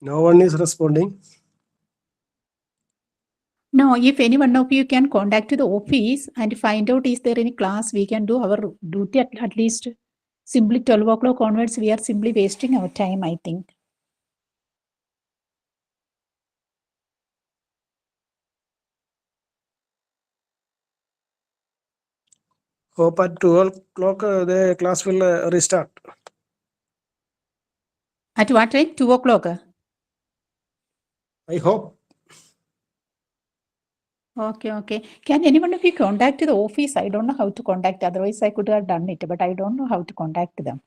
[SPEAKER 20] No one is responding.
[SPEAKER 2] No, if any one of you can contact to the office and find out is there any class, we can do our duty at least. Simply 12 o'clock onwards, we are simply wasting our time, I think.
[SPEAKER 20] Hope at 12 o'clock the class will restart.
[SPEAKER 2] At what time? 2 o'clock.
[SPEAKER 20] I hope.
[SPEAKER 2] Okay. Can anyone of you contact the office? I don't know how to contact. Otherwise, I could have done it, but I don't know how to contact them.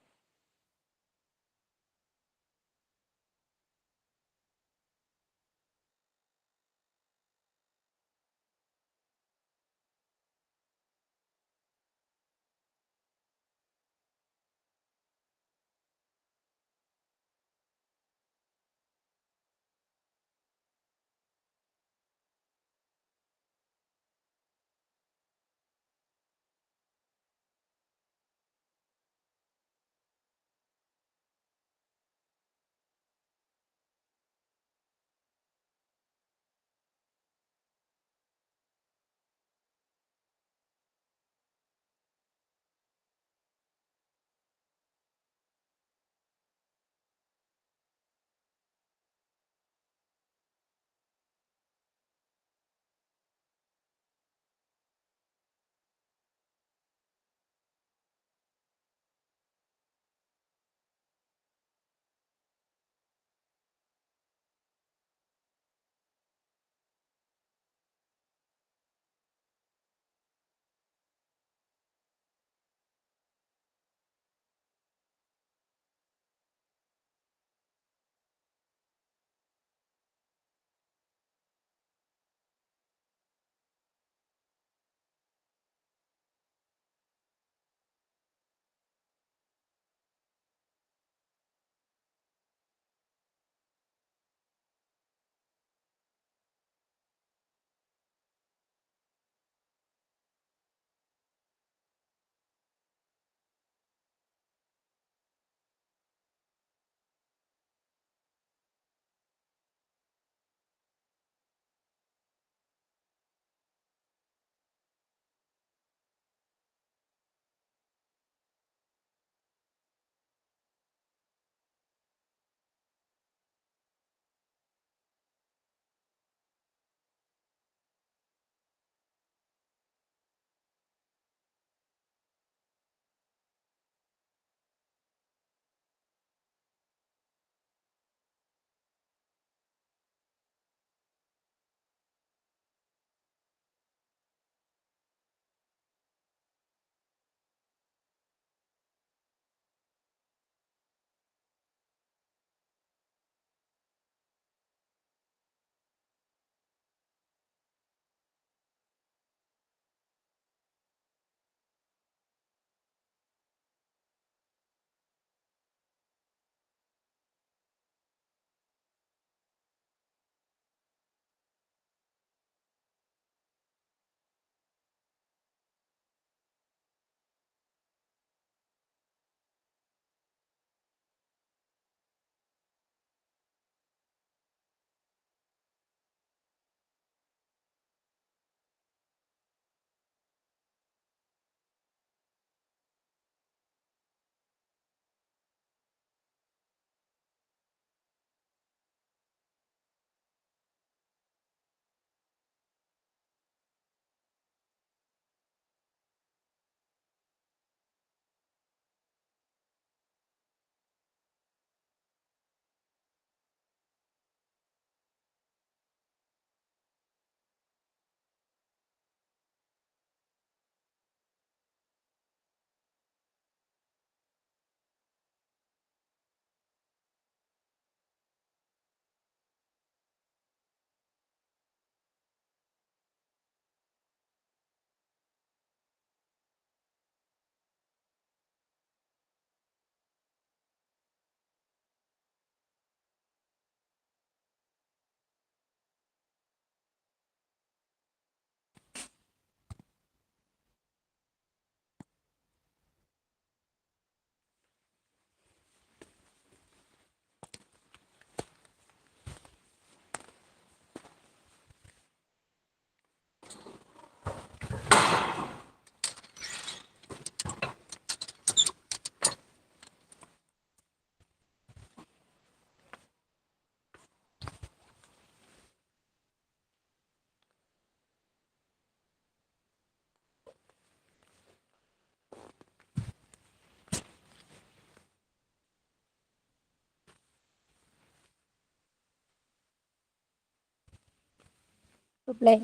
[SPEAKER 2] Kublai.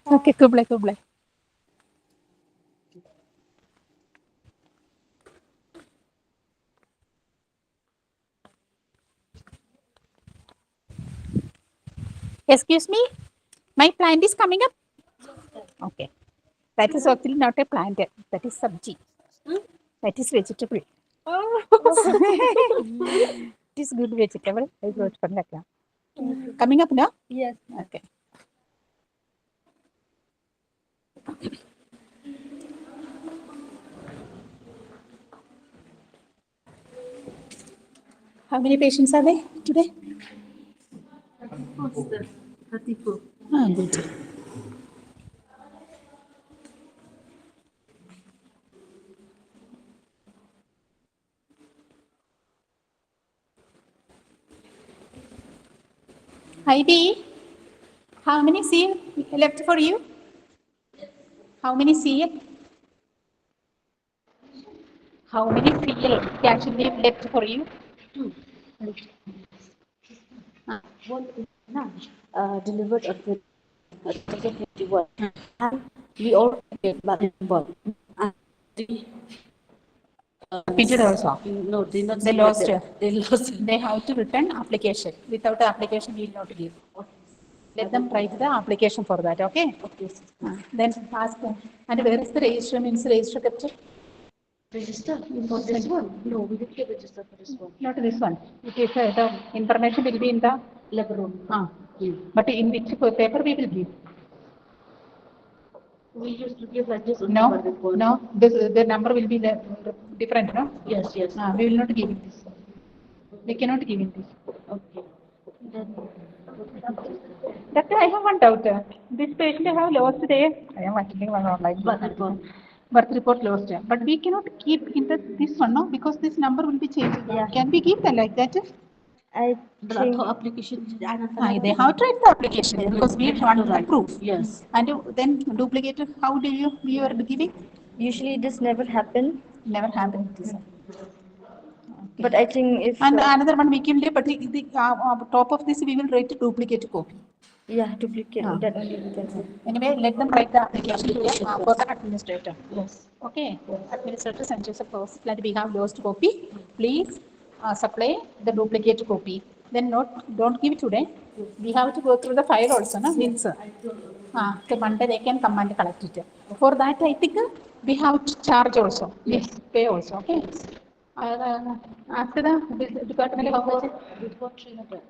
[SPEAKER 2] Okay, Kublai. Excuse me, my plant is coming up. Okay, that is actually not a plant. That is sabji. That is vegetable. It is good vegetable. I wrote for that. Coming up now?
[SPEAKER 4] Yes.
[SPEAKER 2] Okay. How many patients are there today?
[SPEAKER 4] 34.
[SPEAKER 2] Ah, good. Ivy, how many CL left for you? How many CL? How many CL cash leave left for you?
[SPEAKER 4] 2. One is delivered at 21. And we all get back one. And
[SPEAKER 2] Repeated also.
[SPEAKER 4] no, they not
[SPEAKER 2] They lost.
[SPEAKER 4] They lost.
[SPEAKER 2] They have to return application. Without the application, we will not give. Let them write the application for that. Okay.
[SPEAKER 4] Okay.
[SPEAKER 2] Then ask them. And where is the register? Means register capture.
[SPEAKER 4] Register for this one? No, we didn't get register for this one.
[SPEAKER 2] Not this one. It is the information will be in the
[SPEAKER 4] Labor room.
[SPEAKER 2] But in which paper we will give?
[SPEAKER 4] We used to give like this.
[SPEAKER 2] No. The number will be different. No.
[SPEAKER 4] Yes.
[SPEAKER 2] We will not give it this. We cannot give it this.
[SPEAKER 4] Okay. Then.
[SPEAKER 2] Doctor, I have one doubt. This patient have lost their birth report lost. But we cannot keep in this one, no, because this number will be changed.
[SPEAKER 4] Yeah.
[SPEAKER 2] Can we keep them like that?
[SPEAKER 4] I think application.
[SPEAKER 2] They have to write the application because we want the proof.
[SPEAKER 4] Yes.
[SPEAKER 2] And then duplicate. How do you are giving?
[SPEAKER 4] Usually this never happen.
[SPEAKER 2] Never happened.
[SPEAKER 4] But I think if
[SPEAKER 2] And another one we can do, but the top of this we will write a duplicate copy.
[SPEAKER 4] yeah, duplicate that only we can do.
[SPEAKER 2] Anyway, let them write the application here for the administrator.
[SPEAKER 4] Yes.
[SPEAKER 2] Okay. Administrator sent us a post that we have lost copy. Please supply the duplicate copy. Then don't give it today. We have to go through the file also, no? Means, so Monday they can come and collect it. For that, I think we have to charge also. Yes. Pay also. Okay. After the department, how much?
[SPEAKER 4] We got 300.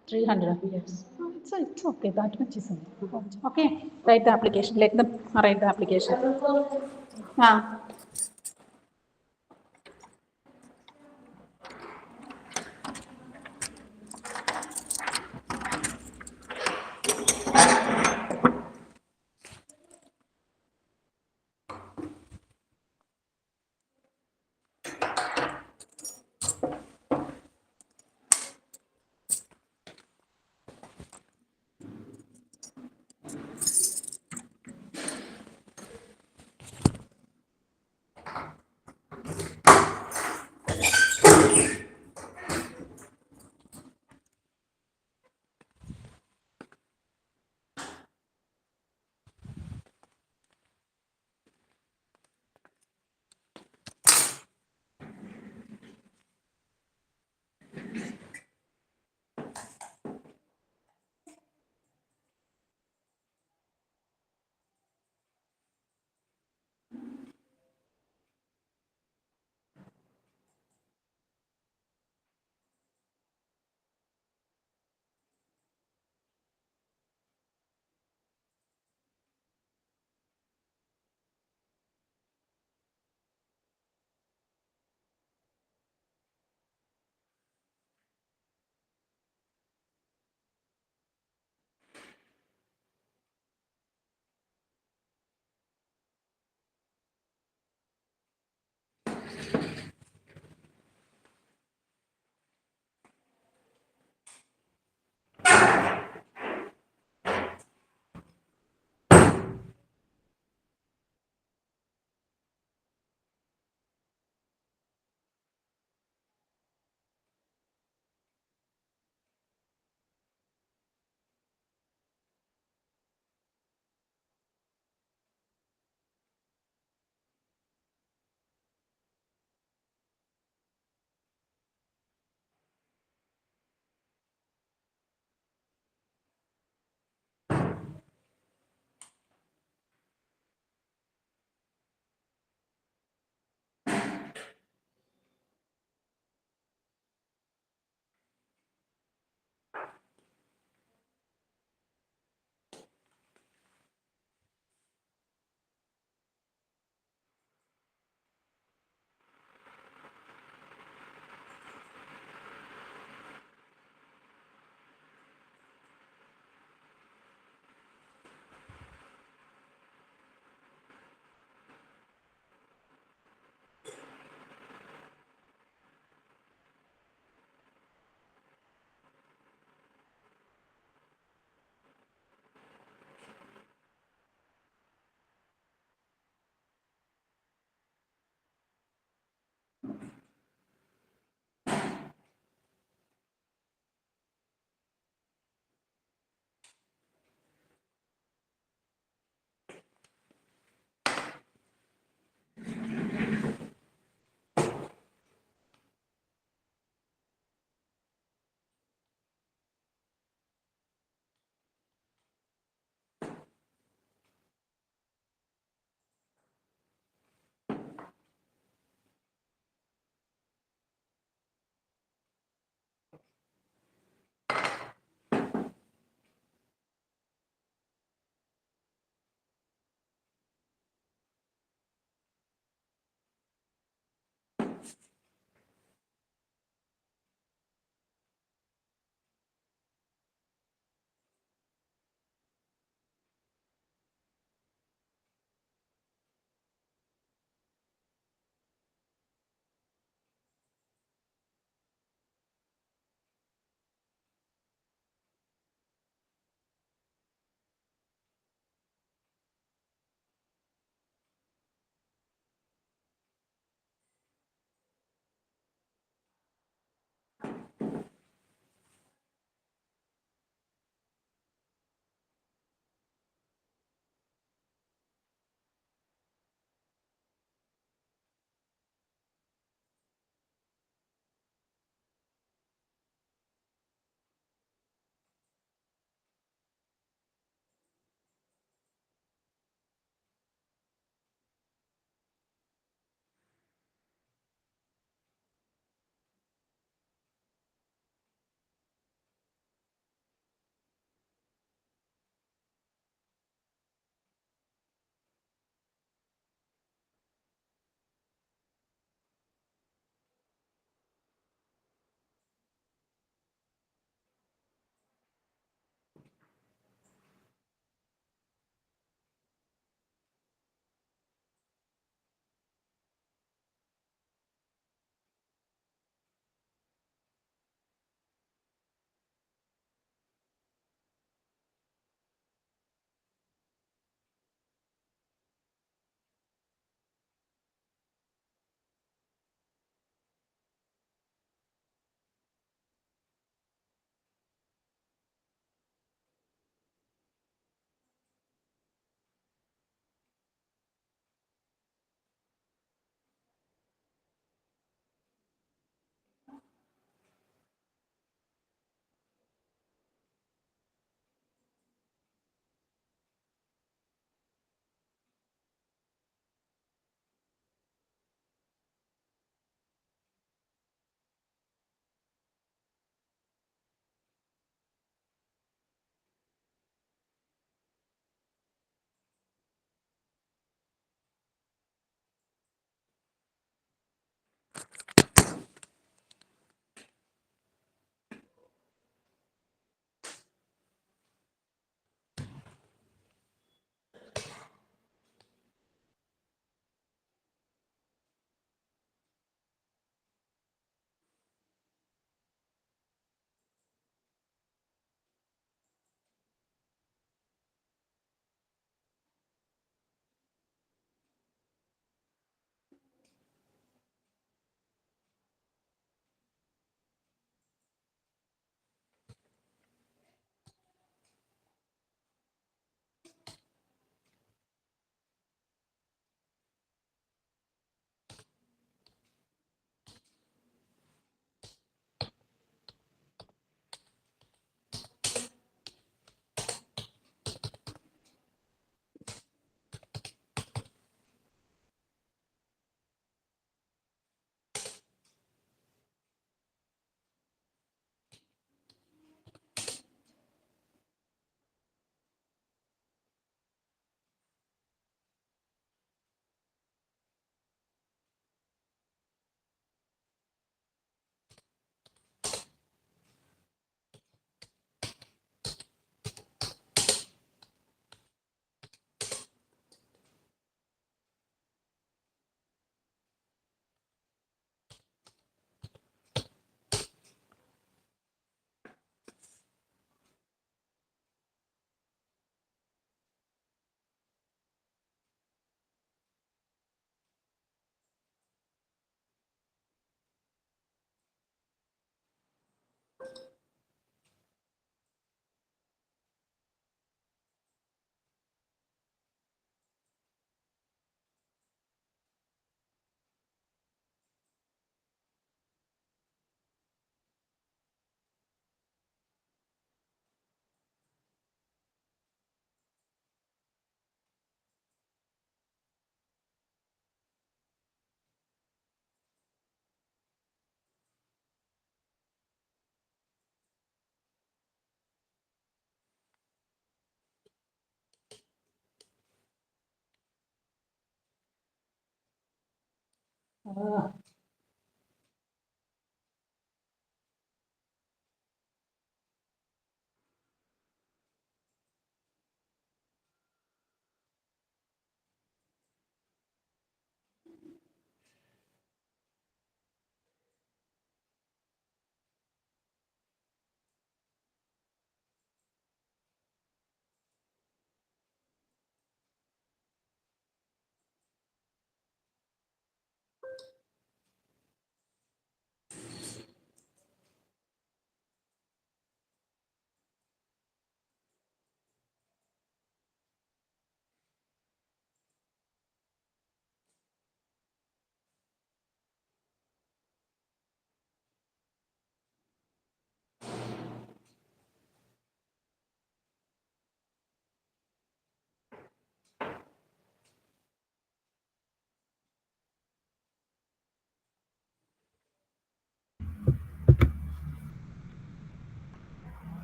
[SPEAKER 2] 300.
[SPEAKER 4] Yes.
[SPEAKER 2] It's okay. That much is enough. Okay. Write the application. Let them write the application.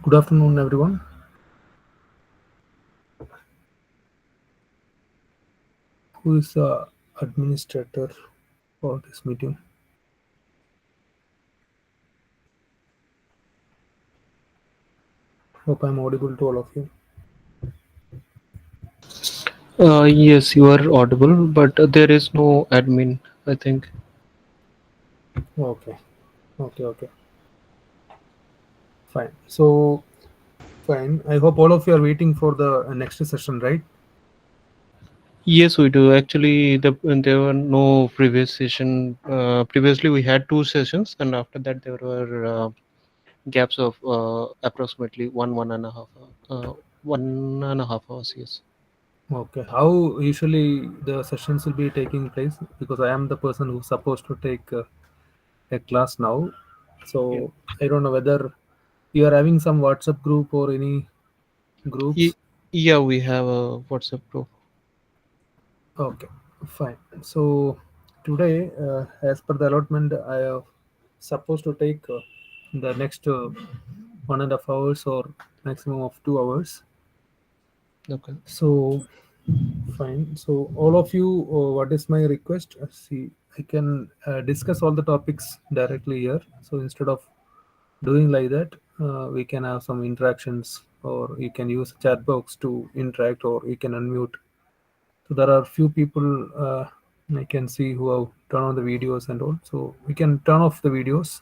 [SPEAKER 13] Good afternoon, everyone. Who is the administrator for this meeting? Hope I'm audible to all of you.
[SPEAKER 21] Yes, you are audible, but there is no admin, I think.
[SPEAKER 13] Okay. Okay. Fine. So, fine. I hope all of you are waiting for the next session, right?
[SPEAKER 21] Yes, we do. Actually, there were no previous session. Previously, we had 2 sessions, and after that, there were gaps of approximately 1.5 hours. Yes.
[SPEAKER 13] Okay. How usually the sessions will be taking place? Because I am the person who's supposed to take a class now. So I don't know whether you are having some WhatsApp group or any groups.
[SPEAKER 21] Yeah, we have a WhatsApp group.
[SPEAKER 13] Okay, fine. So today, as per the allotment, I am supposed to take the next 1.5 hours or maximum of 2 hours.
[SPEAKER 21] Okay.
[SPEAKER 13] So fine. So all of you, what is my request? See, I can discuss all the topics directly here. So instead of doing like that, we can have some interactions, or you can use chat box to interact, or you can unmute. So there are few people I can see who have turned on the videos and all. So we can turn off the videos,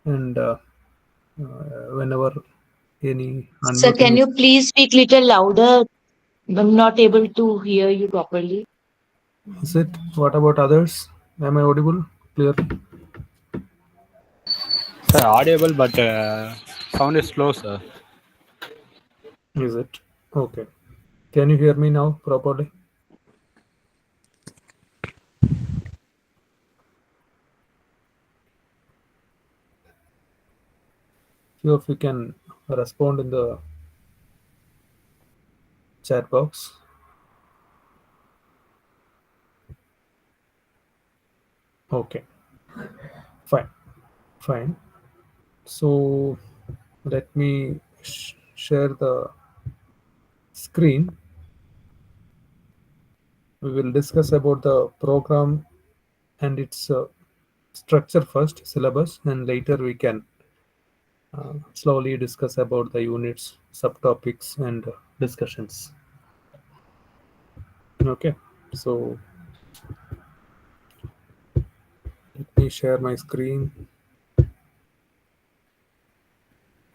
[SPEAKER 13] and whenever any
[SPEAKER 4] Sir,
[SPEAKER 13] unmuting
[SPEAKER 4] can
[SPEAKER 13] is.
[SPEAKER 4] you please speak little louder? I'm not able to hear you properly.
[SPEAKER 13] Is it? What about others? Am I audible? Clear?
[SPEAKER 22] Sir, audible, but sound is slow, sir.
[SPEAKER 13] Is it? Okay. Can you hear me now properly? Few of you can respond in the chat box. Okay. Fine. So let me share the screen. We will discuss about the program and its structure first, syllabus, and later we can slowly discuss about the units, subtopics, and discussions. Okay, so let me share my screen.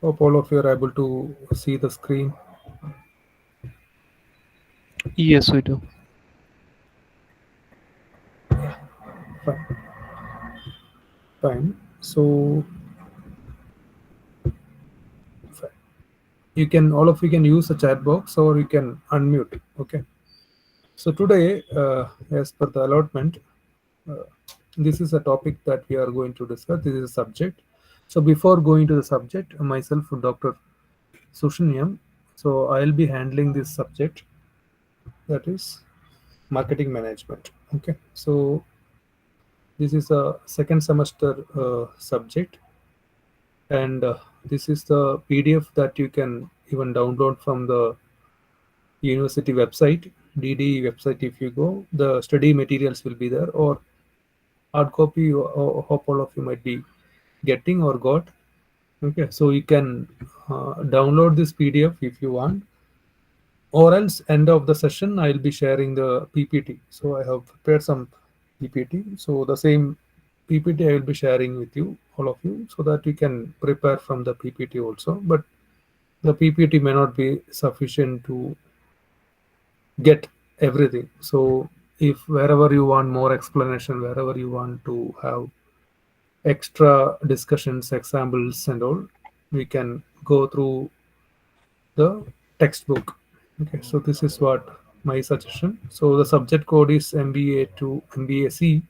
[SPEAKER 13] Hope all of you are able to see the screen.
[SPEAKER 21] Yes, we do.
[SPEAKER 13] Fine. So you can, all of you can use the chat box, or you can unmute. Okay. So today, as per the allotment, this is a topic that we are going to discuss. This is a subject. So before going to the subject, myself, Dr. Sushinyam, so I'll be handling this subject, that is marketing management. Okay. So this is a second semester subject, and this is the PDF that you can even download from the university website, DD website. If you go, the study materials will be there, or hard copy, hope all of you might be getting or got. Okay, so you can download this PDF if you want, or else end of the session I'll be sharing the PPT. So I have prepared some PPT. So the same PPT I will be sharing with you, all of you, so that you can prepare from the PPT also. But the PPT may not be sufficient to get everything. So if wherever you want more explanation, wherever you want to have extra discussions, examples and all, we can go through the textbook. Okay, so this is what my suggestion. So the subject code is MBA to MBAC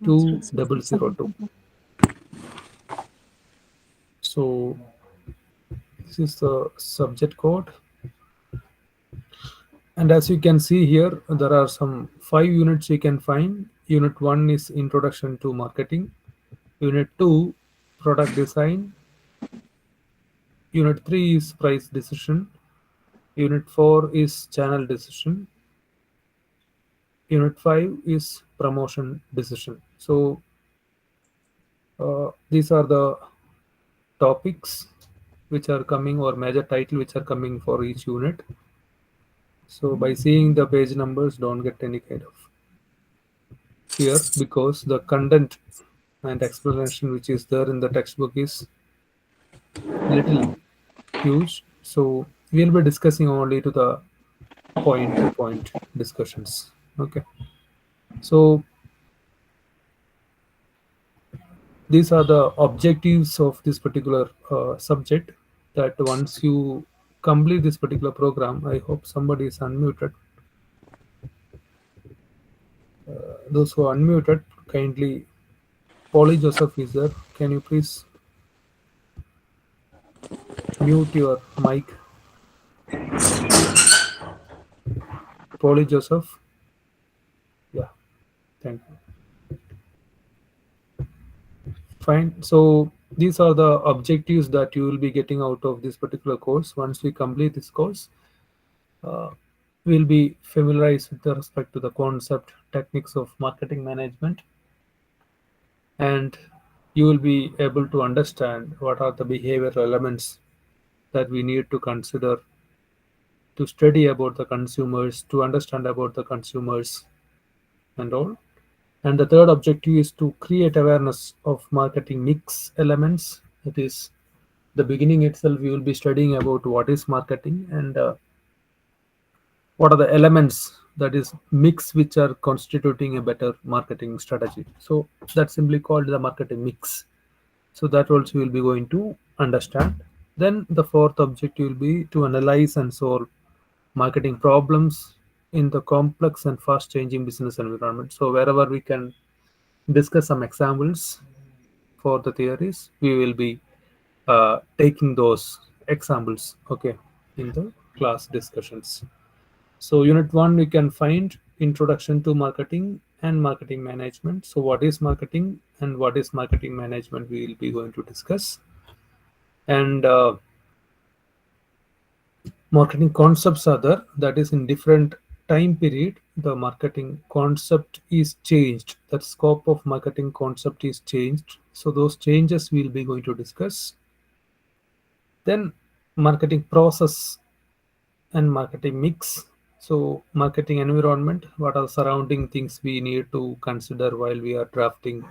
[SPEAKER 13] 2002. So this is the subject code. And as you can see here, there are some 5 units you can find. Unit 1 is Introduction to Marketing. Unit 2, Product Design. Unit 3 is Price Decision. Unit 4 is Channel Decision. Unit 5 is Promotion Decision. So these are the topics which are coming, or major title which are coming for each unit. So by seeing the page numbers, don't get any kind of fear, because the content and explanation which is there in the textbook is little huge. So we'll be discussing only to the point to point discussions. Okay, so these are the objectives of this particular subject, that once you complete this particular program, I hope somebody is unmuted. Those who are unmuted, kindly, Polly Joseph is there, can you please mute your mic? Polly Joseph, yeah, thank you. Fine. So these are the objectives that you will be getting out of this particular course. Once we complete this course, we'll be familiarized with respect to the concept, techniques of marketing management, and you will be able to understand what are the behavioral elements that we need to consider to study about the consumers, to understand about the consumers and all. And the third objective is to create awareness of marketing mix elements. That is, the beginning itself, we will be studying about what is marketing and what are the elements, that is mix, which are constituting a better marketing strategy. So that's simply called the marketing mix. So that also we'll be going to understand. Then the fourth objective will be to analyze and solve marketing problems in the complex and fast changing business environment. So wherever we can discuss some examples for the theories, we will be taking those examples, okay, in the class discussions. So unit 1, we can find Introduction to Marketing and Marketing Management. So what is marketing and what is marketing management, we will be going to discuss. And marketing concepts are there, that is in different time period the marketing concept is changed, that scope of marketing concept is changed. So those changes we'll be going to discuss. Then marketing process and marketing mix. So marketing environment, what are surrounding things we need to consider while we are drafting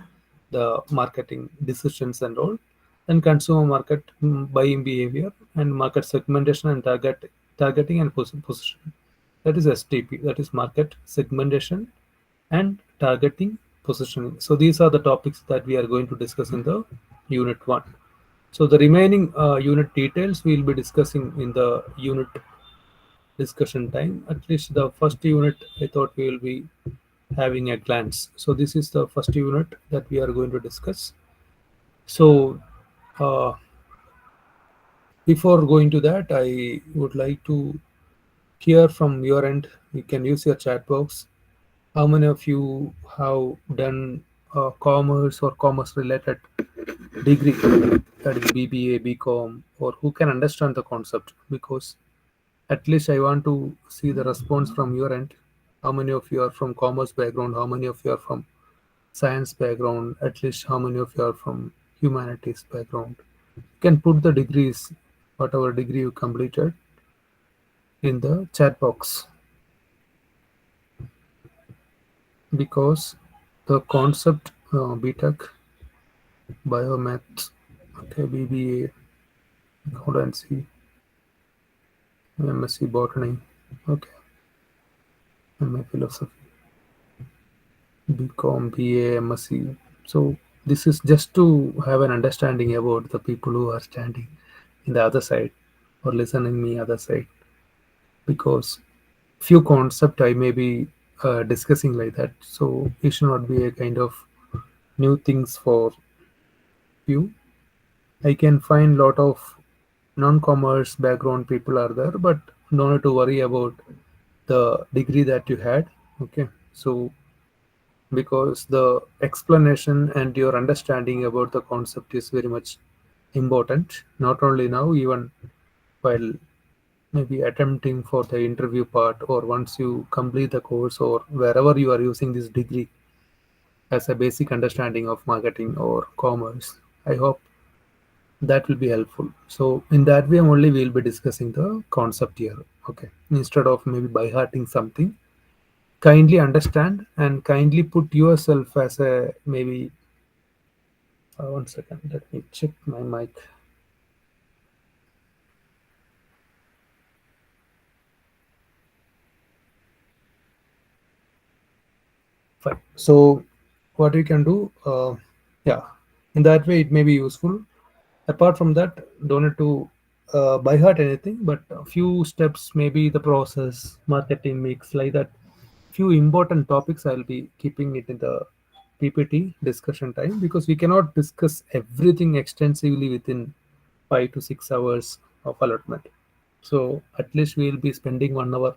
[SPEAKER 13] the marketing decisions and all. Then consumer market, buying behavior, and market segmentation and targeting and positioning. That is STP, that is market segmentation and targeting positioning. So these are the topics that we are going to discuss in the unit 1. So the remaining unit details we will be discussing in the unit discussion time. At least the first unit, I thought we will be having a glance. So this is the first unit that we are going to discuss. So before going to that, I would like to hear from your end. You can use your chat box. How many of you have done commerce or commerce related degree, that is BBA, BCom, or who can understand the concept? Because at least I want to see the response from your end. How many of you are from commerce background? How many of you are from science background, at least how many of you are from humanities background. You can put the degrees, whatever degree you completed, in the chat box, because the concept BTech, biomath, okay, BBA, accountancy, MSc botany, okay, MA philosophy, BCom, BA, MSc. So this is just to have an understanding about the people who are standing in the other side or listening me other side, because few concept I may be discussing like that. So it should not be a kind of new things for you. I can find lot of non-commerce background people are there, but no need to worry about the degree that you had. Okay, so because the explanation and your understanding about the concept is very much important, not only now, even while maybe attempting for the interview part, or once you complete the course, or wherever you are using this degree as a basic understanding of marketing or commerce. I hope that will be helpful. So in that way only we'll be discussing the concept here. Okay, instead of maybe by hearting something, kindly understand and kindly put yourself as a maybe 1 second, let me check my mic. Fine. So what you can do, yeah, in that way it may be useful. Apart from that, don't need to by heart anything, but a few steps, maybe the process, marketing mix, like that. Few important topics I'll be keeping it in the PPT discussion time, because we cannot discuss everything extensively within 5 to 6 hours of allotment. So at least we'll be spending 1 hour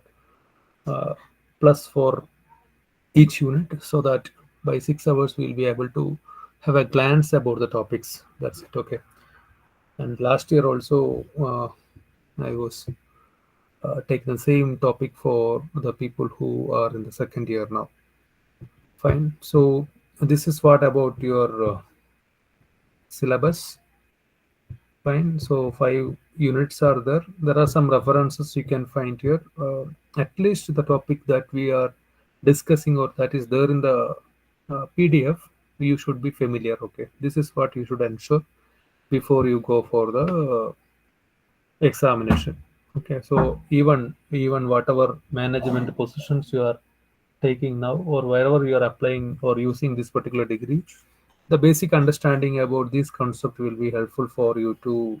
[SPEAKER 13] plus for each unit, so that by 6 hours we'll be able to have a glance about the topics. That's it. Okay. And last year also I was taking the same topic for the people who are in the second year now. Fine. So this is what about your syllabus. Fine. So 5 units are there. There are some references you can find here. At least the topic that we are discussing, or that is there in the PDF, you should be familiar. Okay. This is what you should ensure before you go for the examination. Okay. So even whatever management positions you are taking now, or wherever you are applying or using this particular degree, the basic understanding about this concept will be helpful for you to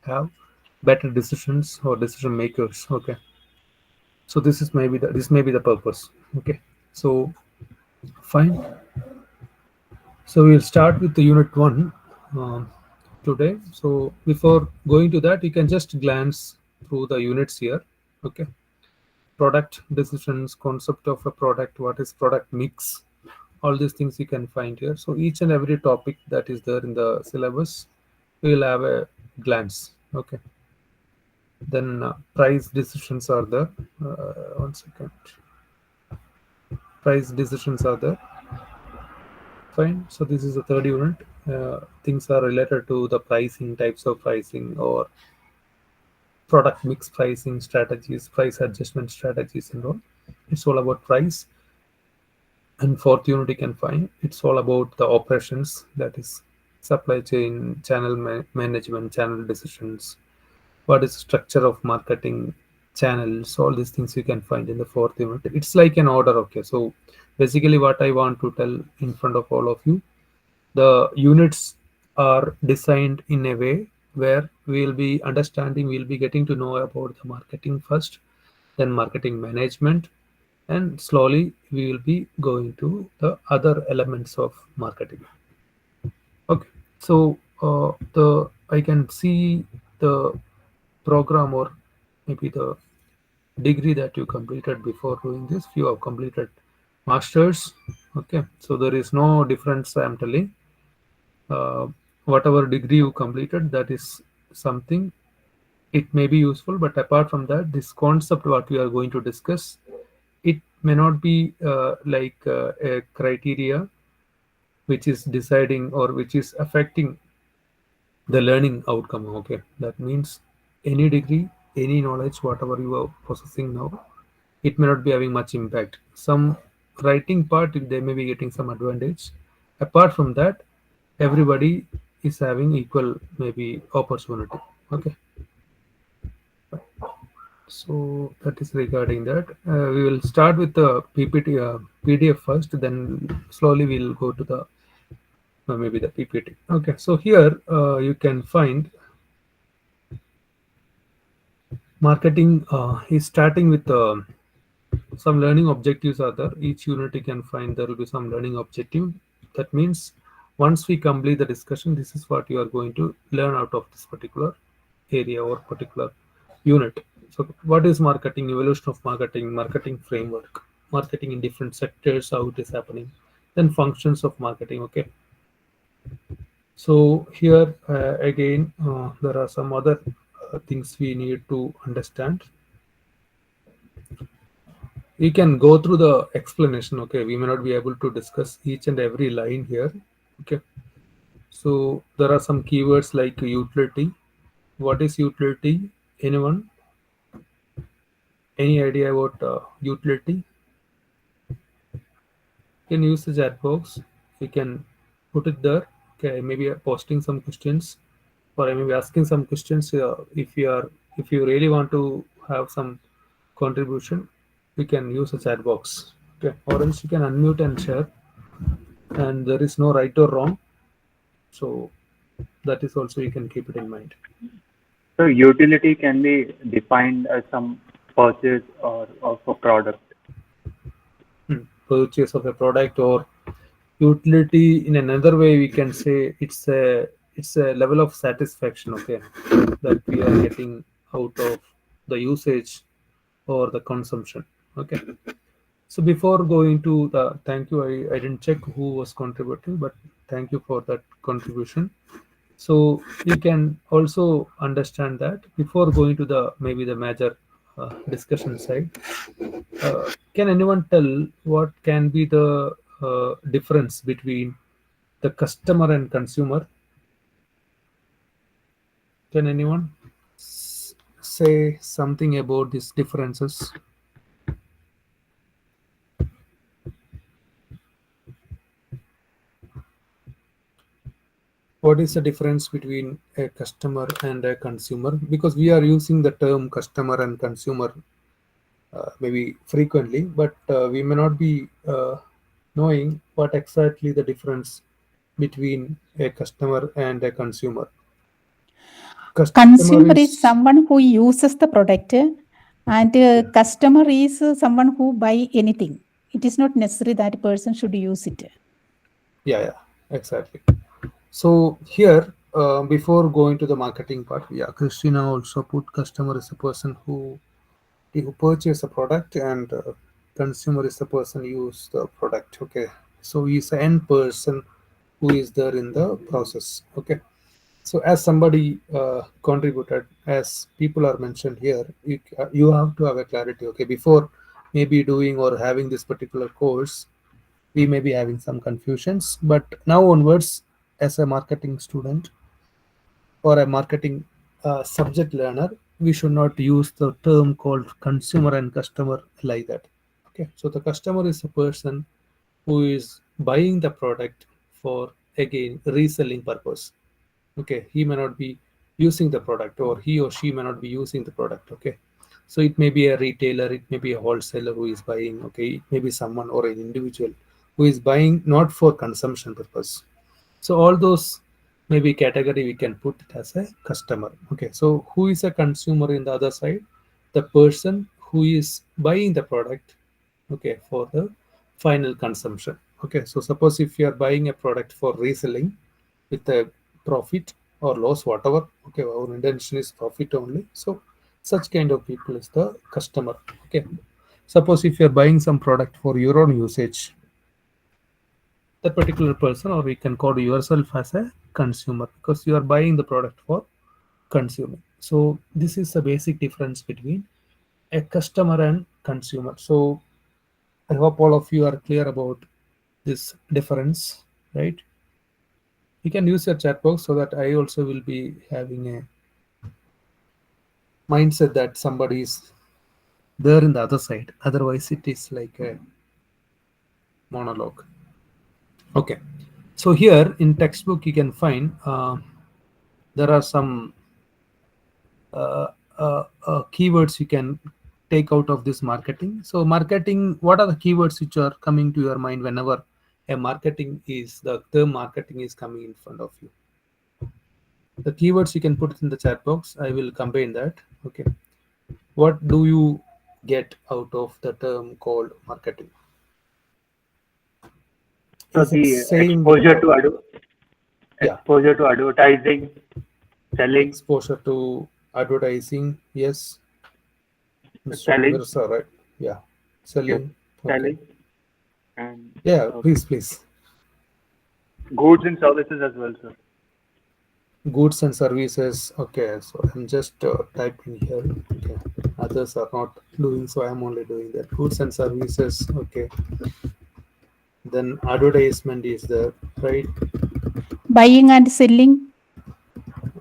[SPEAKER 13] have better decisions or decision makers. Okay, so this may be the purpose. Okay, so fine. So we'll start with the unit 1 today. So before going to that, you can just glance through the units here. Okay, product decisions, concept of a product, what is product mix, all these things you can find here. So each and every topic that is there in the syllabus, we will have a glance. Okay, then price decisions are there. 1 second, price decisions are there. Fine. So this is the third unit. Things are related to the pricing, types of pricing, or product mix pricing strategies, price adjustment strategies, and all. It's all about price. And fourth unit you can find, it's all about the operations, that is supply chain, channel management, channel decisions, what is structure of marketing channels, all these things you can find in the fourth unit. It's like an order. Okay, so basically what I want to tell in front of all of you, the units are designed in a way where we'll be understanding, we'll be getting to know about the marketing first, then marketing management, and slowly we will be going to the other elements of marketing. Okay, so the I can see the program, or maybe the degree that you completed before doing this. You have completed masters. Okay, so there is no difference, I am telling. Whatever degree you completed, that is something, it may be useful, but apart from that, this concept what we are going to discuss, it may not be a criteria. which is deciding or which is affecting the learning outcome. Okay, that means any degree, any knowledge, whatever you are possessing now, it may not be having much impact. Some writing part, they may be getting some advantage. Apart from that, everybody is having equal maybe opportunity. Okay, so that is regarding that. We will start with the PPT, PDF first, then slowly we'll go to the maybe the PPT. Okay, so here you can find marketing is starting with some learning objectives are there. Each unit you can find there will be some learning objective. That means once we complete the discussion, this is what you are going to learn out of this particular area or particular unit. So what is marketing, evolution of marketing, marketing framework, marketing in different sectors, how it is happening, then functions of marketing. Okay, so here again there are some other things we need to understand. We can go through the explanation. Okay, we may not be able to discuss each and every line here. Okay, so there are some keywords like utility. What is utility? Anyone? Any idea about utility? You can use the chat box. You can put it there. Okay, maybe posting some questions, or I may be asking some questions. If you really want to have some contribution, you can use the chat box. Okay, or else you can unmute and share. And there is no right or wrong, so that is also you can keep it in mind.
[SPEAKER 9] So utility can be defined as some purchase or of a product.
[SPEAKER 13] Purchase of a product, or utility in another way we can say it's a level of satisfaction. Okay, that we are getting out of the usage or the consumption. Okay, so before going to the thank you, I didn't check who was contributing, but thank you for that contribution. So you can also understand that before going to the maybe the major discussion side, can anyone tell what can be the difference between the customer and consumer? Can anyone say something about these differences? What is the difference between a customer and a consumer? Because we are using the term customer and consumer maybe frequently, but we may not be knowing what exactly the difference between a customer and a consumer.
[SPEAKER 2] Consumer is someone who uses the product, and customer is someone who buy anything. It is not necessary that person should use it.
[SPEAKER 13] Yeah, exactly. So here, before going to the marketing part, yeah, Christina also put customer is a person who purchase a product, and consumer is the person who use the product. Okay, so he's an end person who is there in the process. Okay, so as somebody contributed, as people are mentioned here, you have to have a clarity. Okay, before maybe doing or having this particular course, we may be having some confusions, but now onwards, as a marketing student or a marketing subject learner, we should not use the term called consumer and customer like that. Okay, so the customer is a person who is buying the product for again reselling purpose. Okay, he may not be using the product, or he or she may not be using the product. Okay, so it may be a retailer, it may be a wholesaler who is buying. Okay, it may be someone or an individual who is buying not for consumption purpose. So all those maybe category we can put it as a customer. Okay, so who is a consumer in the other side? The person who is buying the product, okay, for the final consumption. Okay, so suppose if you are buying a product for reselling with a profit or loss, whatever, okay, our intention is profit only, so such kind of people is the customer. Okay, suppose if you are buying some product for your own usage, that particular person, or we can call yourself as a consumer, because you are buying the product for consuming. So this is the basic difference between a customer and consumer. So I hope all of you are clear about this difference. right? You can use your chat box so that I also will be having a mindset that somebody is there in the other side. Otherwise, it is like a monologue. Okay. So here in textbook, you can find there are some keywords you can take out of this marketing. So marketing, what are the keywords which are coming to your mind whenever a marketing is, the term marketing is coming in front of you? The keywords you can put it in the chat box. I will combine that. Okay. What do you get out of the term called marketing?
[SPEAKER 9] So
[SPEAKER 13] Is it
[SPEAKER 9] the
[SPEAKER 13] same with
[SPEAKER 9] exposure to advertising, selling,
[SPEAKER 13] exposure to advertising? Yes. Mr.
[SPEAKER 9] selling,
[SPEAKER 13] Mirza, right? Yeah. Selling. Okay.
[SPEAKER 9] selling, and
[SPEAKER 13] Yeah, please.
[SPEAKER 9] goods and services as well, sir.
[SPEAKER 13] Goods and services. Okay, so I'm just typing here. Okay, others are not doing, so I'm only doing that. Goods and services. Okay. Then advertisement is there, right?
[SPEAKER 2] Buying and selling.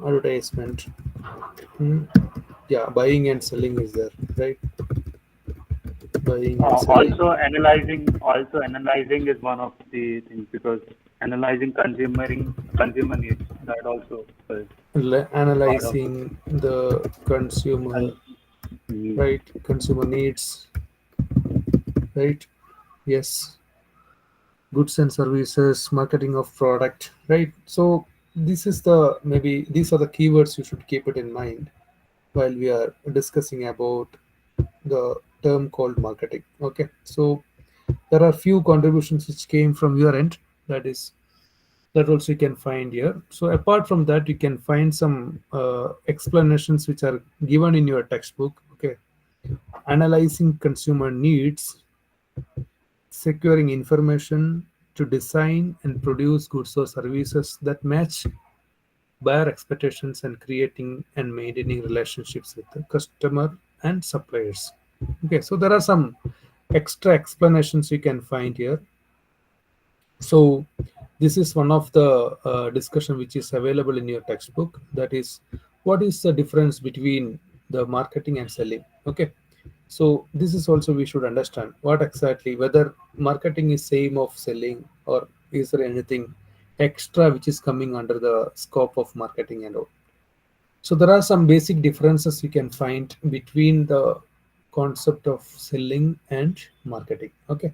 [SPEAKER 13] Advertisement. Yeah, buying and selling is there, right? Buying and selling.
[SPEAKER 9] Also analyzing is one of the things, because analyzing consumer needs, that also is
[SPEAKER 13] Analyzing the consumer, right? Consumer needs, right? Yes. Goods and services, marketing of product, right? So this is the, maybe these are the keywords you should keep it in mind while we are discussing about the term called marketing. Okay, so there are few contributions which came from your end, that also you can find here. So apart from that, you can find some explanations which are given in your textbook. Okay, analyzing consumer needs, securing information to design and produce goods or services that match buyer expectations, and creating and maintaining relationships with the customer and suppliers. Okay, so there are some extra explanations you can find here. So this is one of the discussion which is available in your textbook, that is, what is the difference between the marketing and selling? Okay, so this is also we should understand what exactly, whether marketing is same of selling, or is there anything extra which is coming under the scope of marketing and all. So there are some basic differences you can find between the concept of selling and marketing. Okay,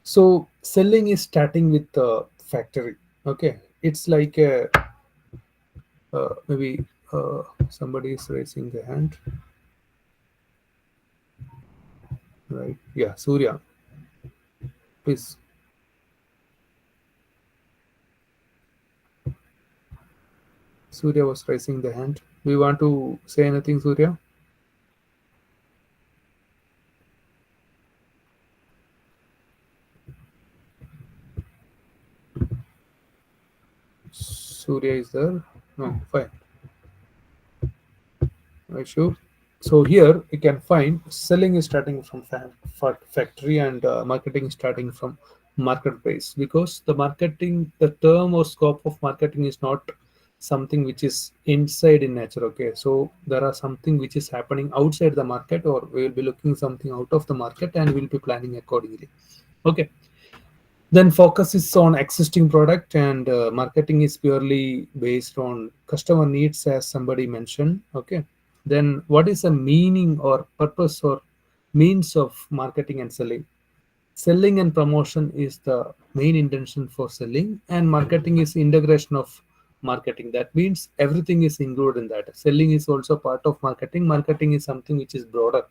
[SPEAKER 13] so selling is starting with the factory. Okay, it's like a maybe somebody is raising the hand, right? Yeah, Surya, please. Surya was raising the hand. Do you want to say anything, Surya? Surya is there? No, fine. Right, sure. So here you can find selling is starting from factory, and marketing is starting from marketplace, because the marketing, the term or scope of marketing is not something which is inside in nature. Okay, so there are something which is happening outside the market, or we will be looking something out of the market and we'll be planning accordingly. Okay, then focus is on existing product, and marketing is purely based on customer needs, as somebody mentioned. Okay, then what is the meaning or purpose or means of marketing and selling? Selling and promotion is the main intention for selling, and marketing is integration of marketing. That means everything is included in that. Selling is also part of marketing. Marketing is something which is broader.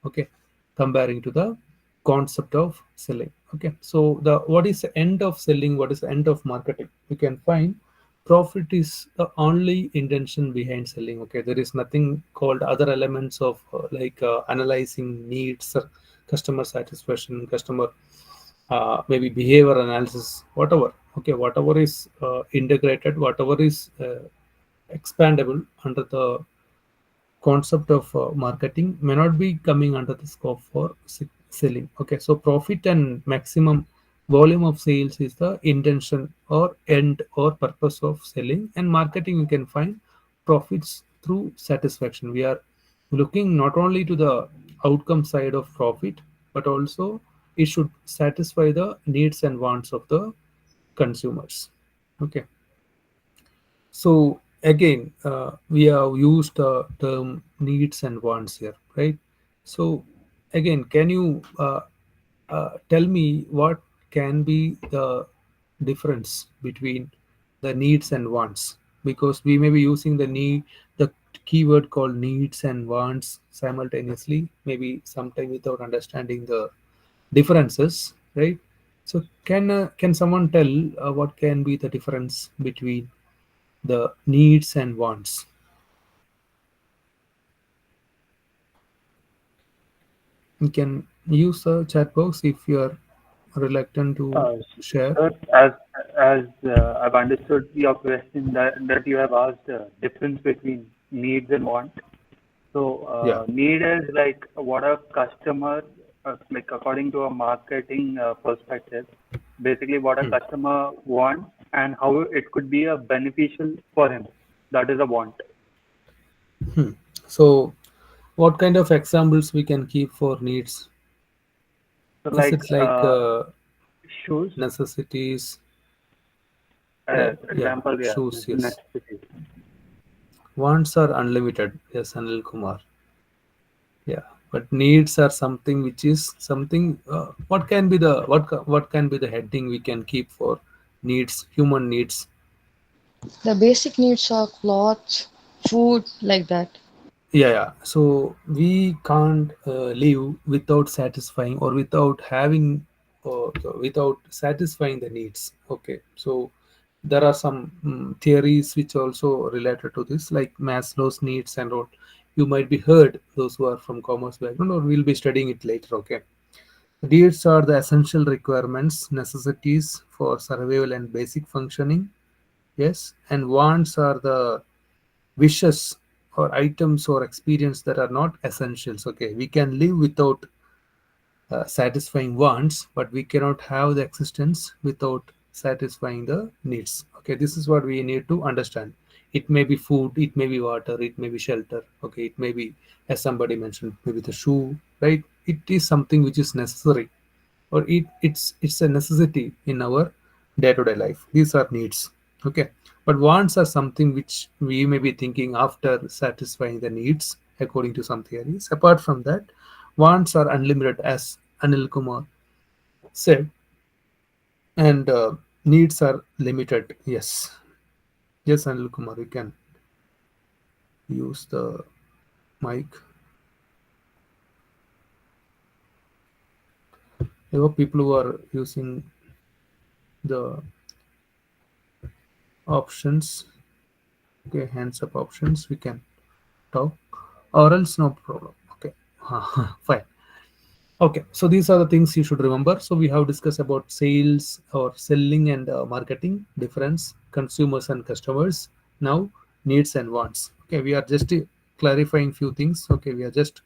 [SPEAKER 13] Okay, comparing to the concept of selling. Okay, so the what is the end of selling, what is the end of marketing? You can find profit is the only intention behind selling. Okay, there is nothing called other elements of analyzing needs, customer satisfaction, customer maybe behavior analysis, whatever. Okay, whatever is integrated, whatever is expandable under the concept of marketing may not be coming under the scope for selling. Okay, so profit and maximum volume of sales is the intention or end or purpose of selling, and marketing you can find profits through satisfaction. We are looking not only to the outcome side of profit, but also it should satisfy the needs and wants of the consumers. Okay, so again, we have used the term needs and wants here, right? So again, can you tell me what can be the difference between the needs and wants? Because we may be using the keyword called needs and wants simultaneously, maybe sometime without understanding the differences, right? So can someone tell what can be the difference between the needs and wants? You can use the chat box if you are reluctant to share.
[SPEAKER 9] Sir, as I've understood your question that you have asked difference between needs and want. So
[SPEAKER 13] Yeah.
[SPEAKER 9] need is like what a customer like according to a marketing perspective, basically what a customer wants and how it could be a beneficial for him. That is a want.
[SPEAKER 13] So what kind of examples we can keep for needs?
[SPEAKER 9] So
[SPEAKER 13] Is
[SPEAKER 9] like
[SPEAKER 13] it like
[SPEAKER 9] shoes,
[SPEAKER 13] necessities? Yeah,
[SPEAKER 9] example, yeah,
[SPEAKER 13] shoes, yes.
[SPEAKER 9] necessities.
[SPEAKER 13] Wants are unlimited, yes, Anil Kumar. Yeah, but needs are something which is something. What can be the what can be the heading we can keep for needs, human needs?
[SPEAKER 1] The basic needs are clothes, food, like that.
[SPEAKER 13] Yeah. So we can't live without satisfying or without having or without satisfying the needs. Okay, so there are some theories which also related to this, like Maslow's needs and all. You might be heard, those who are from commerce background, or we'll be studying it later. Okay, needs are the essential requirements, necessities for survival and basic functioning. Yes, and wants are the wishes or items or experience that are not essentials. Okay, we can live without satisfying wants, but we cannot have the existence without satisfying the needs. Okay, this is what we need to understand. It may be food, it may be water, it may be shelter. Okay, it may be, as somebody mentioned, maybe the shoe, right? It is something which is necessary, or it's a necessity in our day-to-day life. These are needs. Okay, but wants are something which we may be thinking after satisfying the needs according to some theories. Apart from that, wants are unlimited, as Anil Kumar said, and needs are limited. Yes, Anil Kumar, you can use the mic. I hope people who are using the options, okay, hands up options, we can talk, or else no problem. Okay, fine. Okay, so these are the things you should remember. So we have discussed about sales or selling and marketing difference, consumers and customers. Now needs and wants. Okay, we are just clarifying few things. Okay, we are just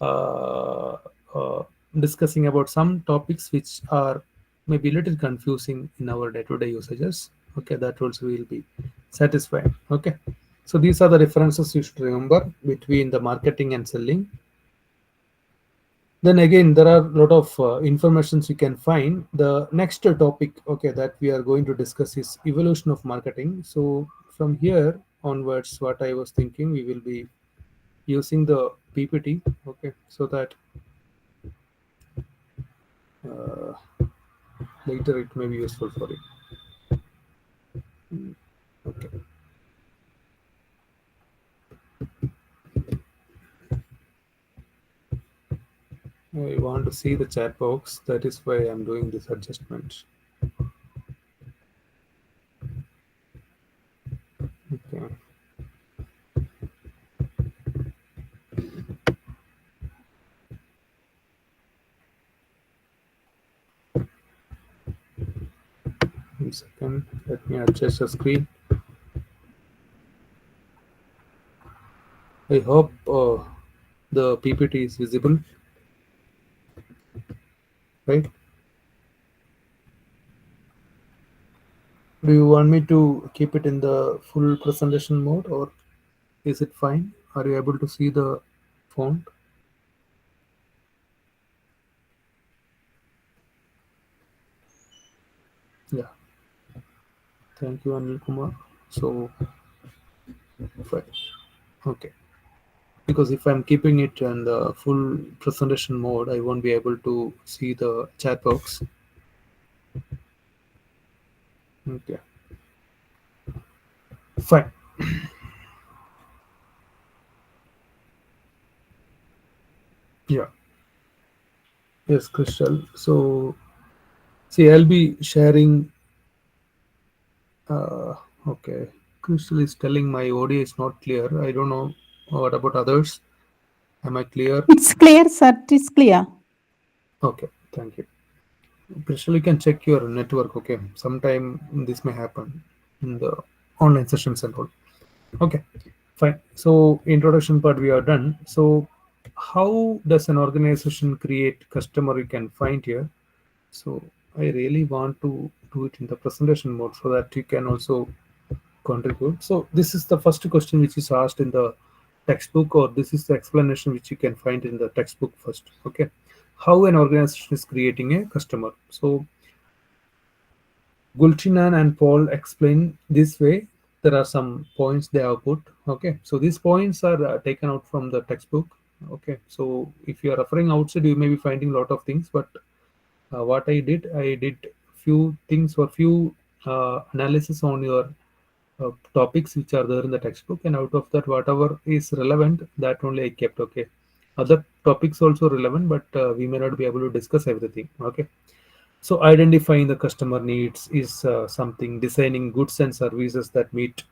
[SPEAKER 13] uh, uh, discussing about some topics which are maybe a little confusing in our day-to-day usages. Okay, that also will be satisfied. Okay, so these are the references you should remember between the marketing and selling. Then again, there are a lot of informations you can find. The next topic, okay, that we are going to discuss is evolution of marketing. So from here onwards, what I was thinking, we will be using the PPT, okay, so that uh, later it may be useful for you. Okay. I want to see the chat box. That is why I'm doing this adjustment. Okay. One second. Let me adjust the screen. I hope the PPT is visible, right? Do you want me to keep it in the full presentation mode, or is it fine? Are you able to see the font? Yeah. Thank you, Anil Kumar. So, fine. Okay. Because if I'm keeping it in the full presentation mode, I won't be able to see the chat box. Okay. Fine. Yeah. Yes, Crystal. So, see, I'll be sharing. Okay. Crystal is telling my audio is not clear. I don't know. What about others? Am I clear?
[SPEAKER 2] It's clear, sir. It is clear.
[SPEAKER 13] Okay. Thank you. Crystal, you can check your network. Okay. Sometime this may happen in the online sessions and all. Okay. Fine. So, introduction part we are done. So, how does an organization create customer? You can find here. So I really want to do it in the presentation mode so that you can also contribute. So this is the first question which is asked in the textbook, or this is the explanation which you can find in the textbook first. Okay. How an organization is creating a customer. So Gulchinan and Paul explain this way. There are some points they have put. Okay. So these points are taken out from the textbook. Okay. So if you are referring outside, you may be finding a lot of things, but what I did few things or few analysis on your topics which are there in the textbook, and out of that, whatever is relevant, that only I kept. Okay, other topics also relevant, but we may not be able to discuss everything. Okay, so identifying the customer needs is something. Designing goods and services that meet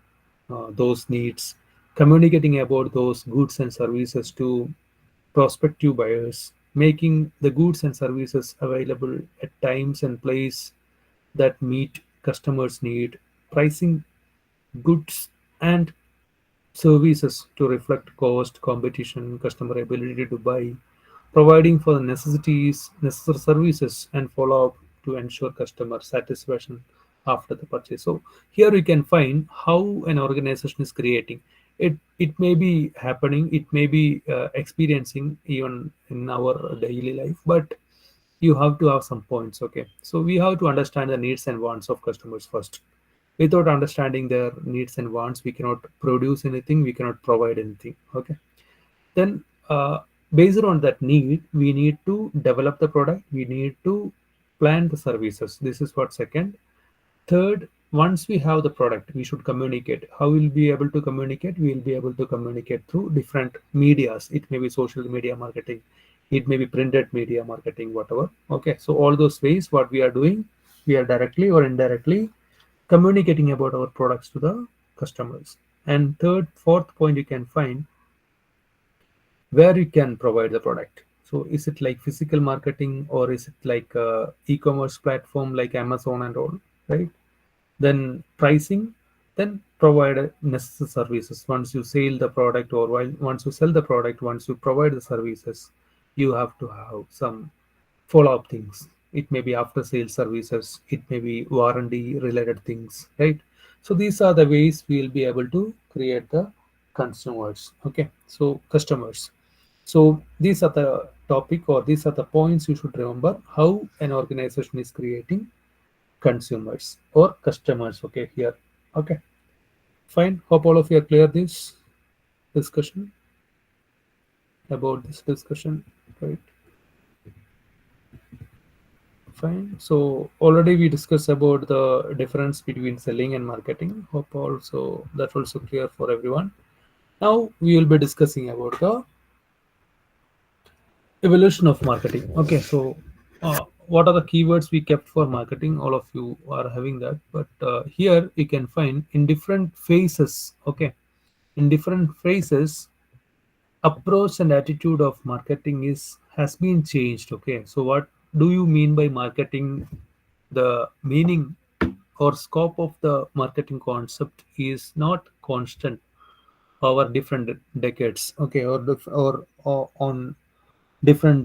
[SPEAKER 13] those needs, communicating about those goods and services to prospective buyers, making the goods and services available at times and place that meet customers' need, pricing goods and services to reflect cost, competition, customer ability to buy, providing for the necessary services, and follow up to ensure customer satisfaction after the purchase. So here we can find how an organization is creating. It may be happening, it may be experiencing even in our daily life, but you have to have some points. Okay, so we have to understand the needs and wants of customers first. Without understanding their needs and wants, we cannot produce anything, we cannot provide anything. Okay, then based on that need, we need to develop the product, we need to plan the services. This is what second. Third, once we have the product, we should communicate. How we'll be able to communicate? We will be able to communicate through different medias. It may be social media marketing, it may be printed media marketing, whatever. Okay, so all those ways, what we are doing, we are directly or indirectly communicating about our products to the customers. And third, fourth point, you can find where you can provide the product. So is it like physical marketing, or is it like a e-commerce platform like Amazon and all, right? Then pricing, then provide necessary services. Once you sell the product, or once you sell the product, once you provide the services, you have to have some follow-up things. It may be after sales services, it may be warranty related things, right? So these are the ways we will be able to create the consumers. Okay, so customers. So these are the topic, or these are the points you should remember how an organization is creating consumers or customers. Okay, here. Okay, fine. Hope all of you are clear this discussion about this discussion, right? Fine. So already we discussed about the difference between selling and marketing. Hope also that's also clear for everyone. Now we will be discussing about the evolution of marketing. Okay, so what are the keywords we kept for marketing? All of you are having that, but here you can find in different phases. Okay, in different phases, approach and attitude of marketing is has been changed. Okay, so what do you mean by marketing? The meaning or scope of the marketing concept is not constant over different decades. Okay, or on different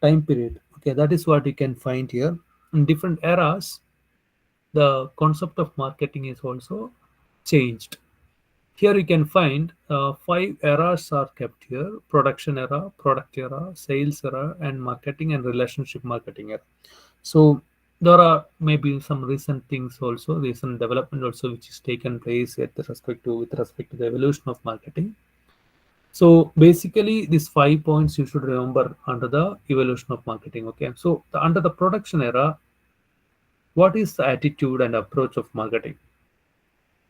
[SPEAKER 13] time period. Okay, that is what you can find here. In different eras, the concept of marketing is also changed. Here you can find five eras are kept here: production era, product era, sales era, and marketing and relationship marketing era. So there are maybe some recent things also, recent development also, which is taken place with respect to the evolution of marketing. So basically, these 5 points you should remember under the evolution of marketing. Okay, so under the production era, what is the attitude and approach of marketing?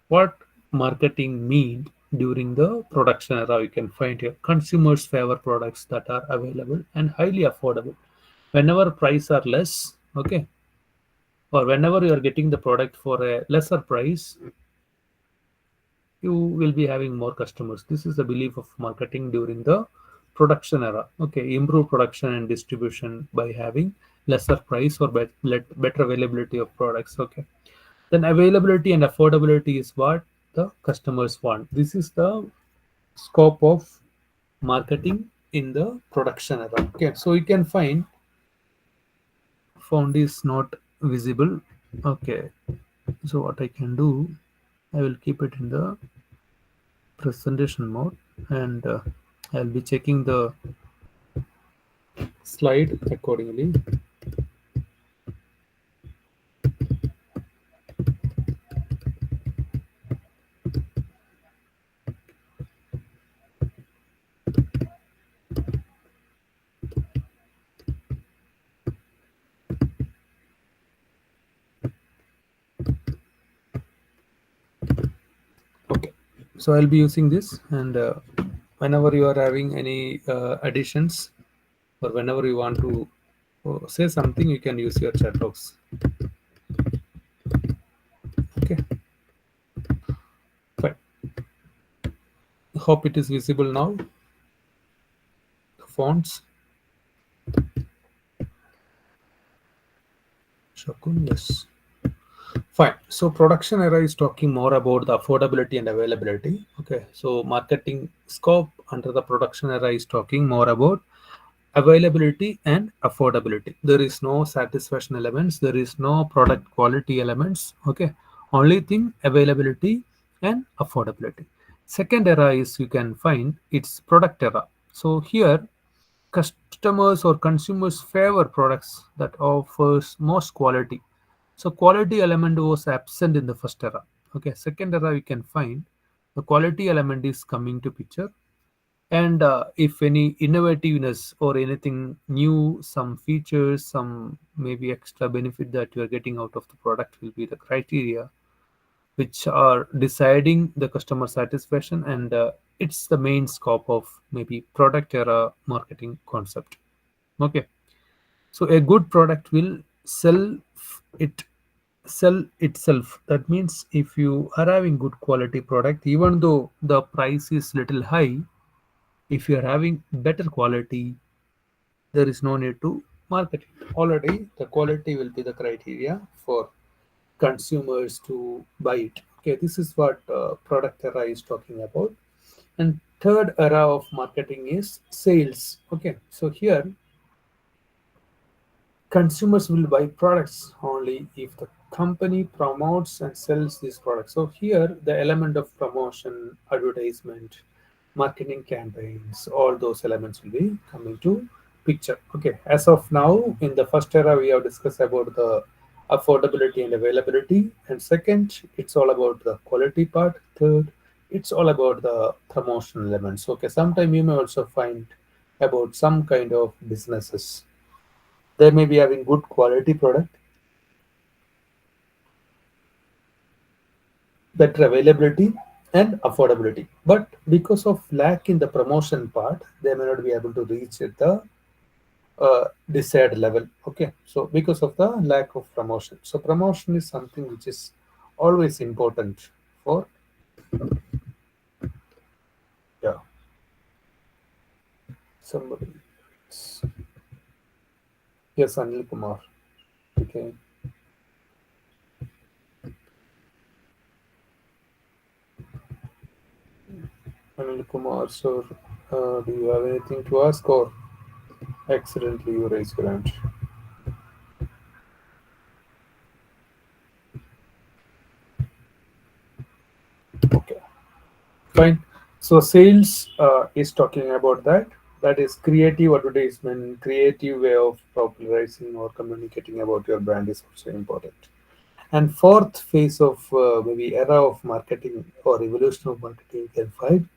[SPEAKER 13] What marketing mean during the production era? You can find here: consumers favor products that are available and highly affordable. Whenever price are less, okay, or whenever you are getting the product for a lesser price, you will be having more customers. This is the belief of marketing during the production era. Okay, improve production and distribution by having lesser price or better availability of products. Okay, then availability and affordability is what the customers want. This is the scope of marketing in the production era. Okay, so you can find font is not visible. Okay, so what I can do, I will keep it in the presentation mode, and I'll be checking the slide accordingly. Okay, so I'll be using this, and whenever you are having any additions, or whenever you want to say something, you can use your chat box. Okay, fine. Hope it is visible now. The fonts. Shakun, yes. Fine. So production era is talking more about the affordability and availability. Okay. So marketing scope under the production era is talking more about availability and affordability. There is no satisfaction elements. There is no product quality elements. Okay. Only thing availability and affordability. Second era is, you can find, it's product era. So here customers or consumers favor products that offers most quality. So quality element was absent in the first era. Okay, second era we can find the quality element is coming to picture, and if any innovativeness or anything new, some features, some maybe extra benefit that you are getting out of the product will be the criteria which are deciding the customer satisfaction, and it's the main scope of maybe product era marketing concept. Okay, so a good product will it sell itself. That means if you are having good quality product, even though the price is little high, if you are having better quality, there is no need to market it. Already the quality will be the criteria for consumers to buy it. Okay, this is what product era is talking about. And third era of marketing is sales. Okay, so here consumers will buy products only if the company promotes and sells these products. So here the element of promotion, advertisement, marketing campaigns, all those elements will be coming to picture. Okay, as of now in the first era we have discussed about the affordability and availability, and second it's all about the quality part, third it's all about the promotion elements. Okay, sometime you may also find about some kind of businesses, they may be having good quality product, better availability and affordability, but because of lack in the promotion part, they may not be able to reach at the desired level. Okay, so because of the lack of promotion, so promotion is something which is always important for, yeah, somebody. Yes, Anil Kumar. Okay. Anil Kumar, sir, do you have anything to ask, or accidentally you raised your hand? Fine. So sales is talking about that. That is creative advertisement, creative way of popularizing or communicating about your brand is also important. And fourth phase of maybe era of marketing or evolution of marketing you can find.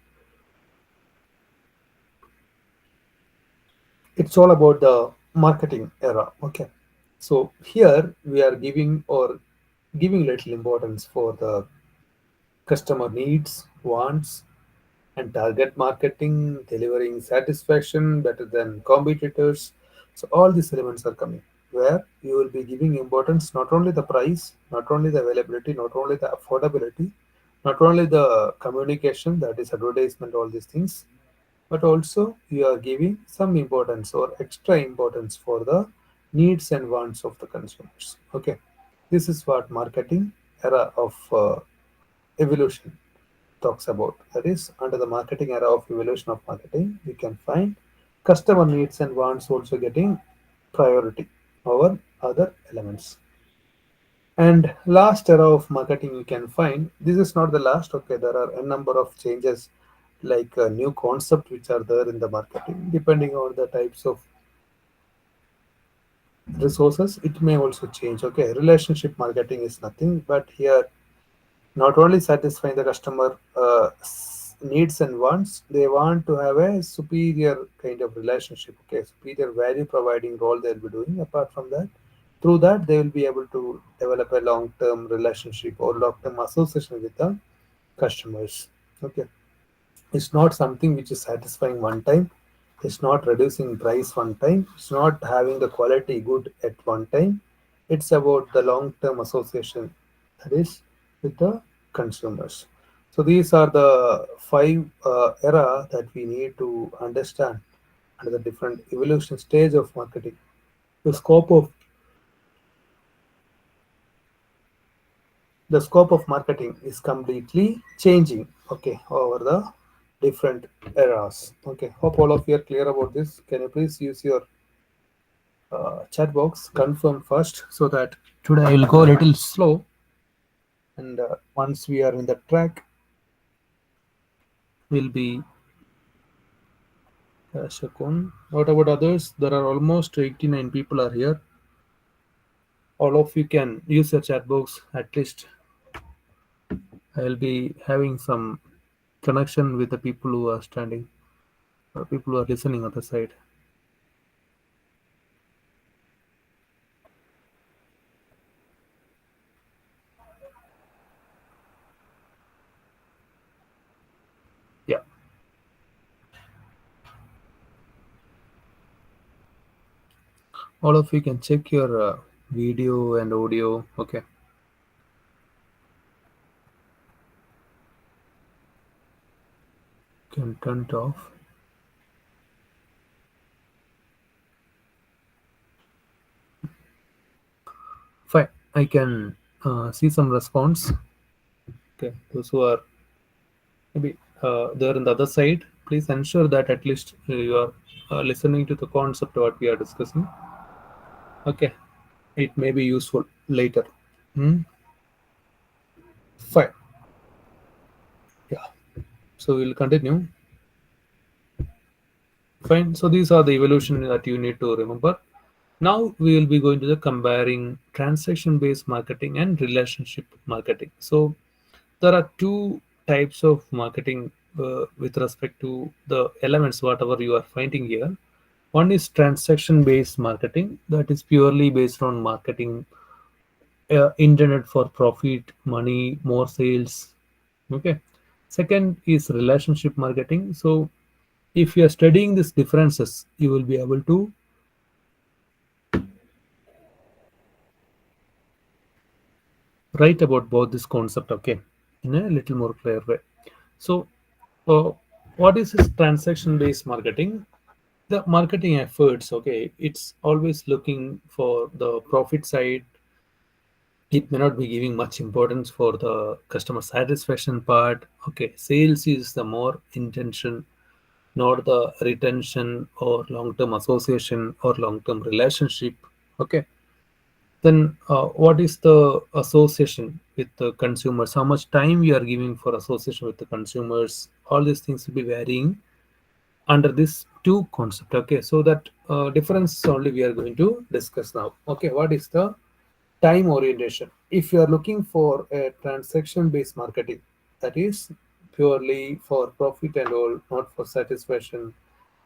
[SPEAKER 13] It's all about the marketing era. Okay. So here we are giving little importance for the customer needs, wants, and target marketing, delivering satisfaction better than competitors. So all these elements are coming where you will be giving importance not only the price, not only the availability, not only the affordability, not only the communication, that is advertisement, all these things, but also you are giving some importance or extra importance for the needs and wants of the consumers. Okay, this is what marketing era of evolution talks about. That is, under the marketing era of evolution of marketing, we can find customer needs and wants also getting priority over other elements. And last era of marketing you can find, this is not the last, okay, there are a number of changes like a new concept which are there in the marketing. Depending on the types of resources, it may also change. Okay, relationship marketing is nothing but here not only satisfying the customer needs and wants, they want to have a superior kind of relationship, okay, superior value providing role they'll be doing. Apart from that, through that they will be able to develop a long-term relationship or long-term association with the customers. Okay, it's not something which is satisfying one time. It's not reducing price one time. It's not having the quality good at one time. It's about the long-term association, that is with the consumers. So these are the five era that we need to understand under the different evolution stage of marketing. The scope of marketing is completely changing, okay, over the different eras. Okay, hope all of you are clear about this. Can you please use your chat box confirm first, so that today I will go a little slow, and once we are in the track we'll be Shakun. What about others? There are almost 89 people are here. All of you can use your chat box. At least I'll be having some connection with the people who are standing, or people who are listening on the side. Yeah. All of you can check your video and audio. Okay. Can turn it off. Fine. I can see some response. Okay. Those who are maybe there on the other side, please ensure that at least you are listening to the concept what we are discussing. Okay. It may be useful later. Fine. Yeah. So we'll continue. Fine. So these are the evolution that you need to remember. Now we will be going to the comparing transaction-based marketing and relationship marketing. So there are two types of marketing with respect to the elements, whatever you are finding here. One is transaction-based marketing, that is purely based on marketing intended for profit, money, more sales. Okay. Second is relationship marketing. So if you are studying these differences, you will be able to write about both this concept, okay, in a little more clear way. So what is this transaction based marketing? The marketing efforts, okay, it's always looking for the profit side. It may not be giving much importance for the customer satisfaction part. Okay, sales is the more intention, not the retention or long-term association or long-term relationship. Okay, then what is the association? with the consumers, how much time we are giving for association with the consumers. All these things will be varying under this two concept. Okay, so that difference only we are going to discuss now. Okay, what is the time orientation? If you are looking for a transaction based marketing, that is purely for profit and all, not for satisfaction,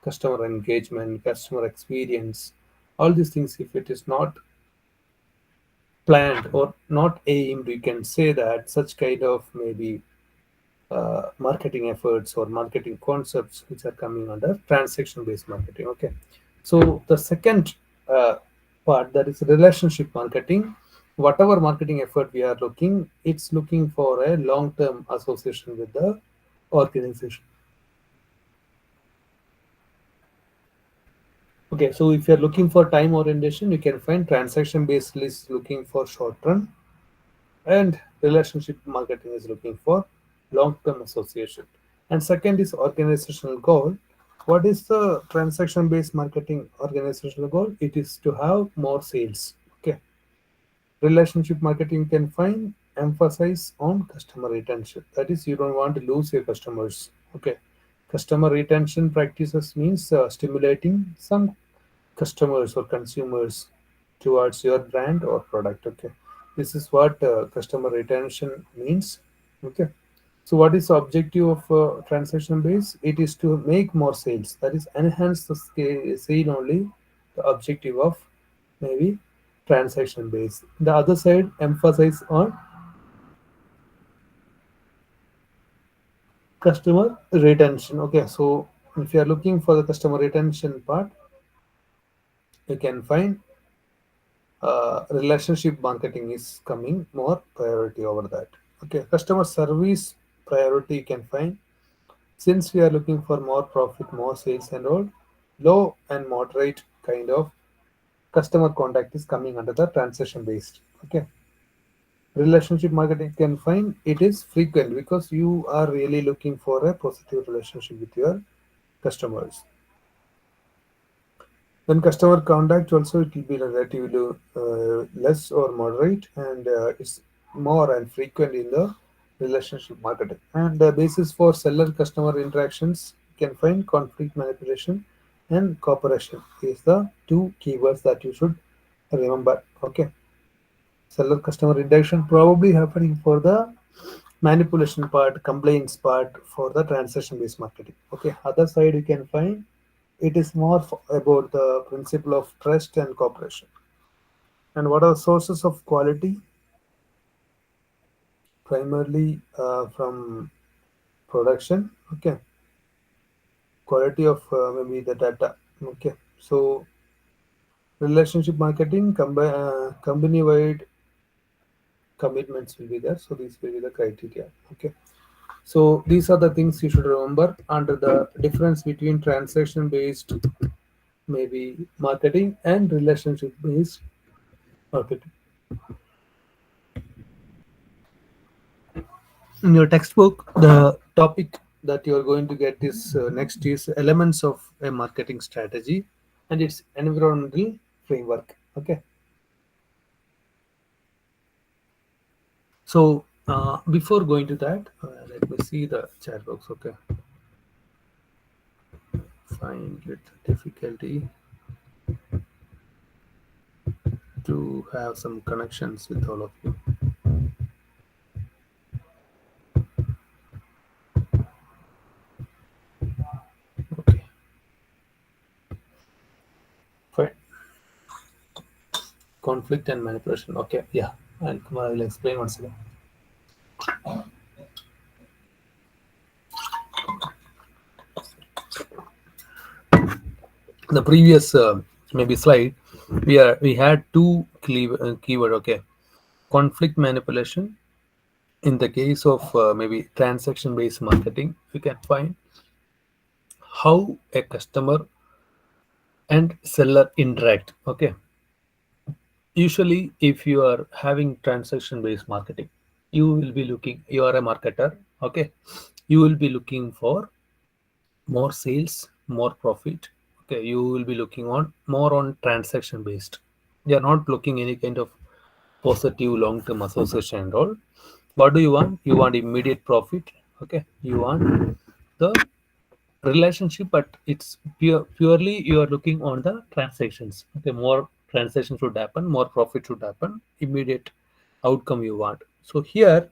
[SPEAKER 13] customer engagement, customer experience, all these things, if it is not planned or not aimed, you can say that such kind of maybe marketing efforts or marketing concepts which are coming under transaction based marketing. Okay, so the second part, that is relationship marketing. Whatever marketing effort we are looking, it's looking for a long term association with the organization. Okay, so if you're looking for time orientation, you can find transaction based list looking for short run, and relationship marketing is looking for long-term association. And second is organizational goal. What is the transaction based marketing organizational goal? It is to have more sales. Okay, relationship marketing can find emphasize on customer retention, that is you don't want to lose your customers. Okay, customer retention practices means stimulating some customers or consumers towards your brand or product. Okay, this is what customer retention means. Okay, so what is the objective of transaction base? It is to make more sales, that is enhance the sale only, the objective of maybe transaction base. The other side emphasize on customer retention. Okay, so if you are looking for the customer retention part, you can find relationship marketing is coming more priority over that. Okay, customer service priority you can find, since we are looking for more profit, more sales and all, low and moderate kind of customer contact is coming under the transaction based. Okay, relationship marketing can find it is frequent because you are really looking for a positive relationship with your customers. Then customer contact also, it will be relatively less or moderate, and it's more and frequent in the relationship marketing. And the basis for seller customer interactions, you can find conflict manipulation and cooperation is the two keywords that you should remember. Okay, seller customer interaction probably happening for the manipulation part, complaints part for the transaction based marketing. Okay, other side you can find it is more about the principle of trust and cooperation. And what are sources of quality? Primarily from production. Okay, quality of maybe the data. Okay, so relationship marketing company wide commitments will be there, so these will be the criteria. Okay, so these are the things you should remember under the difference between transaction based maybe marketing and relationship based marketing. In your textbook, the topic that you are going to get is next is elements of a marketing strategy and its environmental framework. Okay, so before going to that, let me see the chat box. Okay, find it difficulty to have some connections with all of you. Okay, fine. Conflict and manipulation. Okay, yeah, and Kumar will explain once again. The previous maybe slide, we had two keyword. Okay, conflict manipulation. In the case of maybe transaction based marketing, you can find how a customer and seller interact. Okay, usually if you are having transaction based marketing, you will be looking, you are a marketer. Okay, you will be looking for more sales, more profit. Okay, you will be looking on more on transaction based. You are not looking any kind of positive long-term association and all. What do you want? You want immediate profit. Okay, you want the relationship, but it's purely you are looking on the transactions. Okay, more transactions should happen, more profit should happen, immediate outcome you want. So here,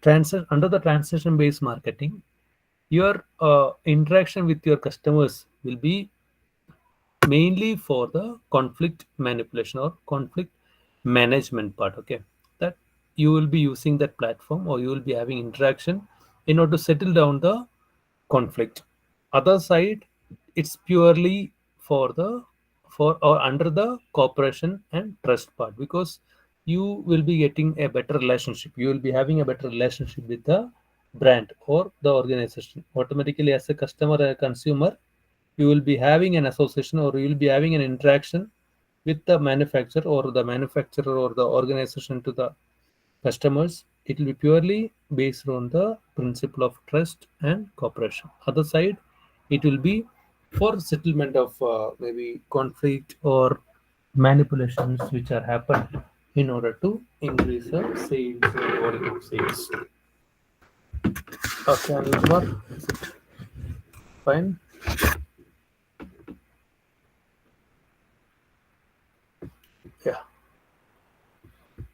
[SPEAKER 13] under the transaction based marketing, your interaction with your customers will be mainly for the conflict manipulation or conflict management part. Okay, that you will be using that platform, or you will be having interaction in order to settle down the conflict. Other side, it's purely for the for or under the cooperation and trust part, because you will be getting a better relationship, you will be having a better relationship with the brand or the organization. Automatically, as a customer or a consumer, you will be having an association, or you will be having an interaction with the manufacturer, or the manufacturer or the organization to the customers. It will be purely based on the principle of trust and cooperation. Other side, it will be for settlement of maybe conflict or manipulations which are happened in order to increase the sales or volume of sales. Okay, Anil, fine. Yeah,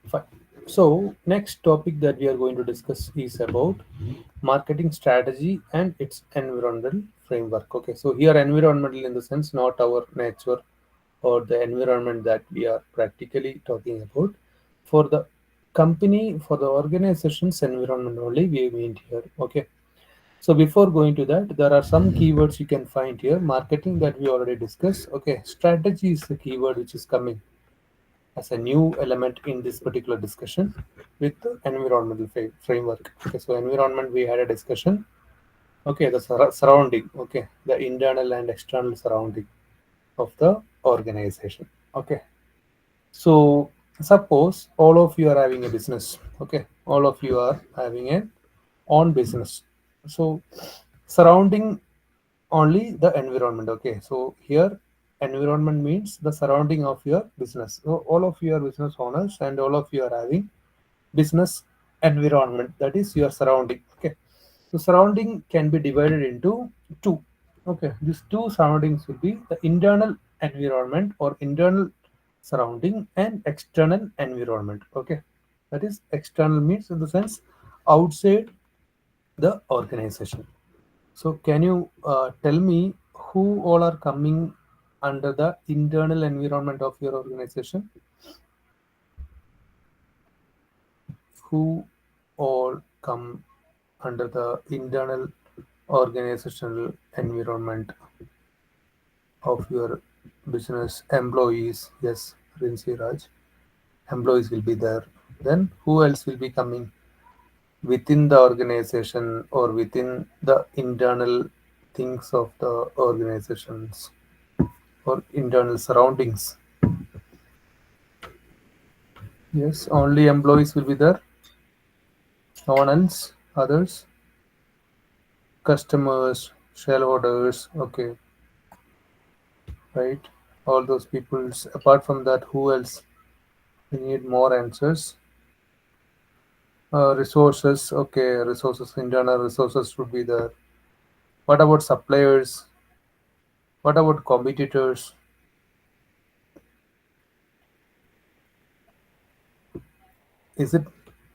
[SPEAKER 13] fine. So next topic that we are going to discuss is about marketing strategy and its environmental framework. Okay, so here environmental in the sense not our nature or the environment that we are practically talking about. For the company, for the organization's environment only we mean here. Okay, so before going to that, there are some keywords you can find here. Marketing that we already discussed. Okay, strategy is the keyword which is coming as a new element in this particular discussion with the environmental framework. Okay, so environment we had a discussion. Okay, the surrounding. Okay, the internal and external surrounding of the organization. Okay, so suppose all of you are having a business. Okay, all of you are having an own business. So surrounding only the environment. Okay, so here environment means the surrounding of your business. So all of you are business owners, and all of you are having business environment, that is your surrounding. Okay, so surrounding can be divided into two. Okay, these two surroundings will be the internal environment or internal surrounding and external environment. Okay, that is external means in the sense outside the organization. So can you tell me who all are coming under the internal environment of your organization? Who all come under the internal organizational environment of your business? Employees, yes, Rinsi Raj. Employees will be there. Then who else will be coming within the organization or within the internal things of the organizations or internal surroundings? Yes, only employees will be there. No one else. Others, customers, shareholders. Okay, right. All those peoples. Apart from that, who else? We need more answers. Resources. Okay, resources. Internal resources should be there. What about suppliers? What about competitors? Is it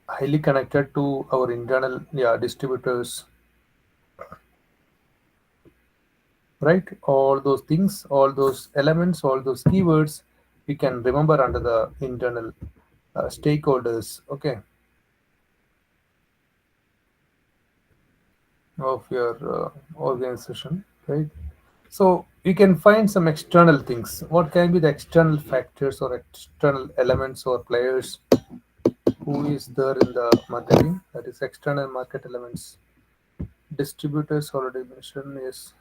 [SPEAKER 13] highly connected to our internal, yeah, distributors? Right, all those things, all those elements, all those keywords we can remember under the internal stakeholders. Okay, of your organization, right? So you can find some external things. What can be the external factors or external elements or players who is there in the marketing? That is external market elements. Distributors already mentioned. Yes,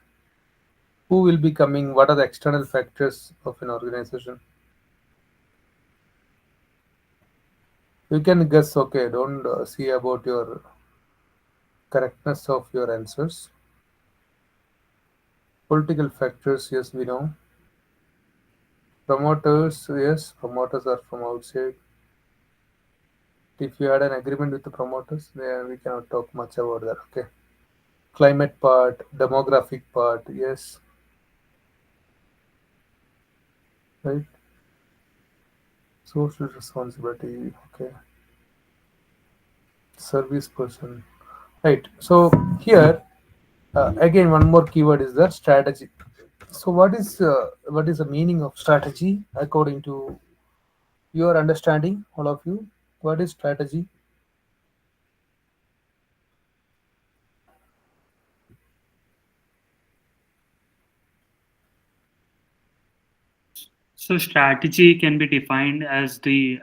[SPEAKER 13] who will be coming? What are the external factors of an organization? You can guess. Okay, don't see about your correctness of your answers. Political factors, yes, we know. Promoters, yes, promoters are from outside. If you had an agreement with the promoters, then we cannot talk much about that. Okay. Climate part, demographic part, yes, right. Social responsibility, okay. Service person, right. So here again one more keyword is the strategy. So what is the meaning of strategy according to your understanding, all of you? What is strategy?
[SPEAKER 9] So strategy can be defined as the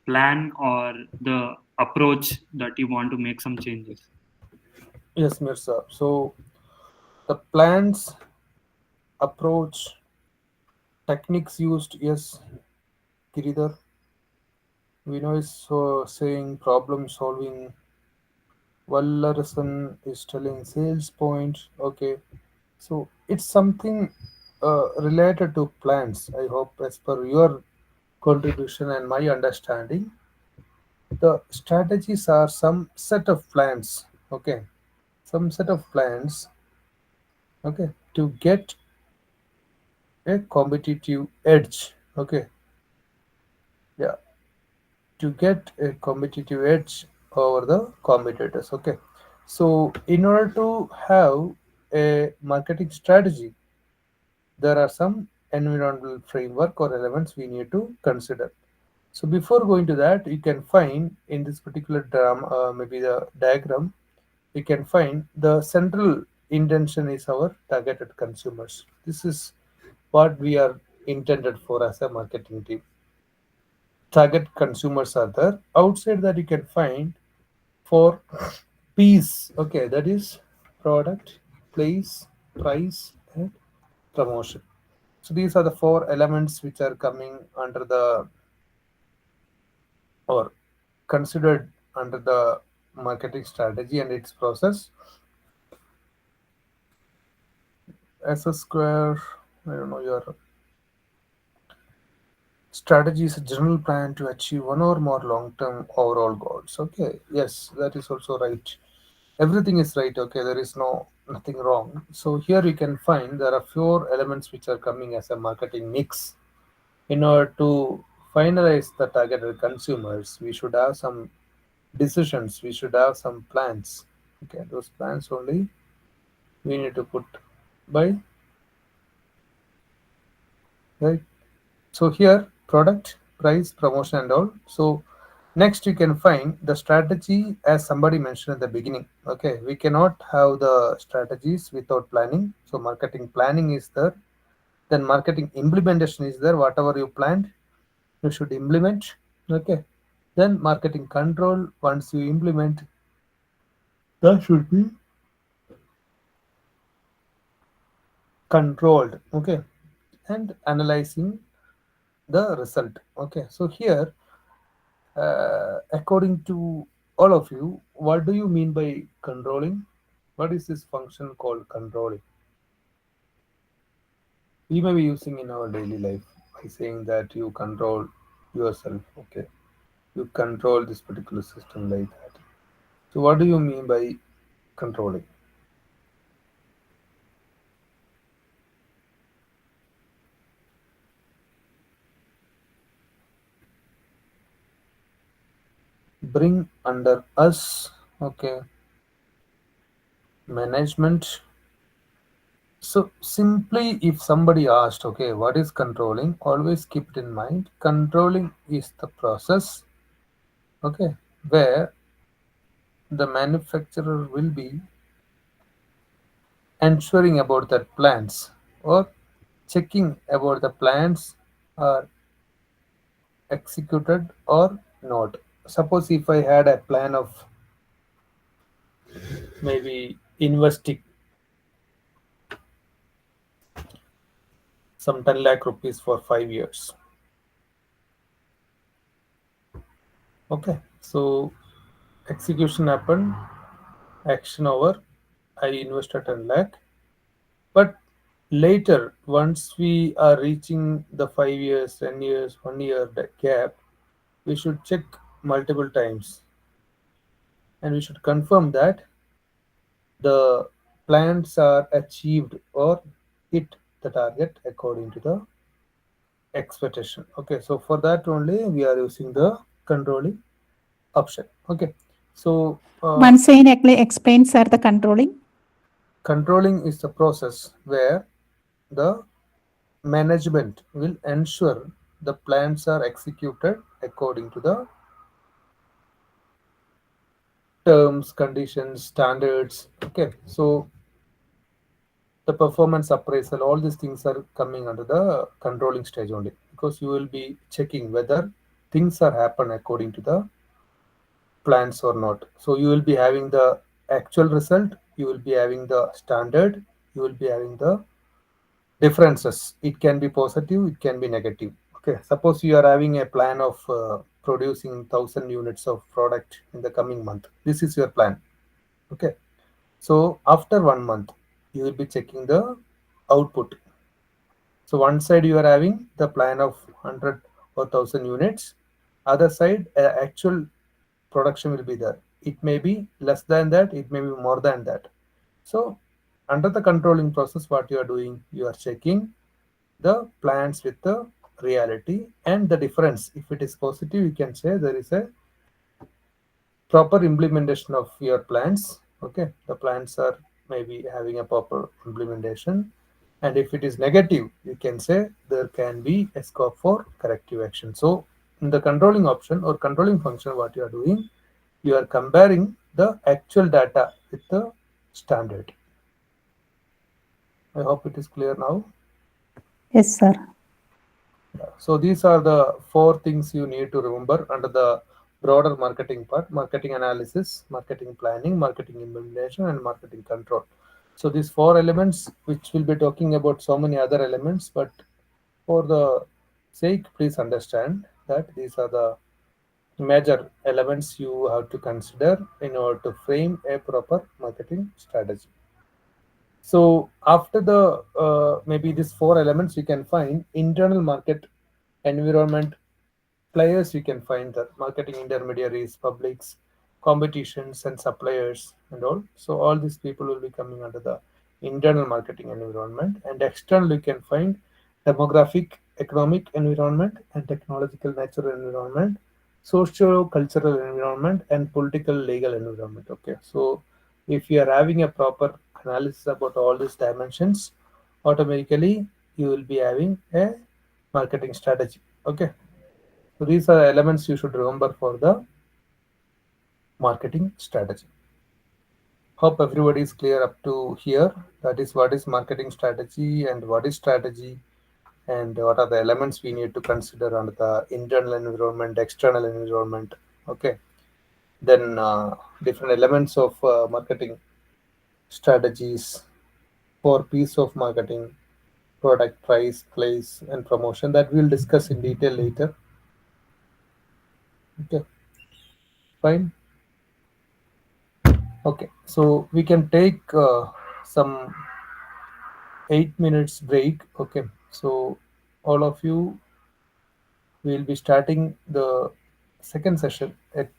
[SPEAKER 9] plan or the approach that you want to make some changes.
[SPEAKER 13] Yes, Mirza. So the plans, approach, techniques used, yes, Giridhar. We know is so saying problem solving. Wallarson is telling sales point. Okay, so it's something related to plans. I hope, as per your contribution and my understanding, the strategies are some set of plans. Okay, some set of plans. Okay, to get a competitive edge. Okay, yeah, to get a competitive edge over the competitors. Okay, so in order to have a marketing strategy, there are some environmental framework or elements we need to consider. So before going to that, you can find in this particular maybe the diagram, you can find the central intention is our targeted consumers. This is what we are intended for as a marketing team. Target consumers are there. Outside that, you can find for P's. Okay, that is product, place, price, and promotion. So these are the four elements which are coming under the or considered under the marketing strategy and its process. S a square, I don't know, your strategy is a general plan to achieve one or more long-term overall goals. Okay, yes, that is also right. Everything is right. Okay, there is nothing wrong. So here you can find there are four elements which are coming as a marketing mix. In order to finalize the targeted consumers, we should have some decisions. We should have some plans. Okay, those plans only we need to put by right. So here product, price, promotion, and all. So next you can find the strategy as somebody mentioned at the beginning. Okay, we cannot have the strategies without planning. So marketing planning is there. Then marketing implementation is there. Whatever you planned, you should implement. Okay. Then marketing control. Once you implement, that should be controlled. Okay. And analyzing the result. Okay. So here according to all of you, what do you mean by controlling? What is this function called controlling? We may be using in our daily life by saying that you control yourself. Okay, you control this particular system like that. So, what do you mean by controlling? Bring under us. Okay, management. So simply if somebody asked, okay, what is controlling? Always keep it in mind. Controlling is the process, okay, where the manufacturer will be ensuring about their plans or checking about the plans are executed or not. Suppose if I had a plan of maybe investing some 10 lakh rupees for 5 years. Okay, so execution happened, action over. I invested 10 lakh, but later, once we are reaching the 5 years, 10 years, 1 year gap, we should check multiple times, and we should confirm that the plans are achieved or hit the target according to the expectation. Okay, so for that only we are using the controlling option. Okay, so
[SPEAKER 2] Once again, explain, sir, the controlling.
[SPEAKER 13] controlling is the process where the management will ensure the plans are executed according to the terms, conditions, standards. Okay, so the performance appraisal, all these things are coming under the controlling stage only, because you will be checking whether things are happen according to the plans or not. So you will be having the actual result, you will be having the standard, you will be having the differences. It can be positive, it can be negative. Okay, suppose you are having a plan of producing 1,000 units of product in the coming month. This is your plan. Okay, so after 1 month, you will be checking the output. So one side you are having the plan of 100 or 1,000 units. Other side, actual production will be there. It may be less than that, it may be more than that. So under the controlling process, what you are doing, you are checking the plans with the reality and the difference. If it is positive, you can say there is a proper implementation of your plans. Okay, the plans are maybe having a proper implementation, and if it is negative, you can say there can be a scope for corrective action. So in the controlling option or controlling function, what you are doing, you are comparing the actual data with the standard. I hope it is clear now.
[SPEAKER 2] Yes, sir.
[SPEAKER 13] So these are the 4 things you need to remember under the broader marketing part: marketing analysis, marketing planning, marketing implementation, and marketing control. So these 4 elements, which will be talking about so many other elements, but for the sake, please understand that these are the major elements you have to consider in order to frame a proper marketing strategy. So after the maybe these 4 elements, you can find internal market environment players. You can find the marketing intermediaries, publics, competitions, and suppliers, and all. So all these people will be coming under the internal marketing environment. And external, you can find demographic, economic environment, and technological natural environment, socio-cultural environment, and political legal environment. Okay, so if you are having a proper analysis about all these dimensions, automatically you will be having a marketing strategy. Okay, so these are elements you should remember for the marketing strategy. Hope everybody is clear up to here. That is what is marketing strategy and what is strategy, and what are the elements we need to consider under the internal environment, external environment. Okay, then different elements of marketing strategies, 4 P's of marketing: product, price, place, and promotion, that we'll discuss in detail later. Okay, fine. Okay, so we can take some 8 minutes break. Okay, so all of you will be starting the second session at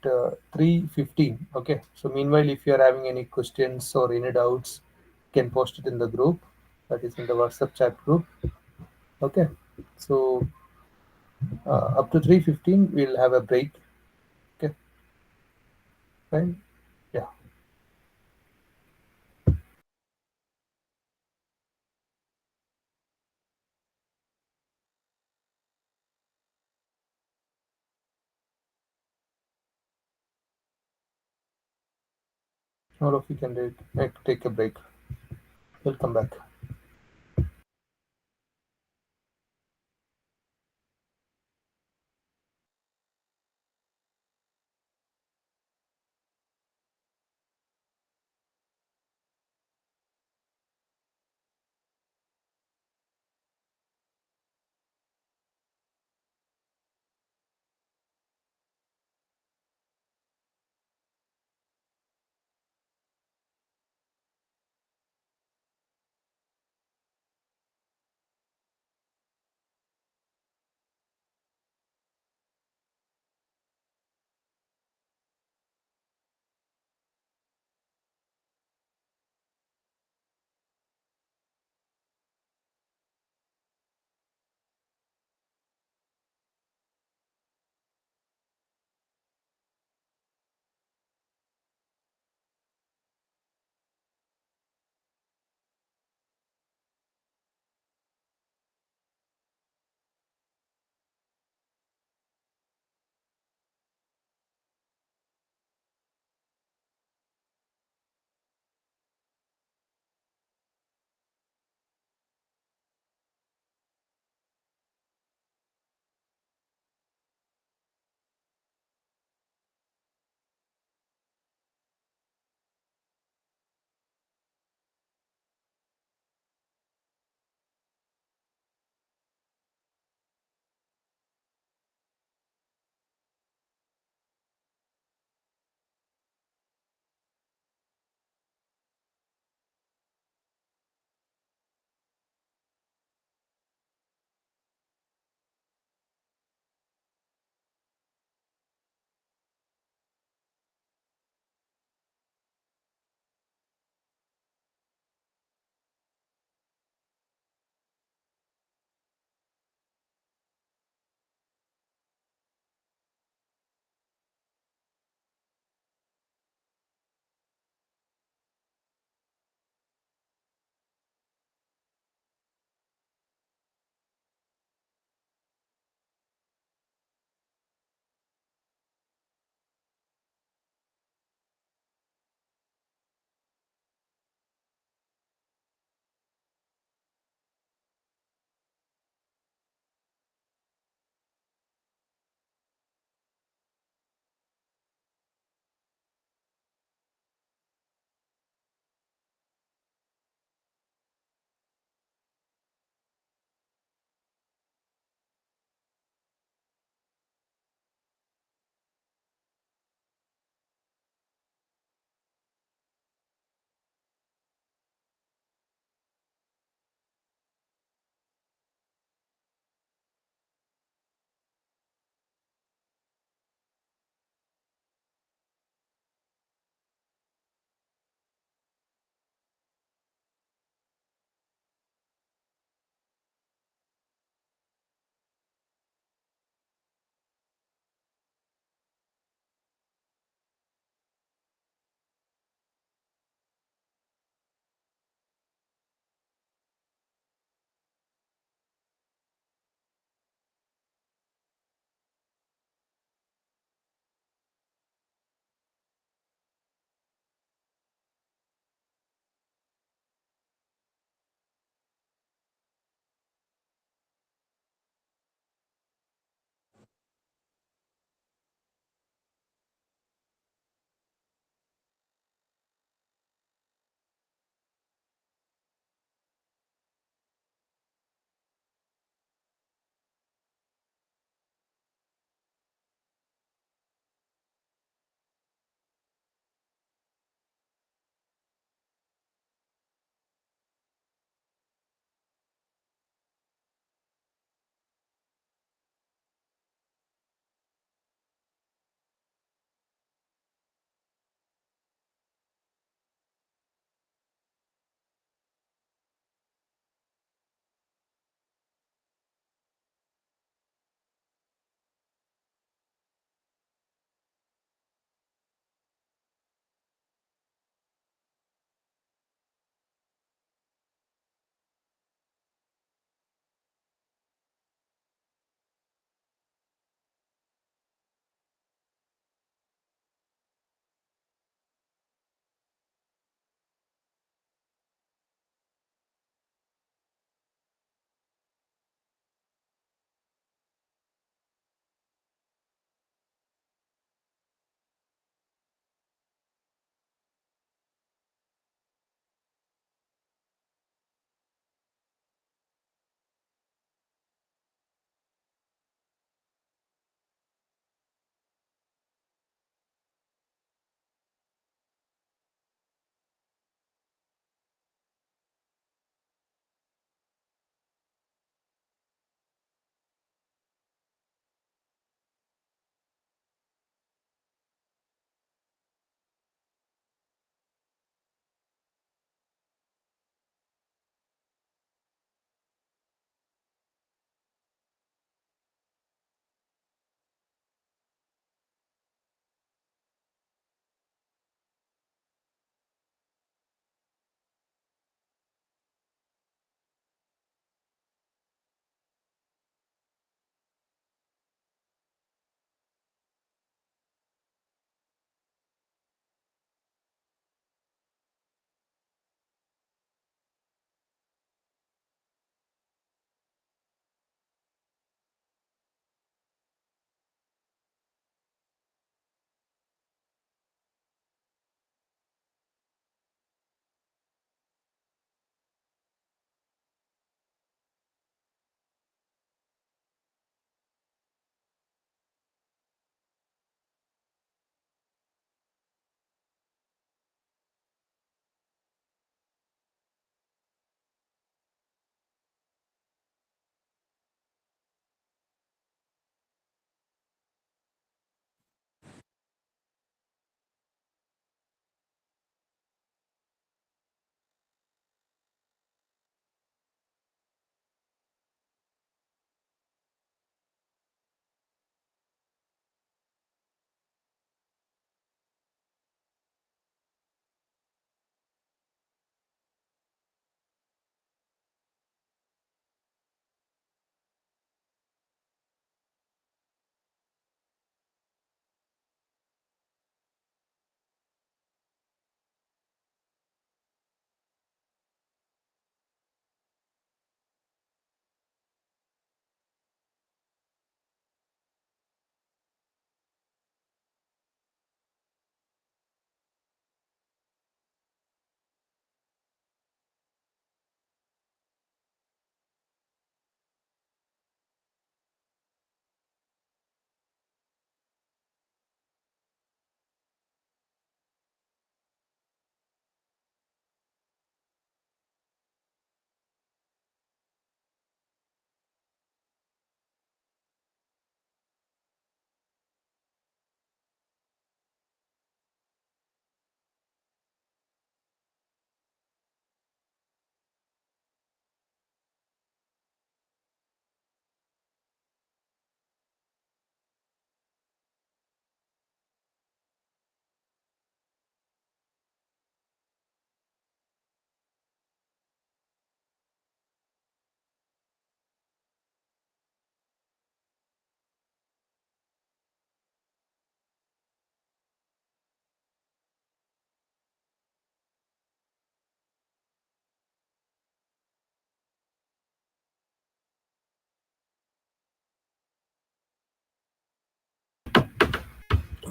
[SPEAKER 13] 3:15. Okay, so meanwhile, if you are having any questions or any doubts, you can post it in the group, that is in the WhatsApp chat group. Okay, so up to 3:15 we'll have a break. Okay, fine. Yeah. All of you can take a break. We'll come back.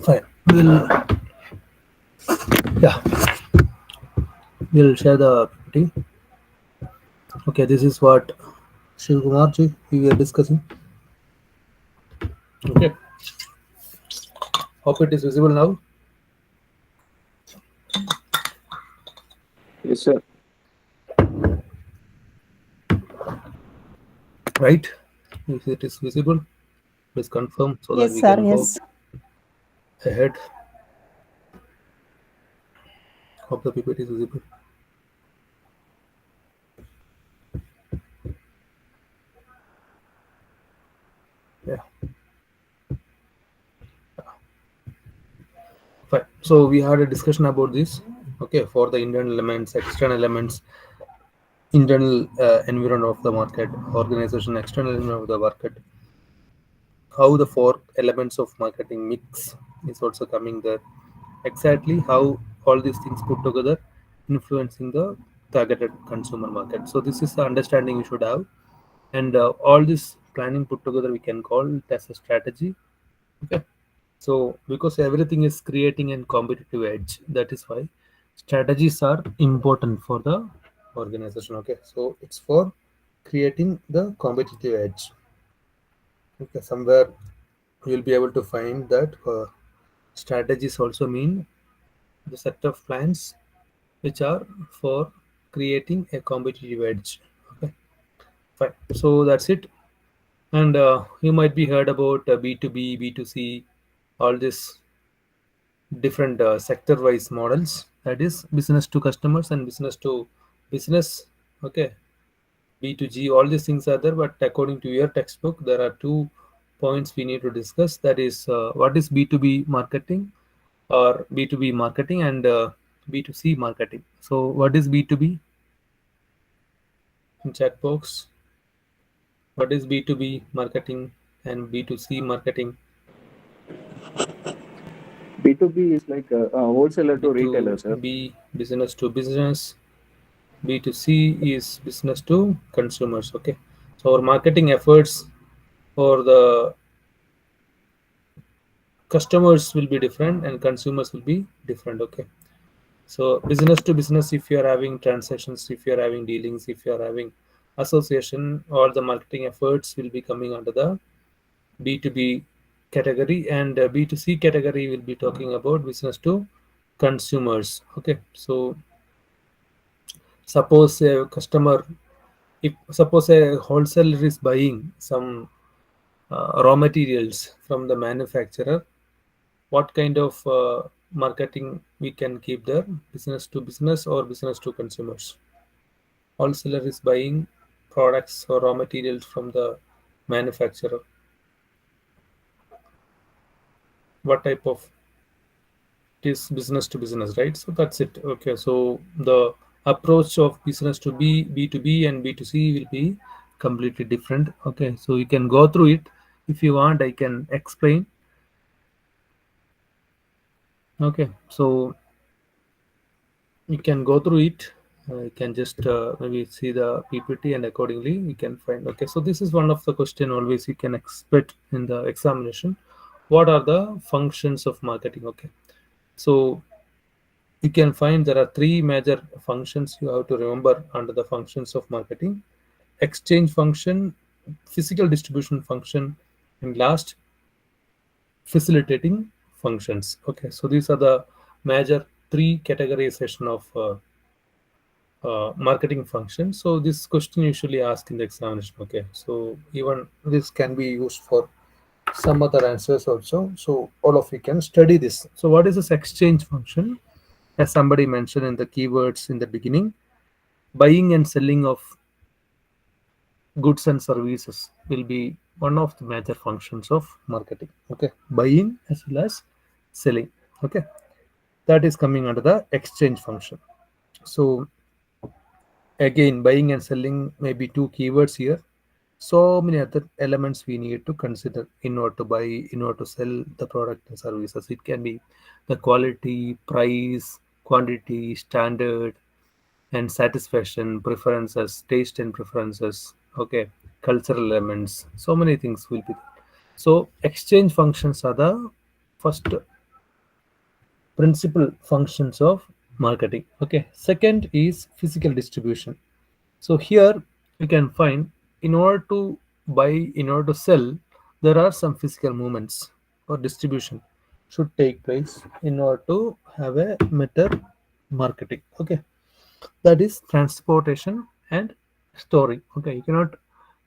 [SPEAKER 13] Fine. Yeah, we'll share the PPT. Okay, this is what Shiv Kumar ji we were discussing. Okay, hope it is visible now.
[SPEAKER 10] Yes, sir.
[SPEAKER 13] Right? If it is visible, please confirm so that
[SPEAKER 2] Yes,
[SPEAKER 13] we
[SPEAKER 2] sir.
[SPEAKER 13] can go
[SPEAKER 2] Yes.
[SPEAKER 13] ahead. Hope the PPT is visible. Yeah. Fine. So we had a discussion about this. Okay, for the internal elements, external elements, internal environment of the market, organization, external environment of the market, how the four elements of marketing mix is also coming there. Exactly how all these things put together influencing the targeted consumer market. So this is the understanding we should have, and all this planning put together we can call it as a strategy. Okay. So because everything is creating a competitive edge, that is why strategies are important for the organization. Okay, so it's for creating the competitive edge. Okay, somewhere you'll be able to find that strategies also mean the set of plans which are for creating a competitive edge. Okay, fine. So that's it. And you might be heard about B2B, B2C, all this different sector-wise models. That is business to customers and business to business. Okay, B2G. All these things are there, but according to your textbook, there are 2 points we need to discuss. That is, what is B2B marketing or B2B marketing and B2C marketing. So, what is B2B in chat box? What is B2B marketing and B2C marketing?
[SPEAKER 10] B2B is like a wholesaler to retailer, sir.
[SPEAKER 13] B2B business to business. B2C is business to consumers. Okay, so our marketing efforts for the customers will be different and consumers will be different. Okay, so business to business, if you are having transactions, if you are having dealings, if you are having association, all the marketing efforts will be coming under the B2B category, and B2C category will be talking about business to consumers. Okay, so suppose a customer, if suppose a wholesaler is buying some raw materials from the manufacturer, what kind of marketing we can keep there? Business to business or business to consumers? Wholesaler is buying products or raw materials from the manufacturer. What type of, it is business to business, right? So that's it. Okay, so the approach of business to B2B and B2C will be completely different. Okay, so you can go through it. If you want, I can explain. Okay, so you can go through it. You can just maybe see the PPT and accordingly you can find. Okay, so this is one of the question always you can expect in the examination. What are the functions of marketing? Okay, so you can find there are 3 major functions you have to remember under the functions of marketing: exchange function, physical distribution function, and last, facilitating functions. Okay, so these are the major 3 categorization of marketing function. So this question usually asked in the examination. Okay, so even this can be used for some other answers also. So all of you can study this. So what is this exchange function? As somebody mentioned in the keywords in the beginning, buying and selling of goods and services will be one of the major functions of marketing. Okay, buying as well as selling. Okay, that is coming under the exchange function. So again, buying and selling may be 2 keywords here. So many other elements we need to consider in order to buy, in order to sell the product and services. It can be the quality, price, quantity, standard, and satisfaction, preferences, taste and preferences. Okay, cultural elements. So many things will be there. So exchange functions are the first principal functions of marketing. Okay, second is physical distribution. So here you can find, in order to buy, in order to sell, there are some physical movements or distribution should take place in order to have a better marketing. Okay, that is transportation and storing. Okay, you cannot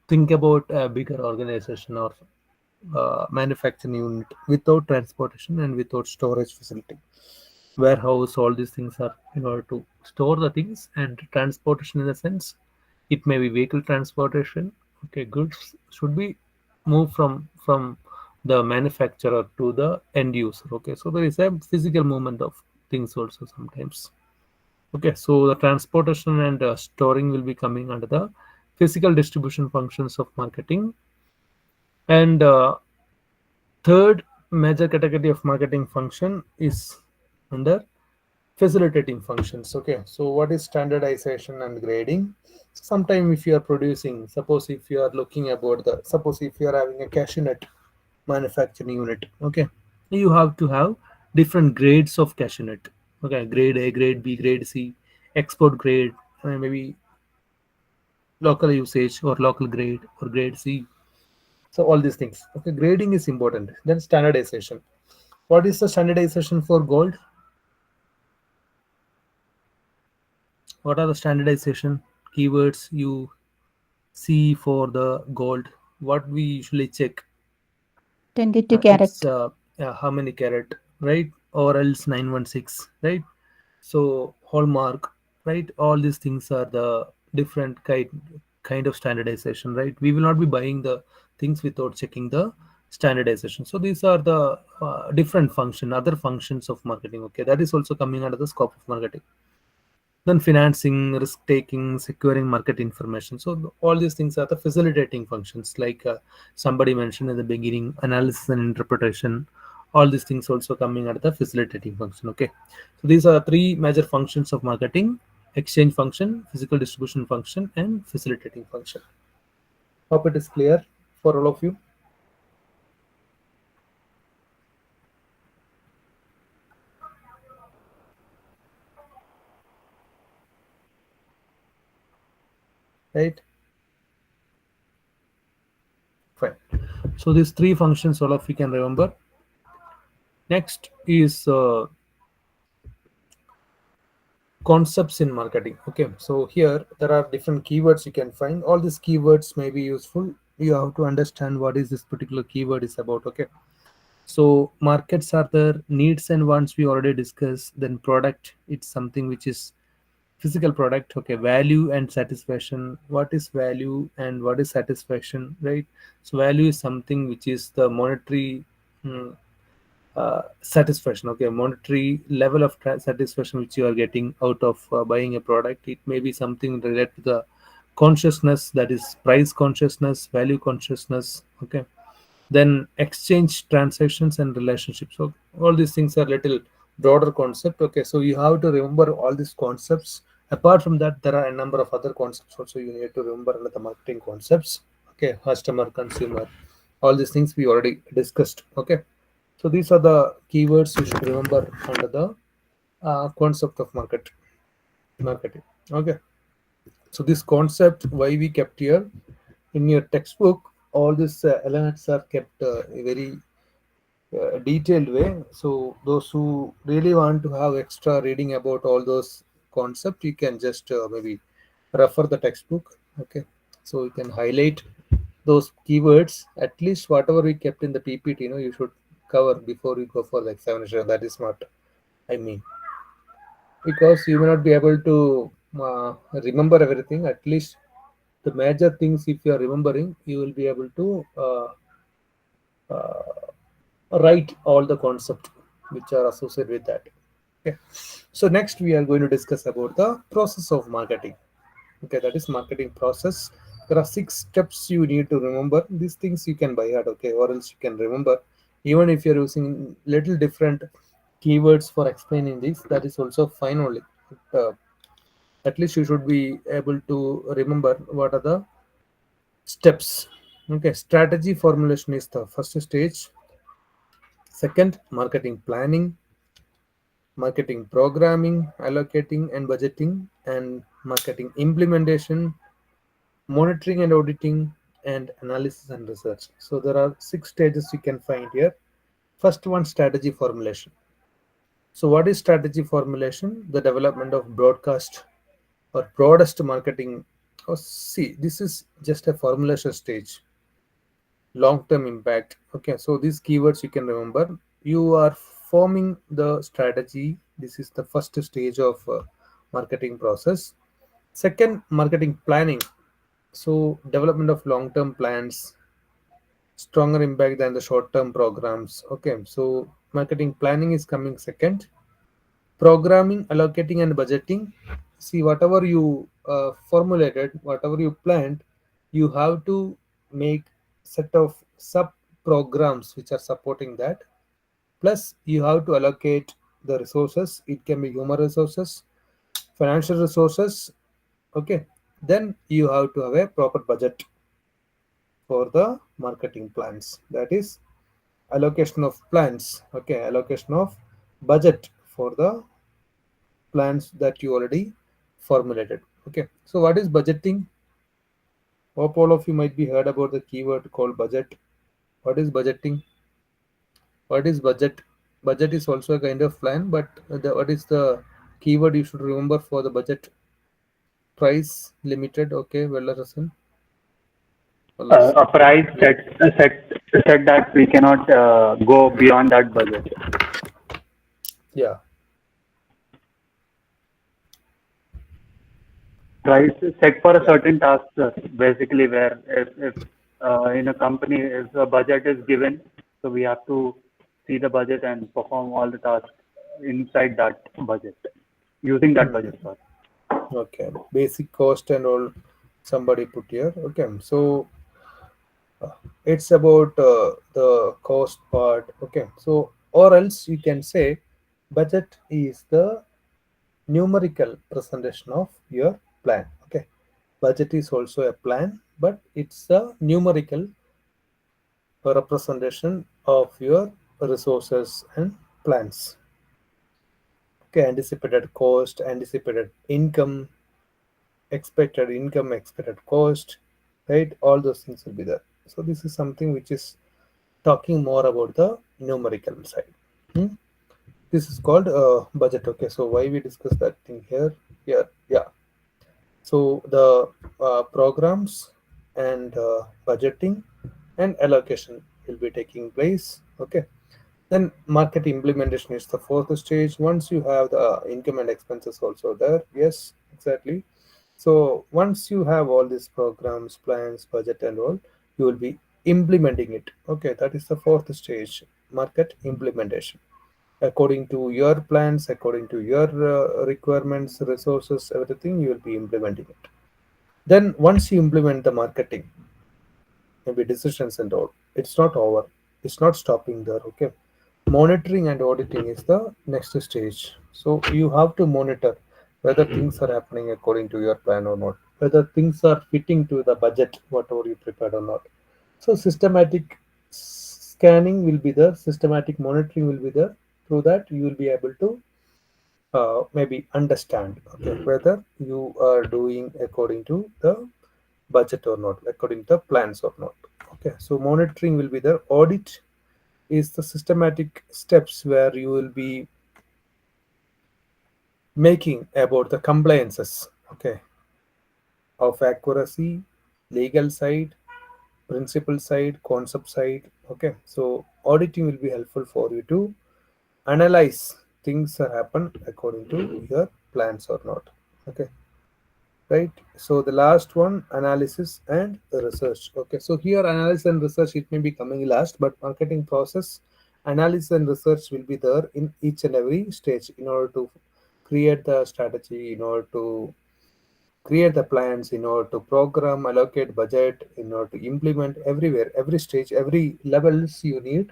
[SPEAKER 13] think about a bigger organization or manufacturing unit without transportation and without storage facility. Warehouse, all these things are in order to store the things, and transportation in the sense it may be vehicle transportation. Okay, goods should be moved from the manufacturer to the end user. Okay, so there is a physical movement of things also sometimes. Okay, so the transportation and storing will be coming under the physical distribution functions of marketing. And third major category of marketing function is under facilitating functions. Okay, so what is standardization and grading? Sometime if you are producing, suppose if you are looking about the, suppose if you are having a cashew nut manufacturing unit. Okay, you have to have different grades of cashew nut. Okay, grade A, grade B, grade C, export grade, maybe local usage or local grade or grade C. So all these things. Okay, grading is important. Then standardization. What is the standardization for gold? What are the standardization keywords you see for the gold? What we usually check?
[SPEAKER 2] 22
[SPEAKER 13] It's
[SPEAKER 2] carat.
[SPEAKER 13] how many carat, right? Or else 916, right? So hallmark, right? All these things are the different kind of standardization, right? We will not be buying the things without checking the standardization. So these are the different function, other functions of marketing. Okay, that is also coming under the scope of marketing. Then financing, risk taking, securing market information. So all these things are the facilitating functions, like somebody mentioned in the beginning, analysis and interpretation. All these things also coming under the facilitating function. Okay, so these are three major functions of marketing: exchange function, physical distribution function, and facilitating function. Hope it is clear for all of you. Right? Fine. So these three functions all of you can remember. Next is concepts in marketing. Okay, so here there are different keywords you can find. All these keywords may be useful. You have to understand what is this particular keyword is about. Okay, so markets are the needs and wants we already discussed. Then product, it's something which is physical product. Okay, value and satisfaction. What is value and what is satisfaction, right? So value is something which is the monetary satisfaction. Okay, monetary level of satisfaction which you are getting out of buying a product. It may be something related to the consciousness, that is price consciousness, value consciousness. Okay, then exchange transactions and relationships. So all these things are little broader concept. Okay, so you have to remember all these concepts. Apart from that, there are a number of other concepts also you need to remember under the marketing concepts. Okay, customer, consumer, all these things we already discussed. Okay, so these are the keywords you should remember under the concept of marketing. Okay, so this concept why we kept here in your textbook, all these elements are kept a very detailed way. So those who really want to have extra reading about all those concepts, you can just maybe refer the textbook. Okay, so you can highlight those keywords. At least whatever we kept in the PPT, you should cover before you go for the examination. That is what I mean, because you may not be able to remember everything. At least the major things, if you are remembering, you will be able to write all the concepts which are associated with that. Okay, so next we are going to discuss about the process of marketing. Okay, that is marketing process. There are 6 steps you need to remember. These things you can by heart. Okay, or else you can remember. Even if you're using little different keywords for explaining this, that is also fine only. uh, at least you should be able to remember what are the steps. Okay, strategy formulation is the first stage. Second, marketing planning. marketing programming, allocating and budgeting, and marketing implementation, monitoring and auditing, and analysis and research. So there are 6 stages you can find here. First one, strategy formulation. So what is strategy formulation? The development of broadcast or broadest marketing. Oh, see, this is just a formulation stage. Long-term impact. Okay, so these keywords you can remember. You are forming the strategy. This is the first stage of marketing process. Second, marketing planning. So development of long-term plans, stronger impact than the short-term programs. Okay, so marketing planning is coming second. Programming, allocating, and budgeting. See, whatever you formulated, whatever you planned, you have to make set of sub programs which are supporting that. Plus, you have to allocate the resources. It can be human resources, financial resources. Okay, then you have to have a proper budget for the marketing plans. That is allocation of plans. Okay, allocation of budget for the plans that you already formulated. Okay, so what is budgeting? Hope all of you might be heard about the keyword called budget. What is budgeting? What is budget? Budget is also a kind of plan, but what is the keyword you should remember for the budget? Price limited. Okay, well, Rasan.
[SPEAKER 9] A price set that we cannot go beyond that budget.
[SPEAKER 13] Yeah.
[SPEAKER 9] Price is set for a certain task, sir. Basically, where if in a company if a budget is given, so we have to see the budget and perform all the tasks inside that budget, using that budget. Sorry.
[SPEAKER 13] Okay, basic cost and all somebody put here. Okay, so it's about the cost part. Okay, so or else you can say budget is the numerical presentation of your plan. Okay, budget is also a plan, but it's a numerical representation of your resources and plans. Okay, anticipated cost, anticipated income, expected cost, right? All those things will be there. So this is something which is talking more about the numerical side. This is called budget. Okay, so why we discuss that thing here? Yeah. So the programs and budgeting and allocation will be taking place. Okay, then market implementation is the fourth stage. Once you have the income and expenses also there, yes, exactly. So once you have all these programs, plans, budget, and all, you will be implementing it. Okay, that is the fourth stage, market implementation. According to your plans, according to your requirements, resources, everything, you will be implementing it. Then once you implement the marketing, maybe decisions and all, it's not over. It's not stopping there. Okay, monitoring and auditing is the next stage. So you have to monitor whether things are happening according to your plan or not, whether things are fitting to the budget, whatever you prepared or not. So systematic scanning will be there, systematic monitoring will be there. Through that, you will be able to maybe understand, okay, whether you are doing according to the budget or not, according to the plans or not. Okay, so monitoring will be there. Audit is the systematic steps where you will be making about the compliances, okay, of accuracy, legal side, principle side, concept side. Okay, so auditing will be helpful for you to analyze things that happen according to your plans or not. Okay, right. So the last one, analysis and research. Okay, so here analysis and research, it may be coming last, but marketing process analysis and research will be there in each and every stage in order to create the strategy, in order to create the plans, in order to program, allocate budget, in order to implement. Everywhere, every stage, every levels, you need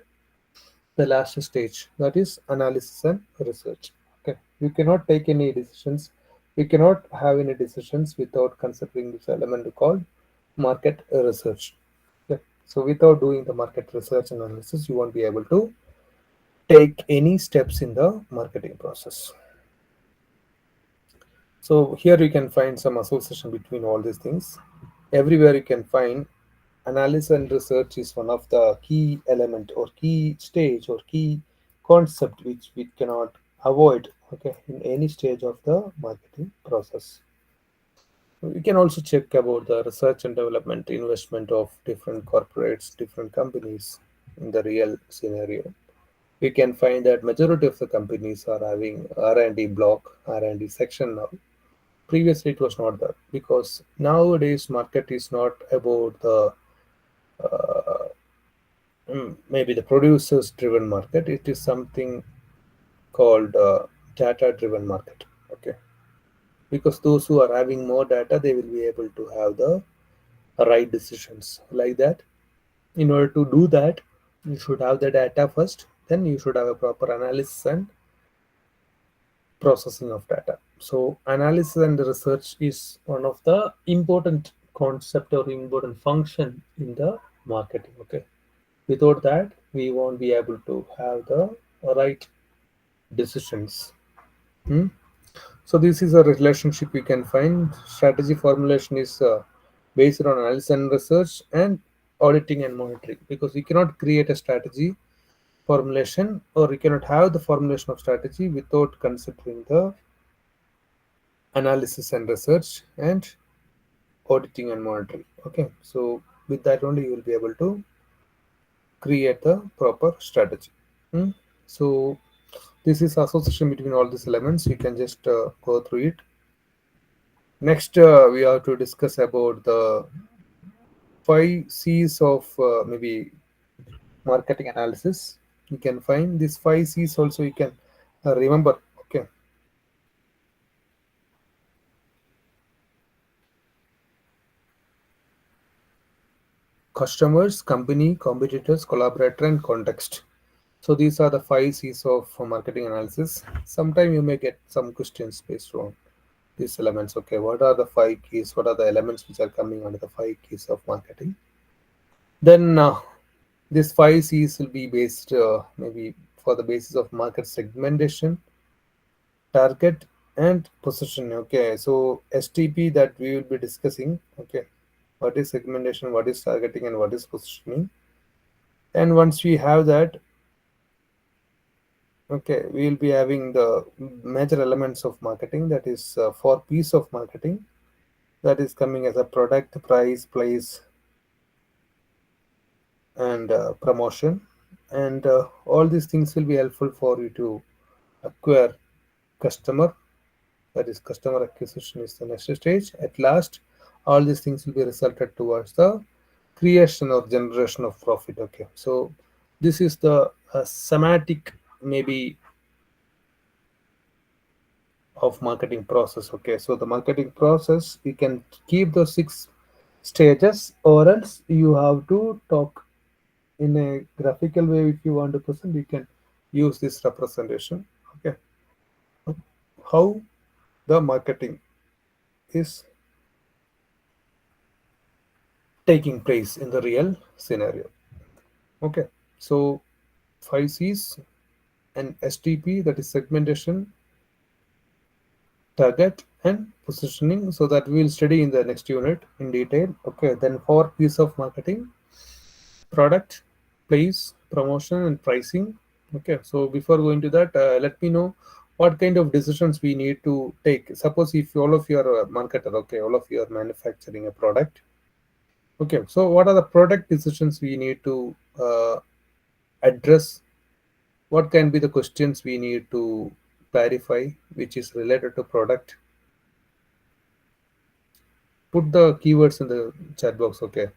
[SPEAKER 13] the last stage, that is analysis and research. Okay, you cannot take any decisions, you cannot have any decisions without considering this element called market research. Okay, so without doing the market research and analysis, you won't be able to take any steps in the marketing process. So here you can find some association between all these things. Everywhere you can find analysis and research is one of the key element or key stage or key concept which we cannot avoid, okay, in any stage of the marketing process. We can also check about the research and development investment of different corporates, different companies in the real scenario. We can find that majority of the companies are having R&D block, R&D section now. Previously it was not that, because nowadays market is not about the uh, maybe the producers driven market. It is something called data driven market, okay, because those who are having more data, they will be able to have the right decisions like that. In order to do that, you should have the data first, then you should have a proper analysis and processing of data. So analysis and research is one of the important concept or important function in the marketing, okay. Without that, we won't be able to have the right decisions. Hmm? So this is a relationship we can find. Strategy formulation is based on analysis and research and auditing and monitoring, because we cannot create a strategy formulation or we cannot have the formulation of strategy without considering the analysis and research and auditing and monitoring, okay. So with that only you will be able to create the proper strategy. Hmm? So this is association between all these elements. We can just go through it. Next, we have to discuss about the 5 C's of maybe marketing analysis. You can find these 5 C's also. You can remember. Okay. Customers, company, competitors, collaborator, and context. So these are the 5 C's of marketing analysis. Sometime you may get some questions based on these elements. Okay, what are the 5 keys? What are the elements which are coming under the 5 keys of marketing? Then these 5 C's will be based maybe for the basis of market segmentation, target, and positioning. Okay, so STP that we will be discussing. Okay, what is segmentation, what is targeting, and what is positioning. And once we have that, okay, we will be having the major elements of marketing, that is 4 P's of marketing, that is coming as a product, price, place, and promotion. And all these things will be helpful for you to acquire customer, that is customer acquisition is the next stage. At last, all these things will be resulted towards the creation or generation of profit, okay. So this is the semantic maybe of marketing process, okay. So the marketing process, you can keep those 6 stages, or else you have to talk in a graphical way. If you want to present, you can use this representation, okay, how the marketing is taking place in the real scenario, okay. So 5 C's and STP, that is segmentation, target, and positioning, so that we will study in the next unit in detail, okay. Then 4 P's of marketing: product, place, promotion, and pricing, okay. So before going to that, let me know what kind of decisions we need to take. Suppose if all of you are a marketer, okay, all of you are manufacturing a product, okay. So what are the product decisions we need to address? What can be the questions we need to clarify which is related to product? Put the keywords in the chat box, okay.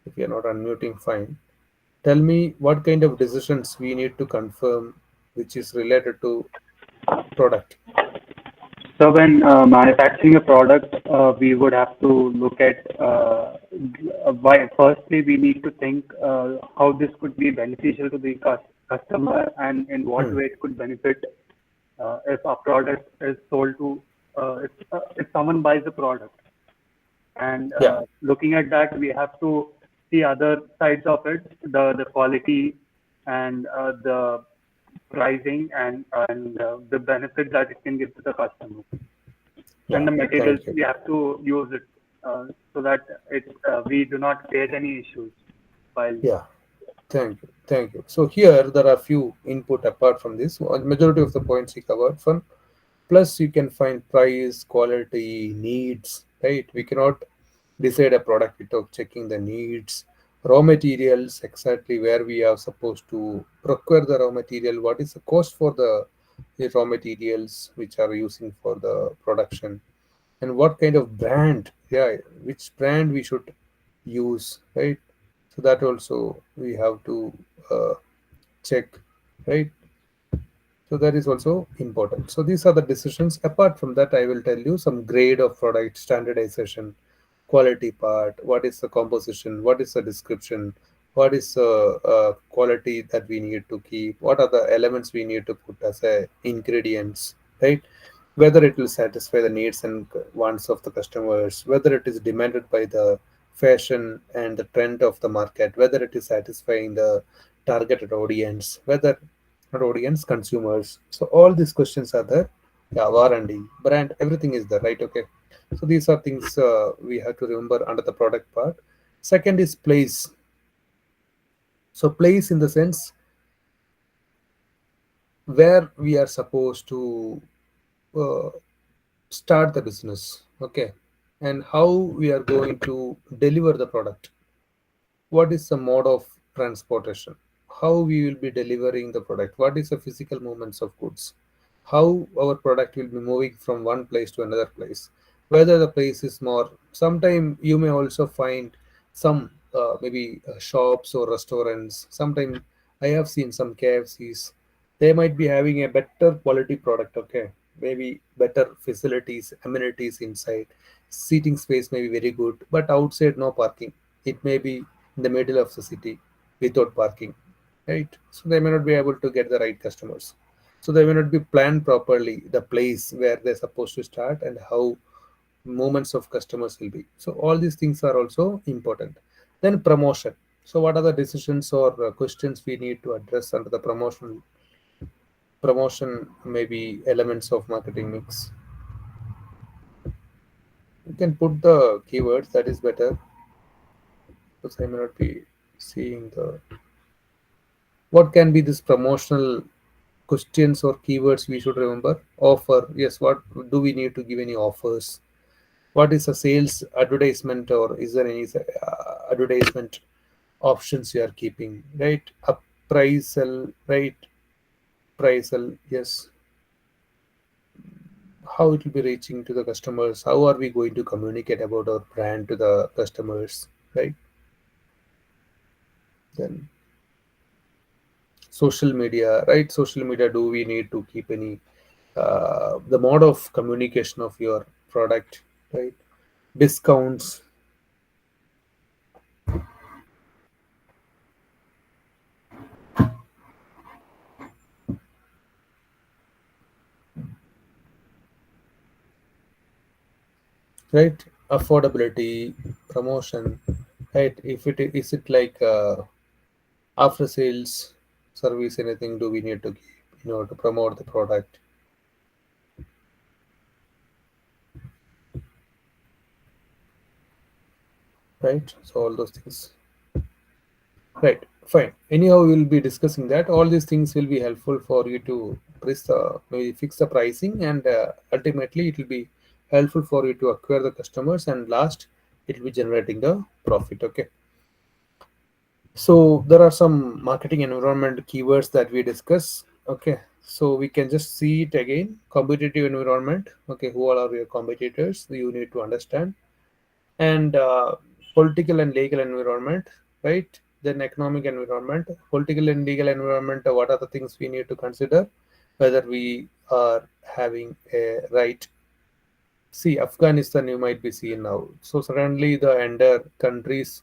[SPEAKER 13] If you're not unmuting, fine. Tell me what kind of decisions we need to confirm which is related to product.
[SPEAKER 9] So when manufacturing a product, we would have to look at why. Firstly, we need to think how this could be beneficial to the customer, and in what way it could benefit if a product is sold to if someone buys the product. And looking at that, we have to see other sides of it, the quality and the pricing and the benefit that it can give to the customer.
[SPEAKER 13] Yeah,
[SPEAKER 9] And the materials,
[SPEAKER 13] thank you.
[SPEAKER 9] we have to use it so that we do not face any issues while.
[SPEAKER 13] Yeah, thank you. Thank you. So here there are few input apart from this. Majority of the points he covered. From plus you can find price, quality, needs. Right? We cannot decide a product without checking the needs, raw materials, exactly where we are supposed to procure the raw material. What is the cost for the raw materials which are using for the production, and what kind of brand, yeah, which brand we should use, right? So that also we have to uh, check, right? So that is also important. So these are the decisions. Apart from that, I will tell you some grade of product standardization, quality part, what is the composition, what is the description, what is the quality that we need to keep, what are the elements we need to put as a ingredients, right? Whether it will satisfy the needs and wants of the customers, whether it is demanded by the fashion and the trend of the market, whether it is satisfying the targeted audience, whether not audience, consumers. So all these questions are there. Yeah, warranty, brand, everything is there, right? Okay. So these are things we have to remember under the product part. Second is place. So place in the sense where we are supposed to uh, start the business, okay, and how we are going to deliver the product. What is the mode of transportation, how we will be delivering the product, what is the physical movements of goods, how our product will be moving from one place to another place, whether the place is more, sometime you may also find some maybe shops or restaurants. Sometime I have seen some KFCs, they might be having a better quality product, okay, maybe better facilities, amenities inside, seating space may be very good, but outside no parking. It may be in the middle of the city without parking, right? So they may not be able to get the right customers. So they may not be planned properly the place where they're supposed to start and how movements of customers will be. So all these things are also important. Then promotion. So what are the decisions or questions we need to address under the promotion, maybe elements of marketing mix? You can put the keywords, that is better, because I may not be seeing the. What can be this promotional questions or keywords we should remember? Offer, yes. What do we need to give any offers? What is a sales advertisement, or is there any advertisement options you are keeping? Right, appraisal, right? Appraisal, yes. How it will be reaching to the customers? How are we going to communicate about our brand to the customers? Right. Then social media, right? Social media, do we need to keep any the mode of communication of your product, right? Discounts, right? Affordability, promotion, right? If it is it like after sales service, anything do we need to keep in order to promote the product, right? So all those things. Right, fine. Anyhow, we'll be discussing that. All these things will be helpful for you to maybe fix the pricing, and ultimately it will be helpful for you to acquire the customers, and last, it will be generating the profit. Okay. So there are some marketing environment keywords that we discuss. Okay. So we can just see it again. Competitive environment. Okay. Who all are your competitors? You need to understand. And political and legal environment, right? Then economic environment, political and legal environment, what are the things we need to consider, whether we are having a right. See, Afghanistan you might be seeing now, so suddenly the entire country's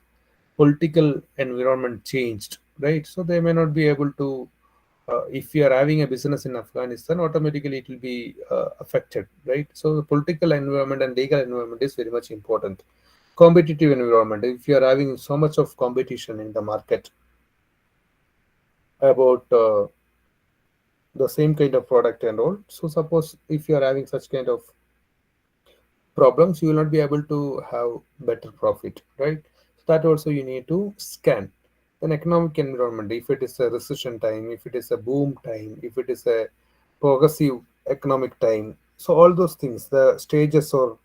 [SPEAKER 13] political environment changed, right? So they may not be able to, if you are having a business in Afghanistan, automatically it will be affected, right? So the political environment and legal environment is very much important. Competitive environment, if you are having so much of competition in the market about the same kind of product and all. So suppose if you are having such kind of problems, you will not be able to have better profit, right? So that also you need to scan. Then economic environment, if it is a recession time, if it is a boom time, if it is a progressive economic time, so all those things, the stages or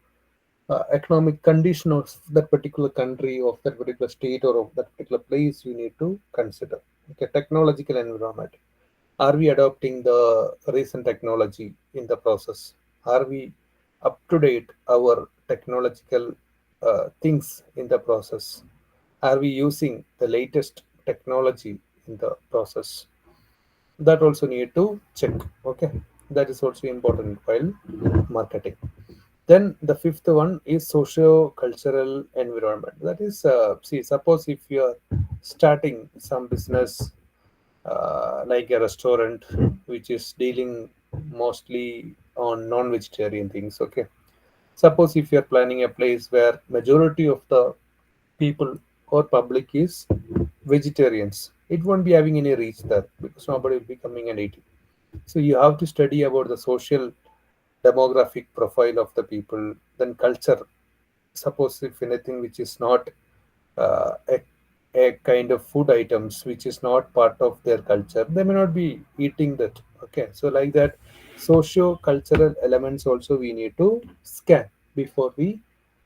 [SPEAKER 13] economic condition of that particular country, of that particular state, or of that particular place, you need to consider. Okay, technological environment. Are we adopting the recent technology in the process? Are we up to date our technological things in the process? Are we using the latest technology in the process? That also need to check. Okay, that is also important while marketing. Then the fifth one is socio-cultural environment. That is, see, suppose if you are starting some business like a restaurant which is dealing mostly on non-vegetarian things. Okay, suppose if you are planning a place where majority of the people or public is vegetarians, it won't be having any reach there because nobody will be coming and eating. So you have to study about the social demographic profile of the people, then culture. Suppose if anything which is not a kind of food items which is not part of their culture, they may not be eating that. Okay, so like that, socio-cultural elements also we need to scan before we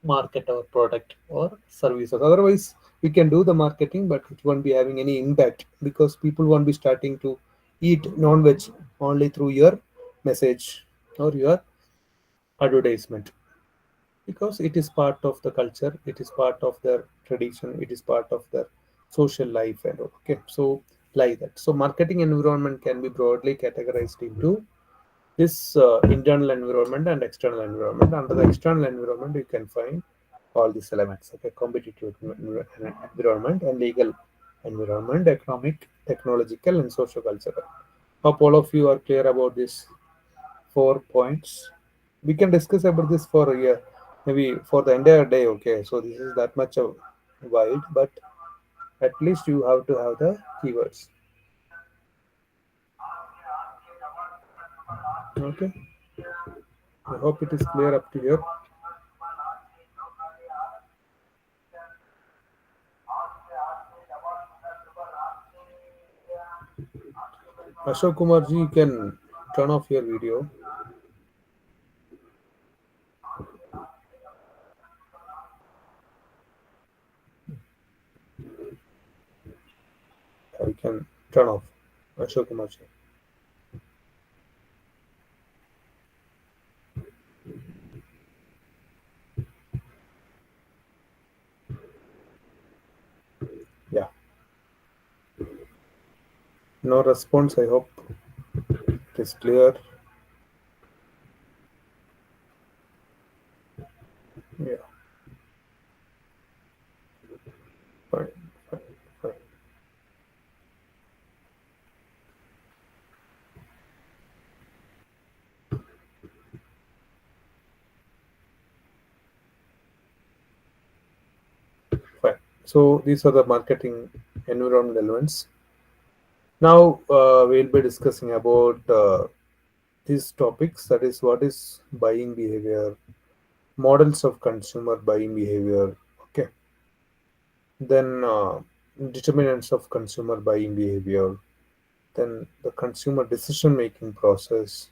[SPEAKER 13] market our product or services. Otherwise, we can do the marketing, but it won't be having any impact because people won't be starting to eat non-veg only through your message or your advertisement, because it is part of the culture, it is part of their tradition, it is part of their social life and all. Okay, so like that. So marketing environment can be broadly categorized into this internal environment and external environment. Under the external environment, you can find all these elements. Okay, competitive environment and legal environment, economic, technological, and social cultural. Hope all of you are clear about this 4 points. We can discuss about this for a year, maybe for the entire day. Okay, so this is that much of wide, but at least you have to have the keywords. Okay, I hope it is clear up to here. Ashok Kumar ji, you can turn off your video. You can turn off. Ashok Kumar ji. Yeah. No response. I hope it is clear. Yeah. Fine. Fine. Fine. Fine. So these are the marketing environment elements. Now we'll be discussing about these topics, that is what is buying behavior, models of consumer buying behavior. Okay, then determinants of consumer buying behavior, then the consumer decision making process,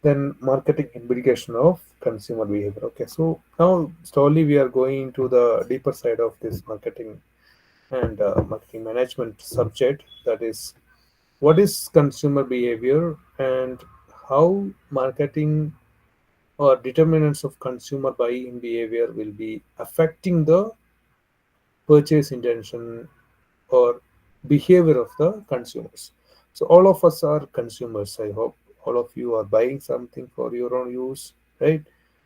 [SPEAKER 13] then marketing implication of consumer behavior. Okay, so now slowly we are going to the deeper side of this marketing and marketing management subject, that is what is consumer behavior and how marketing or determinants of consumer buying behavior will be affecting the purchase intention or behavior of the consumers. So all of us are consumers. I hope all of you are buying something for your own use, right?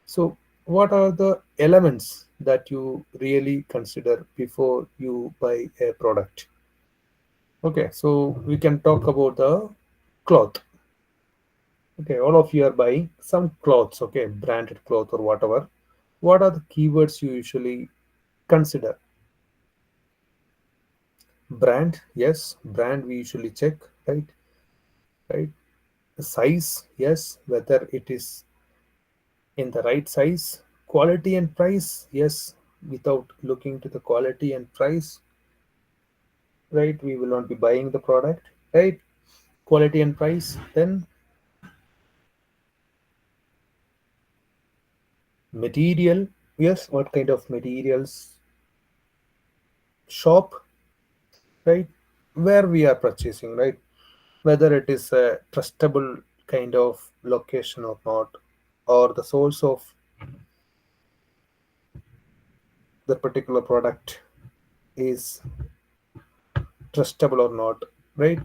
[SPEAKER 13] So what are the elements that you really consider before you buy a product? Okay, so we can talk about the cloth. Okay, all of you are buying some clothes, okay, branded cloth or whatever. What are the keywords you usually consider? Brand, yes, brand we usually check, right? right? The size, yes, whether it is in the right size. Quality and price, yes, without looking to the quality and price, right, we will not be buying the product, right? Quality and price. Then material, yes, what kind of materials. Shop, right, where we are purchasing, right, whether it is a trustable kind of location or not, or the source of the particular product is trustable or not, right?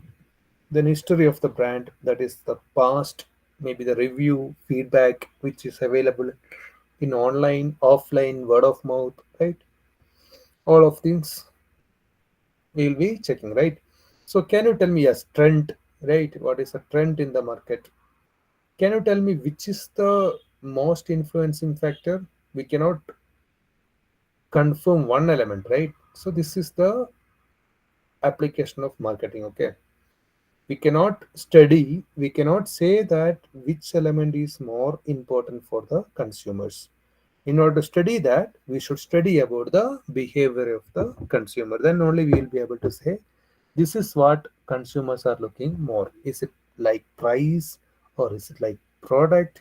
[SPEAKER 13] Then history of the brand, that is the past, maybe the review feedback which is available in online, offline, word of mouth, right? All of things we will be checking, right? So can you tell me a trend, right? What is a trend in the market? Can you tell me which is the most influencing factor? We cannot confirm one element, right? So this is the application of marketing, okay? We cannot say that which element is more important for the consumers. In order to study that, we should study about the behavior of the consumer. Then only we will be able to say this is what consumers are looking more. Is it like price, or is it like product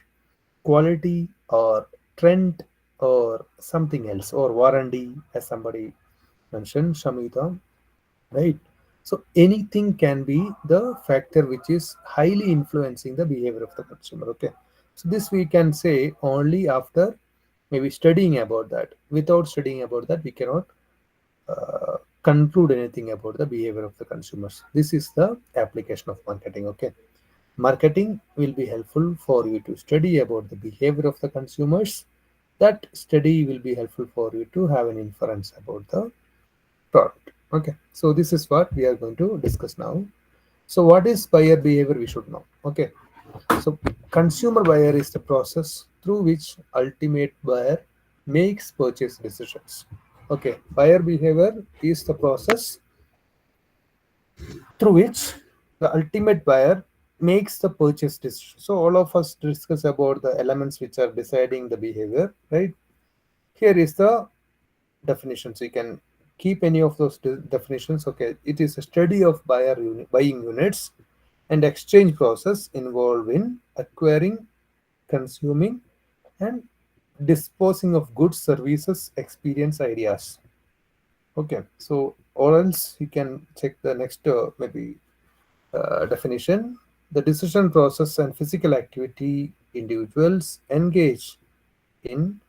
[SPEAKER 13] quality, or trend, or something else, or warranty, as somebody mentioned, Shamita, right? So anything can be the factor which is highly influencing the behavior of the consumer, okay? So this we can say only after maybe studying about that. Without studying about that, we cannot conclude anything about the behavior of the consumers. This is the application of marketing, okay? Marketing will be helpful for you to study about the behavior of the consumers. That study will be helpful for you to have an inference about the product. Okay, so this is what we are going to discuss now. So what is buyer behavior, we should know. Okay, so consumer buyer is the process through which ultimate buyer makes purchase decisions. Okay, buyer behavior is the process through which the ultimate buyer makes the purchase decision. So all of us discuss about the elements which are deciding the behavior, right? Here is the definitions. You can keep any of those definitions. Okay, it is a study of buying units and exchange process involved in acquiring, consuming, and disposing of goods, services, experience, ideas. Okay, so or else you can check the next maybe definition. The decision process and physical activity individuals engage in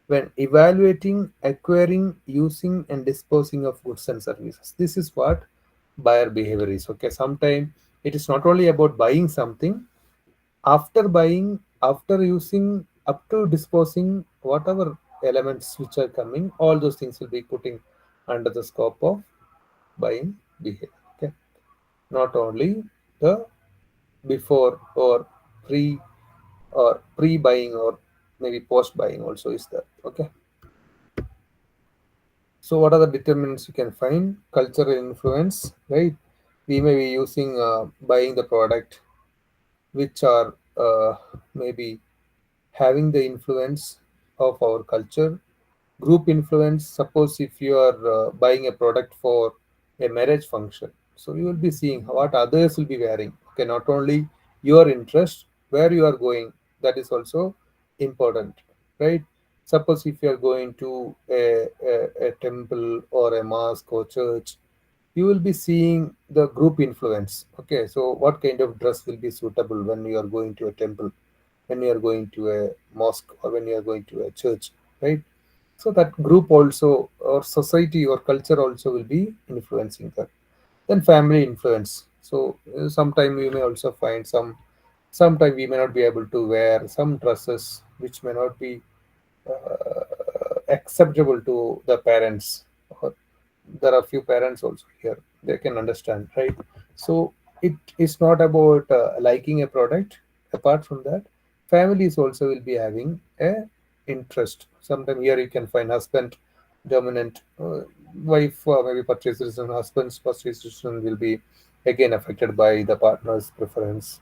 [SPEAKER 13] when evaluating, acquiring, using, and disposing of goods and services. This is what buyer behavior is. Okay, sometimes it is not only about buying something, after buying, after using, up to disposing, whatever elements which are coming, all those things will be putting under the scope of buying behavior. Okay, not only the before or pre or pre-buying or maybe post-buying also is there. Okay. So what are the determinants you can find? Cultural influence, right? We may be using buying the product which are maybe having the influence of our culture. Group influence, suppose if you are buying a product for a marriage function, so you will be seeing what others will be wearing. Okay, not only your interest, where you are going, that is also important, right? Suppose if you are going to a temple or a mosque or church, you will be seeing the group influence. Okay, so what kind of dress will be suitable when you are going to a temple, when you are going to a mosque, or when you are going to a church, right? So that group also, or society or culture also will be influencing that. Then family influence. So sometime we may also find sometime we may not be able to wear some dresses which may not be acceptable to the parents. Or there are few parents also here, they can understand, right? So it is not about liking a product. Apart from that, families also will be having a interest. Sometimes here you can find husband dominant, wife maybe purchase decision, husband's purchase decision will be again affected by the partner's preference.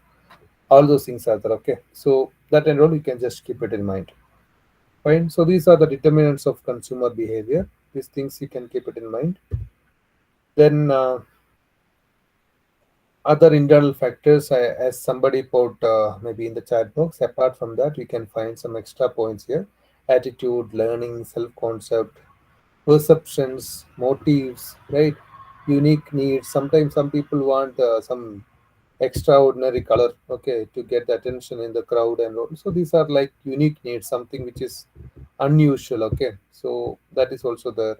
[SPEAKER 13] All those things are there. Okay, so that and all you can just keep it in mind. Fine. So these are the determinants of consumer behavior. These things you can keep it in mind. Then other internal factors, as somebody put maybe in the chat box. Apart from that, we can find some extra points here: attitude, learning, self-concept, perceptions, motives, right? Unique needs. Sometimes some people want some extraordinary color, okay, to get the attention in the crowd and all. So these are like unique needs, something which is unusual, okay. So that is also there.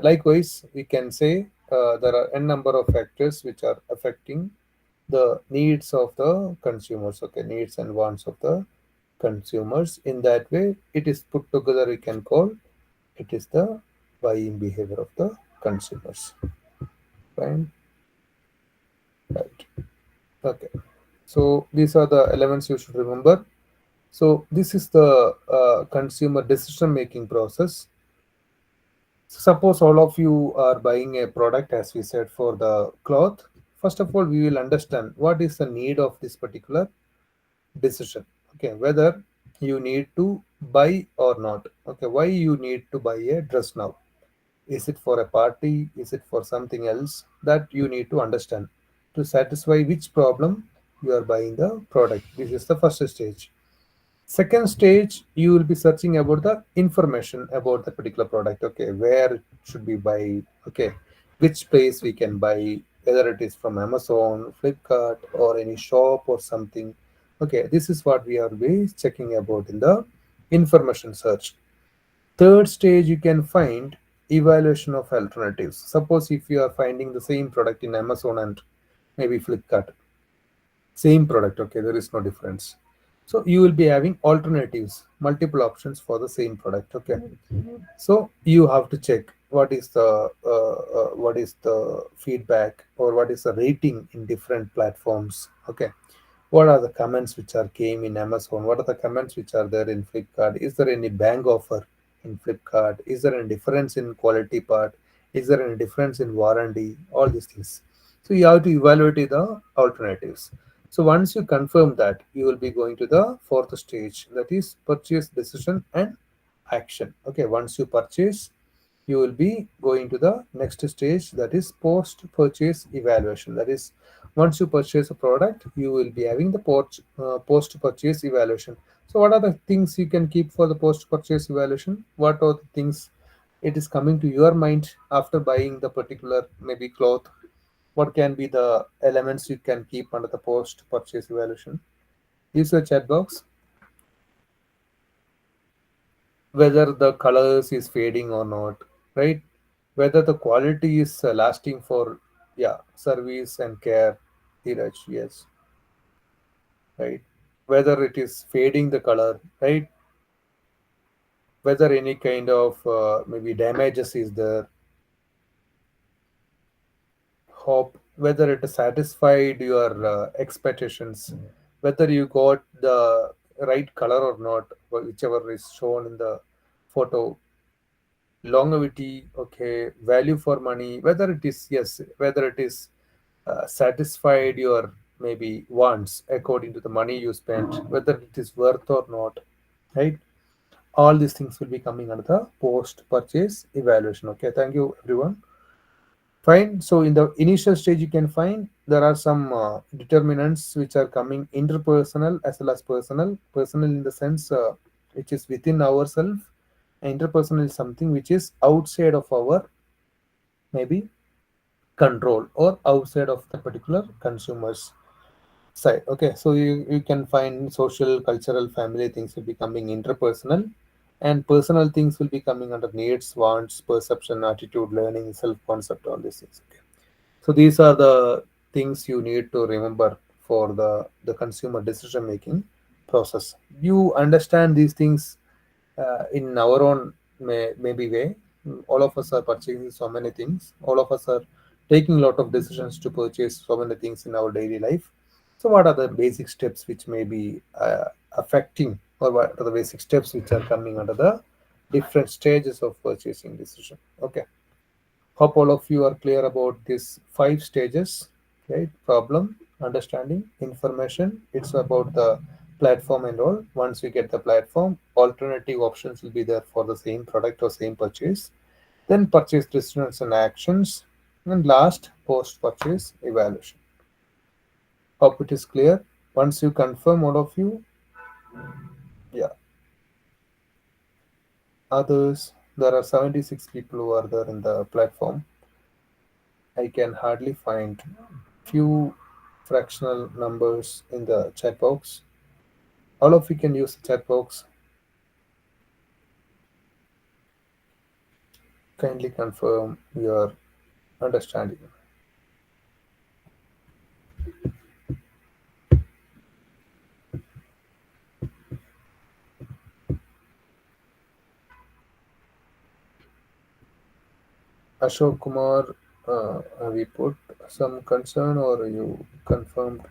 [SPEAKER 13] Likewise, we can say there are n number of factors which are affecting the needs of the consumers, okay, needs and wants of the consumers. In that way, it is put together, we can call it is the buying behavior of the consumers. Fine. Right. Okay. So these are the elements you should remember. So this is the consumer decision making process. Suppose all of you are buying a product, as we said, for the cloth. First of all, we will understand what is the need of this particular decision. Okay, whether you need to buy or not. Okay, why you need to buy a dress now? Is it for a party? Is it for something else? That you need to understand to satisfy which problem you are buying the product. This is the first stage. Second stage, you will be searching about the information about the particular product. Okay, where it should be buy? Okay, which place we can buy, whether it is from Amazon, Flipkart, or any shop or something. Okay, this is what we are be checking about in the information search. Third stage, you can find evaluation of alternatives. Suppose if you are finding the same product in Amazon and maybe Flipkart, same product, okay, there is no difference. So you will be having alternatives, multiple options for the same product, okay. So you have to check what is the feedback or what is the rating in different platforms, okay. What are the comments which are came in Amazon? What are the comments which are there in Flipkart? Is there any bank offer in Flipkart? Is there any difference in quality part? Is there any difference in warranty? All these things. So you have to evaluate the alternatives. So once you confirm that, you will be going to the fourth stage, that is purchase decision and action. Okay, once you purchase, you will be going to the next stage, that is post purchase evaluation. That is, once you purchase a product, you will be having the post purchase evaluation. So what are the things you can keep for the post purchase evaluation? What are the things it is coming to your mind after buying the particular maybe cloth? What can be the elements you can keep under the post purchase evaluation? Use the chat box. Whether the colors is fading or not, right? Whether the quality is lasting for, yeah, service and care. Dheeraj, yes, right. Whether it is fading the color, right? Whether any kind of maybe damages is there. Hope whether it satisfied your expectations, whether you got the right color or not, whichever is shown in the photo. Longevity, okay, value for money, whether it is, yes, whether it is satisfied your maybe wants according to the money you spent, whether it is worth or not, right? All these things will be coming under the post purchase evaluation. Okay, thank you everyone. Fine. So in the initial stage, you can find there are some determinants which are coming interpersonal as well as personal. Personal in the sense which is within ourselves. Interpersonal is something which is outside of our maybe control or outside of the particular consumers side. Okay, so you can find social, cultural, family things will be coming interpersonal, and personal things will be coming under needs, wants, perception, attitude, learning, self-concept, all these things. Okay. So these are the things you need to remember for the consumer decision making process. You understand these things in our own maybe way. All of us are purchasing so many things. All of us are taking a lot of decisions to purchase so many things in our daily life. So what are the basic steps which may be affecting, or what are the basic steps which are coming under the different stages of purchasing decision? Okay. Hope all of you are clear about these 5 stages, right? Problem, understanding information. It's about the platform and all. Once we get the platform, alternative options will be there for the same product or same purchase. Then purchase decisions and actions, and last post purchase evaluation. Hope it is clear. Once you confirm, all of you, yeah. Others, there are 76 people who are there in the platform. I can hardly find few fractional numbers in the chat box. All of you can use the chat box. Kindly confirm your understanding. Ashok Kumar, have you put some concern or you confirmed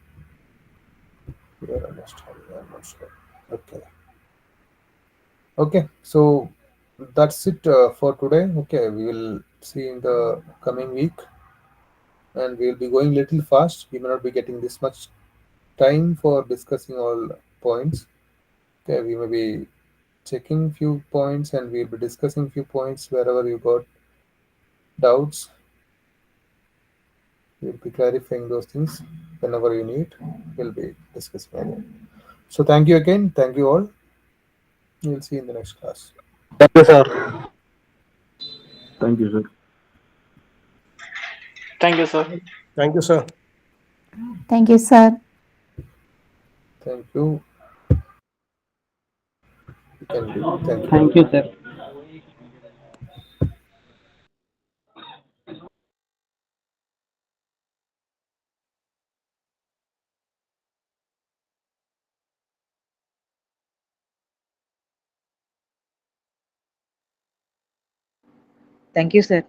[SPEAKER 13] your understanding? I'm not sure. Okay. Okay, so that's it for today. Okay, we will see in the coming week, and we'll be going little fast. We may not be getting this much time for discussing all points. Okay, we may be checking few points and we'll be discussing few points wherever you got doubts. We'll be clarifying those things whenever you need. We'll be discussing again. So thank you again. Thank you all. We'll see you in the next class.
[SPEAKER 12] Thank you, sir.
[SPEAKER 14] Thank you, sir.
[SPEAKER 12] Thank you, sir.
[SPEAKER 20] Thank you, sir.
[SPEAKER 2] Thank you, sir.
[SPEAKER 13] Thank you. You can do. Thank you.
[SPEAKER 12] Thank you, sir.
[SPEAKER 4] Thank you, sir.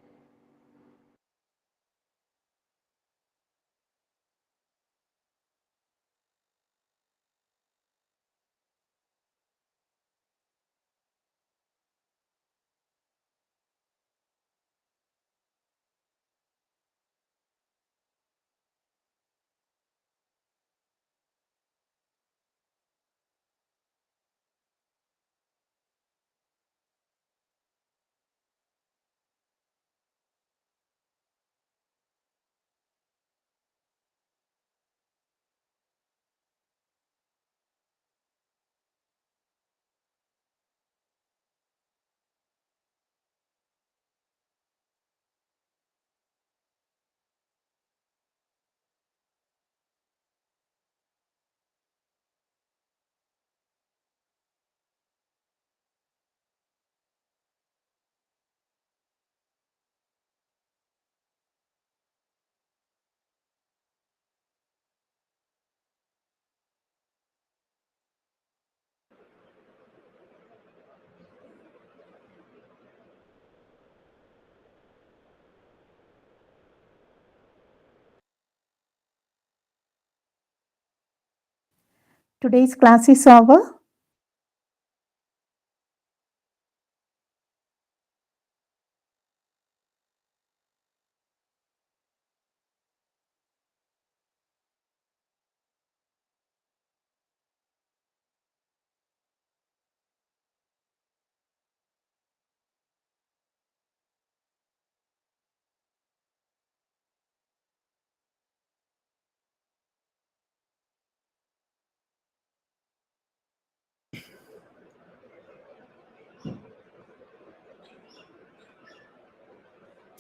[SPEAKER 2] Today's class is over.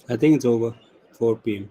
[SPEAKER 22] I think it's over. 4 p.m.